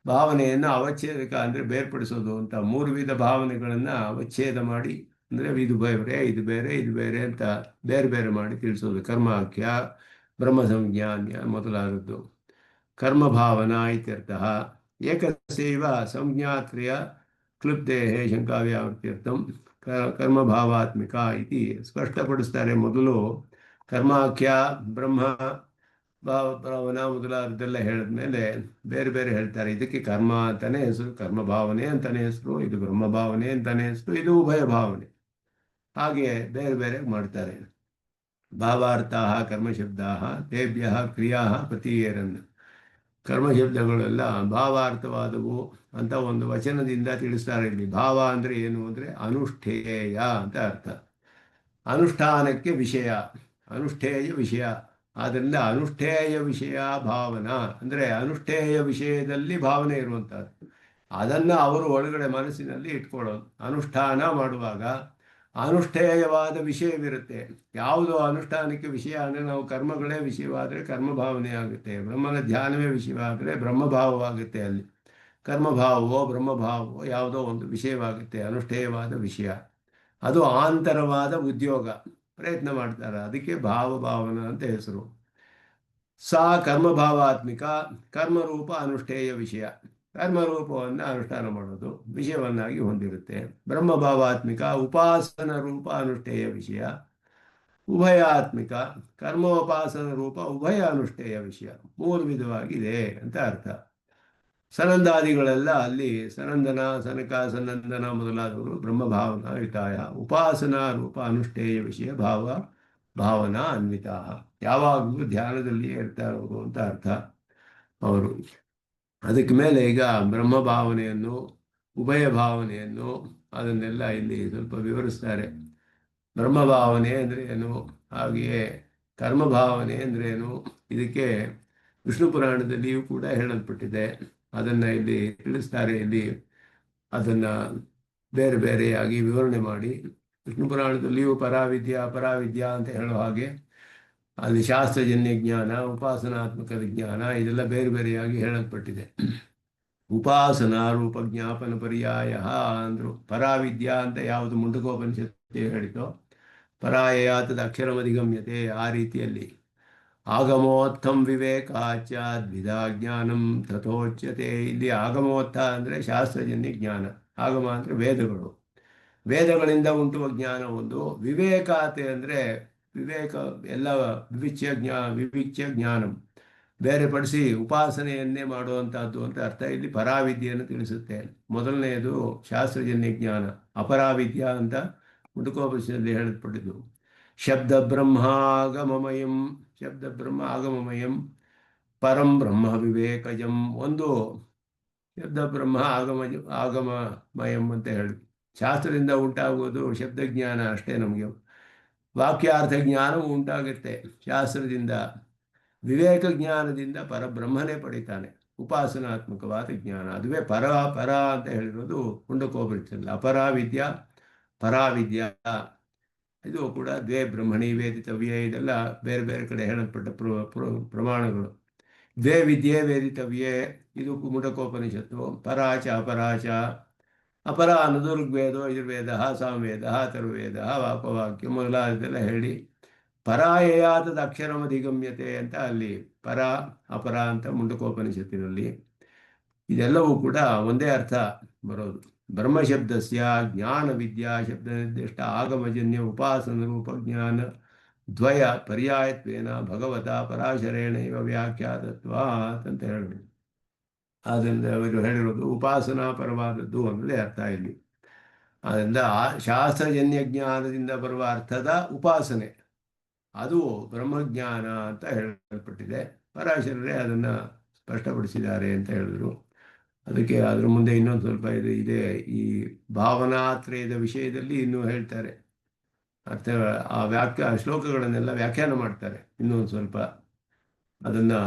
S1: ಭಾವನೆಯನ್ನು ಅವಚ್ಛೇದಕ ಅಂದರೆ ಬೇರ್ಪಡಿಸೋದು ಅಂತ 3 ವಿಧ ಭಾವನೆಗಳನ್ನು ಅವಚ್ಛೇದ ಮಾಡಿ, ಅಂದರೆ ಇದು ಬೇರೆ ಇದು ಬೇರೆ ಇದು ಬೇರೆ ಅಂತ ಬೇರೆ ಬೇರೆ ಮಾಡಿ ತಿಳಿಸೋದು. ಕರ್ಮಾಖ್ಯ, ಬ್ರಹ್ಮ ಸಂಜ್ಞಾನ್ಯ ಮೊದಲಾದದ್ದು. ಕರ್ಮಭಾವನಾ ಇತ್ಯರ್ಥಃ. ಏಕಸ್ಯೈವ ಸಂಜ್ಞಾತ್ರಯ ಕ್ಲುಪ್ತೆ ಶಂಕಾವ್ಯಾವೃತ್ಯರ್ಥಂ ಕರ್ಮಭಾವಾತ್ಮಿಕ ಇತಿ ಸ್ಪಷ್ಟಪಡಿಸ್ತಾರೆ. ಮೊದಲು ಕರ್ಮಾಖ್ಯ, ಬ್ರಹ್ಮ ಭಾವನಾ ಮೊದಲಾದದ್ದೆಲ್ಲ ಹೇಳಿದ್ಮೇಲೆ ಬೇರೆ ಬೇರೆ ಹೇಳ್ತಾರೆ. ಇದಕ್ಕೆ ಕರ್ಮ ಅಂತಾನೆ ಹೆಸರು, ಕರ್ಮ ಭಾವನೆ ಅಂತಾನೆ ಹೆಸರು, ಇದು ಬ್ರಹ್ಮ ಭಾವನೆ ಅಂತಾನೆ ಹೆಸರು, ಇದು ಉಭಯ ಭಾವನೆ. ಹಾಗೆ ಬೇರೆ ಬೇರೆ ಮಾಡ್ತಾರೆ. ಭಾವಾರ್ಥ ಕರ್ಮಶಬ್ದ ತೇಭ್ಯ ಕ್ರಿಯಾ ಪ್ರತೀಯರನ್. ಕರ್ಮಶಬ್ದಗಳೆಲ್ಲ ಭಾವಾರ್ಥವಾದವು ಅಂತ ಒಂದು ವಚನದಿಂದ ತಿಳಿಸ್ತಾರೆ. ಇಲ್ಲಿ ಭಾವ ಅಂದರೆ ಏನು ಅಂದರೆ ಅನುಷ್ಠೇಯ ಅಂತ ಅರ್ಥ. ಅನುಷ್ಠಾನಕ್ಕೆ ವಿಷಯ, ಅನುಷ್ಠೇಯ ವಿಷಯ. ಆದ್ದರಿಂದ ಅನುಷ್ಠೇಯ ವಿಷಯ ಭಾವನಾ ಅಂದರೆ ಅನುಷ್ಠೇಯ ವಿಷಯದಲ್ಲಿ ಭಾವನೆ ಇರುವಂಥದ್ದು. ಅದನ್ನು ಅವರು ಒಳಗಡೆ ಮನಸ್ಸಿನಲ್ಲಿ ಇಟ್ಕೊಳ್ಳೋದು. ಅನುಷ್ಠಾನ ಮಾಡುವಾಗ ಅನುಷ್ಠೇಯವಾದ ವಿಷಯವಿರುತ್ತೆ. ಯಾವುದು ಅನುಷ್ಠಾನಕ್ಕೆ ವಿಷಯ ಅಂದರೆ ನಾವು ಕರ್ಮಗಳೇ ವಿಷಯವಾದರೆ ಕರ್ಮಭಾವನೆ ಆಗುತ್ತೆ, ಬ್ರಹ್ಮನ ಧ್ಯಾನವೇ ವಿಷಯವಾದರೆ ಬ್ರಹ್ಮಭಾವವಾಗುತ್ತೆ. ಅಲ್ಲಿ ಕರ್ಮಭಾವವೋ ಬ್ರಹ್ಮಭಾವವೋ ಯಾವುದೋ ಒಂದು ವಿಷಯವಾಗುತ್ತೆ, ಅನುಷ್ಠೇಯವಾದ ವಿಷಯ. ಅದು ಆಂತರವಾದ ಉದ್ಯೋಗ, ಪ್ರಯತ್ನ ಮಾಡ್ತಾರೆ. ಅದಕ್ಕೆ ಭಾವಭಾವನ ಅಂತ ಹೆಸರು. ಸಾ ಕರ್ಮಭಾವಾತ್ಮಿಕ, ಕರ್ಮರೂಪ ಅನುಷ್ಠೇಯ ವಿಷಯ, ಕರ್ಮರೂಪವನ್ನು ಅನುಷ್ಠಾನ ಮಾಡೋದು ವಿಷಯವನ್ನಾಗಿ ಹೊಂದಿರುತ್ತೆ. ಬ್ರಹ್ಮಭಾವಾತ್ಮಿಕ ಉಪಾಸನ ರೂಪ ಅನುಷ್ಠೇಯ ವಿಷಯ. ಉಭಯಾತ್ಮಿಕ ಕರ್ಮೋಪಾಸನ ರೂಪ ಉಭಯ ಅನುಷ್ಠೇಯ ವಿಷಯ. 3 ವಿಧವಾಗಿದೆ ಅಂತ ಅರ್ಥ. ಸನಂದಾದಿಗಳೆಲ್ಲ ಅಲ್ಲಿ ಸನಂದನ, ಸನಕ, ಸನಂದನ ಮೊದಲಾದವರು ಬ್ರಹ್ಮಭಾವನಾ ವಿತಾಯ. ಉಪಾಸನಾ ರೂಪ ಅನುಷ್ಠೇಯ ವಿಷಯ ಭಾವನಾ ಅನ್ವಿತ. ಯಾವಾಗಲೂ ಧ್ಯಾನದಲ್ಲಿಯೇ ಇರ್ತಾರವರು ಅಂತ ಅರ್ಥ ಅವರು. ಅದಕ್ಕೆ ಮೇಲೆ ಈಗ ಬ್ರಹ್ಮಭಾವನೆಯನ್ನು, ಉಭಯ ಭಾವನೆಯನ್ನು ಅದನ್ನೆಲ್ಲ ಇಲ್ಲಿ ಸ್ವಲ್ಪ ವಿವರಿಸ್ತಾರೆ. ಬ್ರಹ್ಮಭಾವನೆ ಅಂದರೆ ಏನು, ಹಾಗೆಯೇ ಕರ್ಮಭಾವನೆ ಅಂದ್ರೇನು, ಇದಕ್ಕೆ ವಿಷ್ಣು ಪುರಾಣದಲ್ಲಿಯೂ ಕೂಡ ಹೇಳಲ್ಪಟ್ಟಿದೆ. ಅದನ್ನು ಇಲ್ಲಿ ತಿಳಿಸ್ತಾರೆ. ಇಲ್ಲಿ ಅದನ್ನು ಬೇರೆ ಬೇರೆಯಾಗಿ ವಿವರಣೆ ಮಾಡಿ, ವಿಷ್ಣು ಪುರಾಣದಲ್ಲಿಯೂ ಪರಾವಿದ್ಯಾ ಅಂತ ಹೇಳೋ ಹಾಗೆ ಅಲ್ಲಿ ಶಾಸ್ತ್ರಜನ್ಯ ಜ್ಞಾನ, ಉಪಾಸನಾತ್ಮಕ ವಿಜ್ಞಾನ ಇದೆಲ್ಲ ಬೇರೆ ಬೇರೆಯಾಗಿ ಹೇಳಲ್ಪಟ್ಟಿದೆ. ಉಪಾಸನಾ ರೂಪ ಜ್ಞಾಪನ ಪರ್ಯಾಯ ಅಂದರು. ಪರಾವಿದ್ಯಾ ಅಂತ ಯಾವುದು ಮುಂಡಕೋಪನಿಷತ್ತು ಹೇಳಿತೋ, ಪರಾಯ ತದ ಅಕ್ಷರಮಧಿಗಮ್ಯತೆ, ಆ ರೀತಿಯಲ್ಲಿ ಆಗಮೋತ್ಥಂ ವಿವೇಕಾಚ ದ್ವಿಧಾ ಜ್ಞಾನಂ ತಥೋಚ್ಯತೆ. ಇಲ್ಲಿ ಆಗಮೋತ್ಥ ಅಂದರೆ ಶಾಸ್ತ್ರಜನ್ಯ ಜ್ಞಾನ, ಆಗಮ ಅಂದರೆ ವೇದಗಳು, ವೇದಗಳಿಂದ ಉಂಟುವ ಜ್ಞಾನ ಒಂದು. ವಿವೇಕಾತೆ ಅಂದರೆ ವಿವೇಕ ಎಲ್ಲ ವಿವಿಚ್ಯ ಜ್ಞಾನಂ, ಬೇರೆಪಡಿಸಿ ಉಪಾಸನೆಯನ್ನೇ ಮಾಡುವಂಥದ್ದು ಅಂತ ಅರ್ಥ. ಇಲ್ಲಿ ಪರಾವಿದ್ಯೆಯನ್ನು ತಿಳಿಸುತ್ತೆ. ಮೊದಲನೆಯದು ಶಾಸ್ತ್ರಜನ್ಯ ಜ್ಞಾನ, ಅಪರಾವಿದ್ಯಾ ಅಂತ ಮುಂಡಕೋಪನಿಷತ್ತಲ್ಲಿ ಹೇಳಲ್ಪಟ್ಟಿದ್ದು. ಶಬ್ದ ಬ್ರಹ್ಮಾಗಮಮಯಂ, ಶಬ್ದ ಬ್ರಹ್ಮ ಆಗಮಮಯಂ, ಪರಂ ಬ್ರಹ್ಮ ವಿವೇಕಜಂ. ಒಂದು ಶಬ್ದ ಬ್ರಹ್ಮ ಆಗಮಮಯಂ ಅಂತ ಹೇಳಿ ಶಾಸ್ತ್ರದಿಂದ ಉಂಟಾಗುವುದು ಶಬ್ದಜ್ಞಾನ ಅಷ್ಟೇ. ನಮಗೆ ವಾಕ್ಯಾರ್ಥ ಜ್ಞಾನವೂ ಉಂಟಾಗುತ್ತೆ ಶಾಸ್ತ್ರದಿಂದ. ವಿವೇಕ ಜ್ಞಾನದಿಂದ ಪರಬ್ರಹ್ಮನೇ ಪಡಿತಾನೆ, ಉಪಾಸನಾತ್ಮಕವಾದ ಜ್ಞಾನ. ಅದುವೇ ಪರ ಅಂತ ಹೇಳಿರೋದು ಮುಂಡಕೋಪನಿಷತ್ತಲ್ಲಿ. ಅಪರಾವಿದ್ಯಾ ಪರಾವಿದ್ಯಾ ಇದು ಕೂಡ ದ್ವೇ ಬ್ರಹ್ಮಣಿ ವೇದಿತವ್ಯ, ಇದೆಲ್ಲ ಬೇರೆ ಬೇರೆ ಕಡೆ ಹೇಳಲ್ಪಟ್ಟ ಪ್ರಮಾಣಗಳು. ದ್ವೇ ವಿದ್ಯೆ ವೇದಿತವ್ಯೆ ಇದು ಮುಂಡಕೋಪನಿಷತ್ತು. ಪರಾಚ ಅಪರಾಚ, ಅಪರ ಅನ್ನೋದು ಋಗ್ವೇದ, ಯಜುರ್ವೇದ, ಸಾಮವೇದ, ಅಥರ್ವವೇದ, ವಾಕ್ಯವಾಕ್ಯ ಮೊದಲಾದದೆಲ್ಲ ಹೇಳಿ ಪರಾಯಯಾತದ ಅಕ್ಷರಮಧಿಗಮ್ಯತೆ ಅಂತ ಅಲ್ಲಿ ಪರ ಅಪರ ಅಂತ ಮುಂಡಕೋಪನಿಷತ್ತಿನಲ್ಲಿ. ಇದೆಲ್ಲವೂ ಕೂಡ ಒಂದೇ ಅರ್ಥ ಬರೋದು. ಬ್ರಹ್ಮಶಬ್ದಸ್ಯ ಜ್ಞಾನ ವಿದ್ಯಾ ಶಬ್ದ ನಿರ್ದಿಷ್ಟ ಆಗಮಜನ್ಯ ಉಪಾಸನ ರೂಪ ಜ್ಞಾನ ದ್ವಯ ಪರ್ಯಾಯತ್ವೇನ ಭಗವತ ಪರಾಶರೇಣ ಇವ ವ್ಯಾಖ್ಯಾತತ್ವಾತ್ ಅಂತ ಹೇಳಬೇಕು. ಆದ್ದರಿಂದ ಅವರು ಹೇಳಿರೋದು ಉಪಾಸನಾ ಪರವಾದದ್ದು ಅನ್ನೋದೇ ಅರ್ಥ ಇಲ್ಲಿ. ಆದ್ದರಿಂದ ಶಾಸ್ತ್ರಜನ್ಯ ಜ್ಞಾನದಿಂದ ಬರುವ ಅರ್ಥದ ಉಪಾಸನೆ ಅದು ಬ್ರಹ್ಮಜ್ಞಾನ ಅಂತ ಹೇಳಲ್ಪಟ್ಟಿದೆ. ಪರಾಶರರೇ ಅದನ್ನು ಸ್ಪಷ್ಟಪಡಿಸಿದ್ದಾರೆ ಅಂತ ಹೇಳಿದ್ರು. ಅದಕ್ಕೆ ಅದ್ರ ಮುಂದೆ ಇನ್ನೊಂದು ಸ್ವಲ್ಪ ಇದೆ. ಈ ಭಾವನಾತ್ರಯದ ವಿಷಯದಲ್ಲಿ ಇನ್ನೂ ಹೇಳ್ತಾರೆ. ಅರ್ಥ ಆ ಶ್ಲೋಕಗಳನ್ನೆಲ್ಲ ವ್ಯಾಖ್ಯಾನ ಮಾಡ್ತಾರೆ ಇನ್ನೊಂದು ಸ್ವಲ್ಪ. ಅದನ್ನು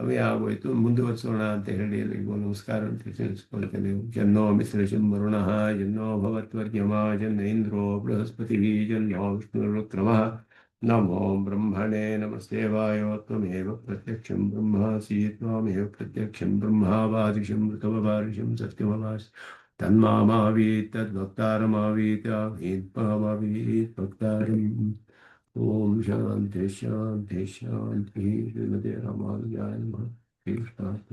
S1: ಸಮಯ ಆಗೋಯ್ತು, ಮುಂದುವರಿಸೋಣ ಅಂತ ಹೇಳಿ ಎಲ್ರಿಗೂ ನಮಸ್ಕಾರ ಅಂತ ತಿಳಿಸ್ಕೊಳ್ತೇನೆ. ಜನ್ನೋ ಮಿಶ್ರಶಂ ವರುಣಃ ಜನ್ನೋ ಭವತ್ವರ್ಯಮ ಜನ್ನ ಇಂದ್ರೋ ಬೃಹಸ್ಪತಿ ಜನ್ನೋ ವಿಷ್ಣುರುಕ್ರಮಃ. ನಮೋ ಬ್ರಹ್ಮಣೇ ನಮಸ್ತೇವಾಯ ತ್ವಮೇವ ಪ್ರತ್ಯಕ್ಷಂ ಬ್ರಹ್ಮಾಸಿ ತ್ವಮೇವ ಪ್ರತ್ಯಕ್ಷಂ ಬ್ರಹ್ಮಾವಾದಿಶಂ ಋತಮವಾರಿಶಂ ಸತ್ಯಮವಾಸಿ ತನ್ಮಾಮಾವೀತ್ ತದ್ಭಕ್ತಾರಮಾವೀತ್ ಆವೀತ್ ಭಕ್ತಾರಂ. ಓಂ ಶಾಂತಿ ಶಾಂತಿ ಶಾಂತಿ. ಶ್ರೀಮತಿ ರಾಮಾನುಜಾಯ ನಮಃ. ಕೃಷ್ಣ